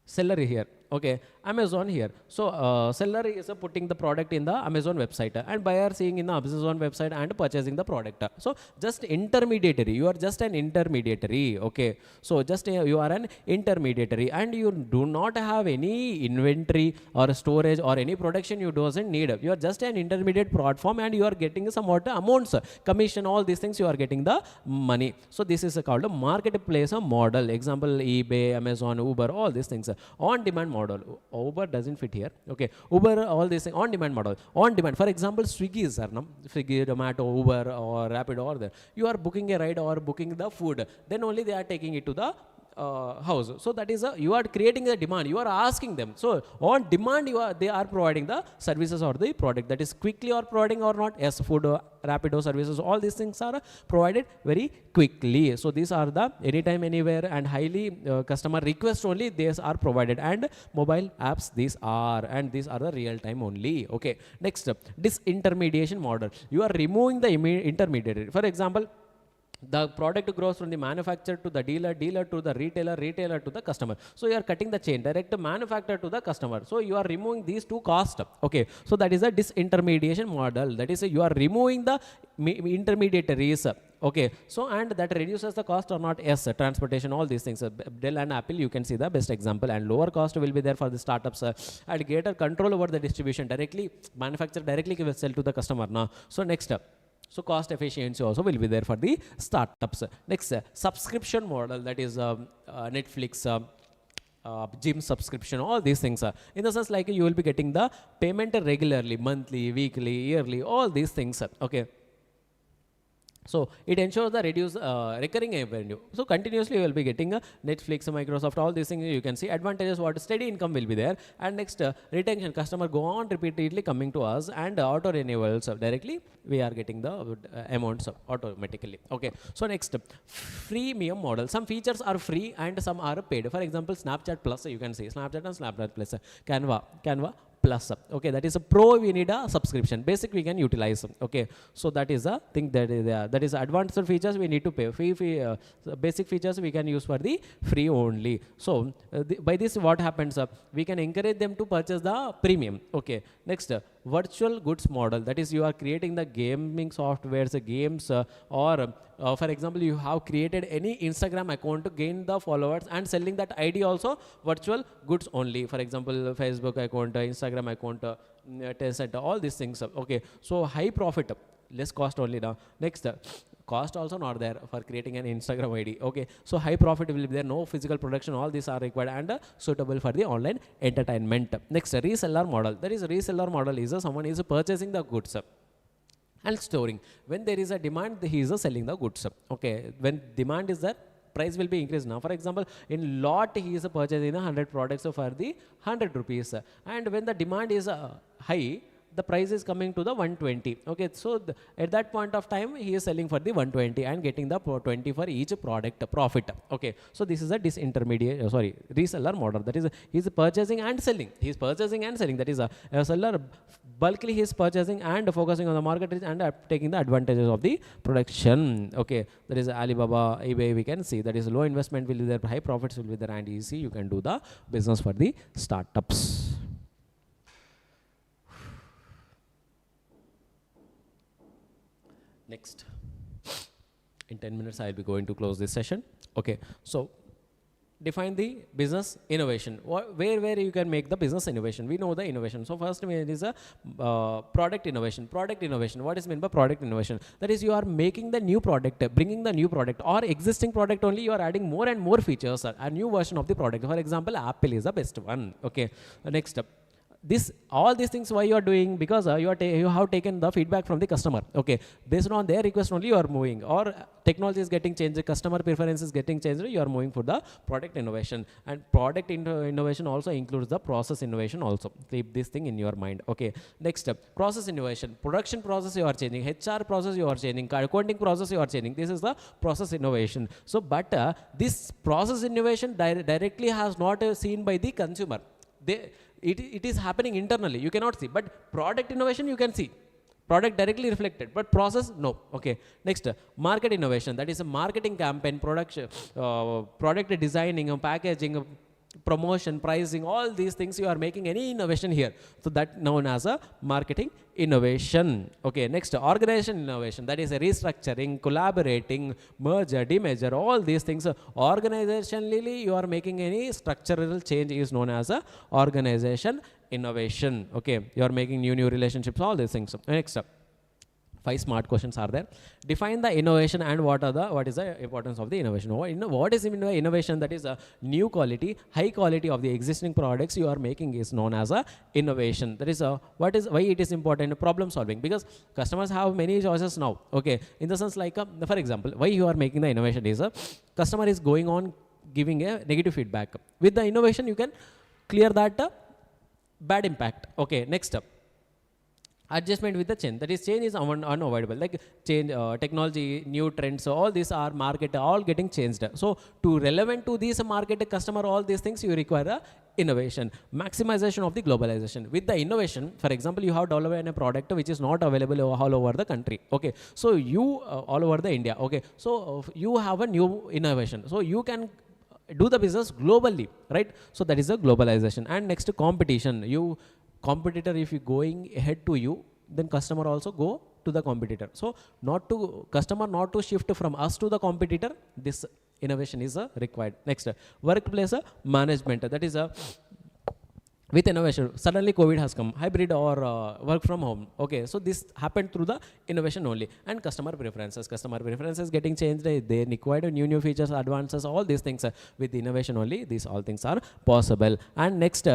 [SPEAKER 1] seller here. Okay, Amazon here. So seller is putting the product in the Amazon website and buyer seeing in the Amazon website and purchasing the product. So just intermediary, you are just an intermediary, okay. So just you are an intermediary and you do not have any inventory or storage or any production you doesn't need. You are just an intermediate platform and you are getting somewhat amounts, commission, all these things you are getting the money. So this is called a marketplace model. Example, eBay, Amazon, Uber, all these things. On demand model. Uber doesn't fit here. Okay. Uber, all these things. On demand model. On demand. For example, Swiggy is there. No? Swiggy, Zomato, Uber or Rapid or there. You are booking a ride or booking the food. Then only they are taking it to the house. So that is you are creating a demand. You are asking them. So on demand, they are providing the services or the product. That is quickly or providing or not. Yes, food, Rapido services. All these things are provided very quickly. So these are the anytime, anywhere, and highly customer request only. These are provided, and mobile apps these are, and these are the real time only. Okay. Next, disintermediation model. You are removing the intermediary. For example, the product grows from the manufacturer to the dealer, dealer to the retailer, retailer to the customer. So you are cutting the chain, direct manufacturer to the customer. So you are removing these two costs. Okay. So that is a disintermediation model. That is you are removing the intermediaries. Okay. So and that reduces the cost or not? Yes. Transportation, all these things. Dell and Apple, you can see the best example, and lower cost will be there for the startups and greater control over the distribution. Directly manufacturer directly will sell to the customer now. So next up. So cost efficiency also will be there for the startups. Next, subscription model, that is Netflix, gym subscription, all these things. In the sense like you will be getting the payment regularly, monthly, weekly, yearly, all these things. Okay. So it ensures the reduced recurring revenue. So continuously you will be getting Netflix, Microsoft, all these things. You can see advantages, what steady income will be there. And next, retention, customer go on repeatedly coming to us, and auto renewals directly we are getting the amounts automatically. Okay. So next, freemium model. Some features are free and some are paid. For example, Snapchat Plus, you can see Snapchat and Snapchat Plus, Canva Plus. Okay, that is a pro, we need a subscription. Basic we can utilize. Okay, so that is a thing that is there. That is advanced features we need to pay. Basic features we can use for the free only. So by this what happens? We can encourage them to purchase the premium. Okay, next, virtual goods model. That is you are creating the gaming softwares, games, or for example, you have created any Instagram account to gain the followers and selling that ID also virtual goods only. For example, Facebook account, Instagram account, test center, all these things. Okay, so high profit, less cost only now. Next, cost also not there for creating an Instagram ID. Okay, so high profit will be there, no physical production, all these are required and suitable for the online entertainment. Next, reseller model. That is reseller model is someone is purchasing the goods and storing. When there is a demand, he is selling the goods. Okay, when demand is there, price will be increased now. For example, in lot he is purchasing 100 products for the 100 rupees, and when the demand is high, the price is coming to the 120. Okay, so at that point of time he is selling for the 120 and getting the 20 for each product profit. Okay, so this is a reseller model. That is he is purchasing and selling. He is purchasing and selling. That is a seller bulkily he is purchasing and focusing on the market and taking the advantages of the production. Okay, that is Alibaba, eBay. We can see that is low investment will be there, high profits will be there, and easy you can do the business for the startups. Next, in 10 minutes I will be going to close this session. Okay, so define the business innovation. Where you can make the business innovation. We know the innovation. So first it is a product innovation. Product innovation. What is meant by product innovation? That is you are making the new product, bringing the new product, or existing product only you are adding more and more features, a new version of the product. For example, Apple is the best one. Okay, next up. All these things why you are doing? Because you have taken the feedback from the customer. Okay, based on their request only you are moving, or technology is getting changed, customer preference is getting changed, you are moving for the product innovation. And product innovation also includes the process innovation also. Keep this thing in your mind. Okay, next step, process innovation. Production process you are changing, HR process you are changing, accounting process you are changing. This is the process innovation. So but this process innovation directly has not seen by the consumer. It is happening internally, you cannot see, but product innovation you can see, product directly reflected, but process no. Okay, next, market innovation. That is a marketing campaign, product designing, packaging, promotion, pricing, all these things, you are making any innovation here. So that known as a marketing innovation. Okay, next, organization innovation, that is a restructuring, collaborating, merger, demerger, all these things. Organizationally, you are making any structural change is known as a organization innovation. Okay, you are making new relationships, all these things. Next, 5 smart questions are there. Define the innovation and what is the importance of the innovation. What is innovation? That is a new quality, high quality of the existing products you are making is known as a innovation. That is why it is important. Problem solving, because customers have many choices now. Okay, in the sense like for example, why you are making the innovation is a customer is going on giving a negative feedback. With the innovation you can clear that bad impact. Okay, next up, adjustment with the change, that is change is unavoidable, like change, technology, new trends, all these are market all getting changed. So to relevant to this market customer, all these things you require a innovation. Maximization of the globalization, with the innovation, for example, you have developed a product which is not available all over the country. Okay, so you all over the India. Okay, so you have a new innovation, so you can do the business globally, right? So that is a globalization. And next, competition. You competitor, if you going ahead to you, then customer also go to the competitor. So customer not to shift from us to the competitor, this innovation is required. Next, workplace management, that is with innovation. Suddenly COVID has come, hybrid or work from home. Okay, so this happened through the innovation only. And customer preferences getting changed, they required new features, advances, all these things. With innovation only, these all things are possible. And next,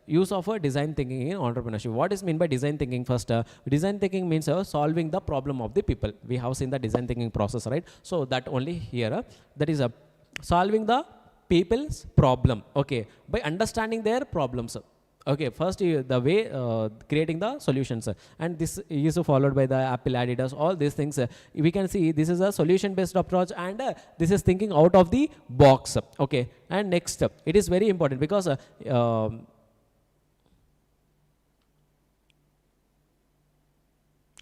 [SPEAKER 1] use of design thinking in entrepreneurship. What is mean by design thinking? First, design thinking means solving the problem of the people. We have seen the design thinking process, right? So that only here, that is solving the people's problem. Okay, by understanding their problems. Okay, first the way creating the solutions, and this is followed by the Apple, Adidas, all these things. We can see this is a solution based approach, and this is thinking out of the box. Okay, and next, it is very important because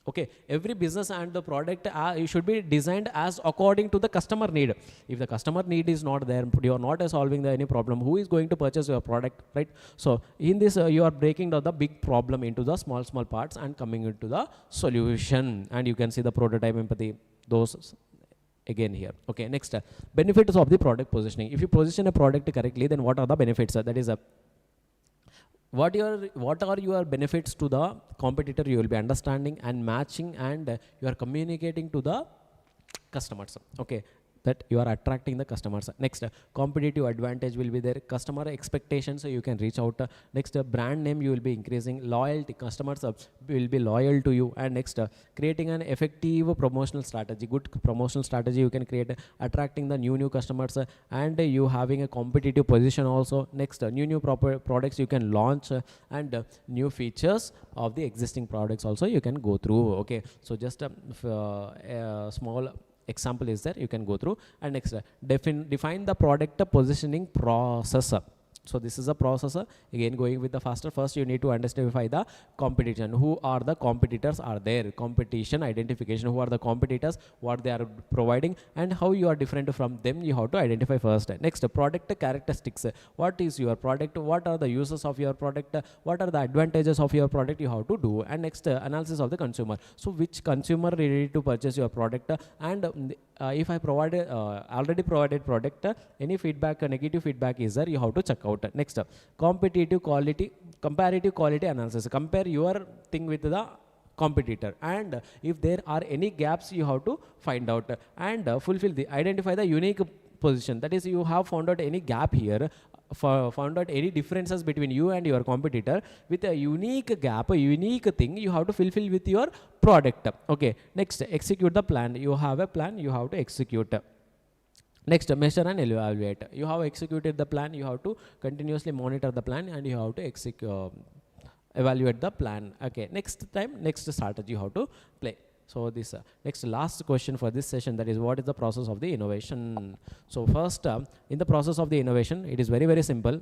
[SPEAKER 1] okay, every business and the product should be designed as according to the customer need. If the customer need is not there, you are not solving any problem, who is going to purchase your product, right? So in this you are breaking down the big problem into the small parts and coming into the solution. And you can see the prototype, empathy, those again here. Okay, next, benefits of the product positioning. If you position a product correctly, then what are the benefits? That is what are your benefits to the competitor? You will be understanding and matching, and you are communicating to the customers. Okay, that you are attracting the customers. Next, competitive advantage will be there. Customer expectations, so you can reach out. Next, brand name you will be increasing. Loyalty, customers will be loyal to you. And next, creating an effective promotional strategy. Good promotional strategy you can create, attracting the new customers, and you having a competitive position also. Next, new products you can launch, and new features of the existing products also you can go through. Okay, so just a small example is there, you can go through. And next, define the product positioning process. So this is a process. Again, going with the faster, first you need to identify the competition. Who are the competitors are there? Competition identification. Who are the competitors? What they are providing, and how you are different from them, you have to identify first. Next, product characteristics. What is your product? What are the uses of your product? What are the advantages of your product? You have to do. And next, analysis of the consumer. So which consumer ready to purchase your product? And if I provided already provided product, any feedback, negative feedback is there, you have to check out. Next, comparative quality analysis. Compare your thing with the competitor, and if there are any gaps, you have to find out and identify the unique position. That is, you have found out any gap here, found out any differences between you and your competitor. With a unique gap, a unique thing, you have to fulfill with your product. Okay, next, execute the plan. You have a plan, you have to execute. Next, measure and evaluate. You have executed the plan, you have to continuously monitor the plan, and you have to evaluate the plan. Okay, next strategy you have to play. So this next last question for this session, that is, what is the process of the innovation? So first, in the process of the innovation, it is very simple.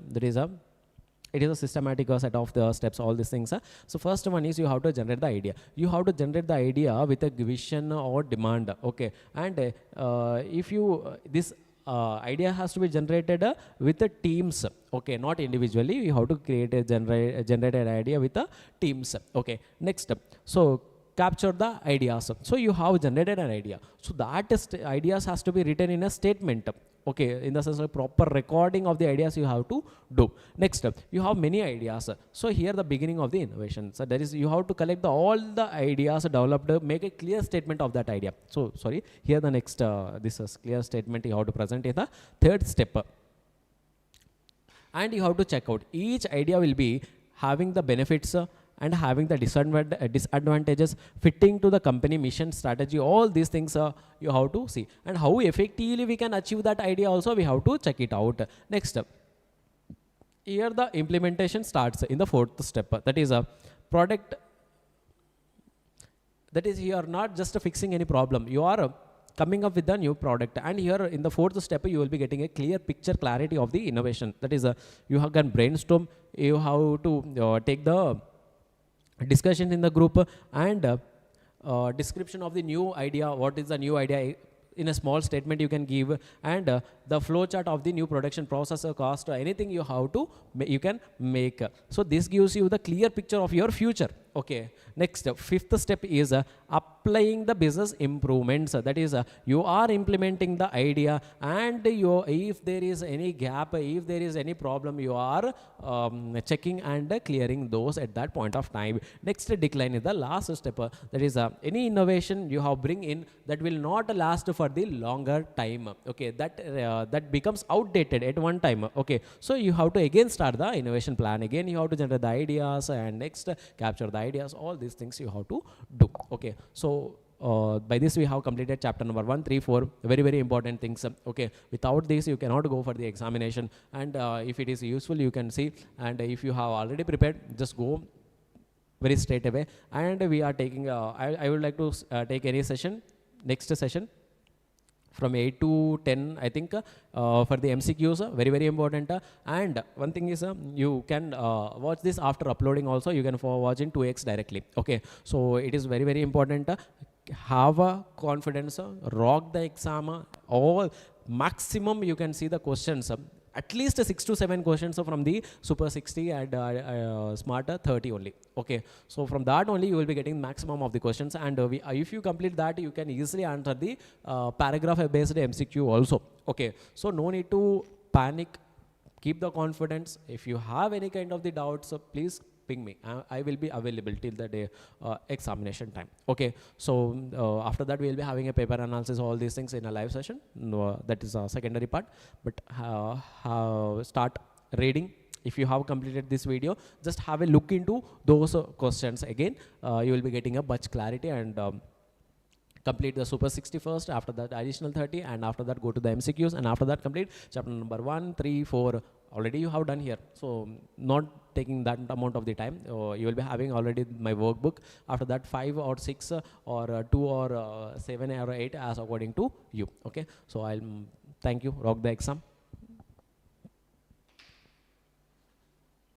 [SPEAKER 1] It is a systematic set of the steps, all these things. So first one is, you have to generate the idea. You have to generate the idea with a vision or demand. Okay, and if you this idea has to be generated with the teams, okay, not individually. You have to create a generated idea with the teams, okay. Next, so capture the ideas. So you have generated an idea, so that ideas has to be written in a statement, okay, in the sense of proper recording of the ideas you have to do. Next, you have many ideas, so here the beginning of the innovation, so there is, you have to collect all the ideas developed, make a clear statement of that idea. So sorry, here the next this is clear statement you have to present in the third step, and you have to check out each idea will be having the benefits and having the disadvantages fitting to the company mission strategy. All these things you have to see, and how effectively we can achieve that idea also we have to check it out. Next, here the implementation starts in the fourth step, that is a product. That is, you are not just fixing any problem, you are coming up with a new product, and here in the fourth step you will be getting a clear picture, clarity of the innovation. That is, you have can brainstorm, you have to take the discussion in the group, and description of the new idea, what is the new idea in a small statement you can give, and the flow chart of the new production process, cost, anything you have to you can make. So this gives you the clear picture of your future, okay. Next, fifth step is applying the business improvements. That is, you are implementing the idea, and you, if there is any gap, if there is any problem, you are checking and clearing those at that point of time. Next, decline is the last step, that is any innovation you have bring in that will not last for the longer time, okay, that becomes outdated at one time, okay. So you have to again start the innovation plan, again you have to generate the ideas, and next capture the ideas. All these things you have to do, okay. So by this we have completed chapter number 1, 3, 4, very important things, okay. Without this you cannot go for the examination, and if it is useful you can see, and if you have already prepared, just go very straight away. And we are taking I would like to take any session, next session from 8 to 10, I think, for the MCQs, very important. And one thing is, you can watch this after uploading also, you can watch in 2x directly, okay. So it is very important. Have a confidence, rock the exam, all maximum you can see the questions, at least 6 to 7 questions from the Super 60 and Smarter 30 only, okay. So from that only you will be getting maximum of the questions, and if you complete that, you can easily answer the paragraph based MCQ also, okay. So no need to panic, keep the confidence. If you have any kind of the doubts, please ping me. I will be available till the day examination time, okay. So after that we will be having a paper analysis, all these things in a live session, that is a secondary part. But start reading. If you have completed this video, just have a look into those questions again. You will be getting a much clarity, and complete the Super 60 first, after that additional 30, and after that go to the MCQs, and after that complete chapter number 1, 3, 4. Already you have done here, so not taking that amount of the time. You will be having already my workbook. After that 5 or 6 or 2 or 7 or 8 as according to you, okay. So I'll thank you, rock the exam.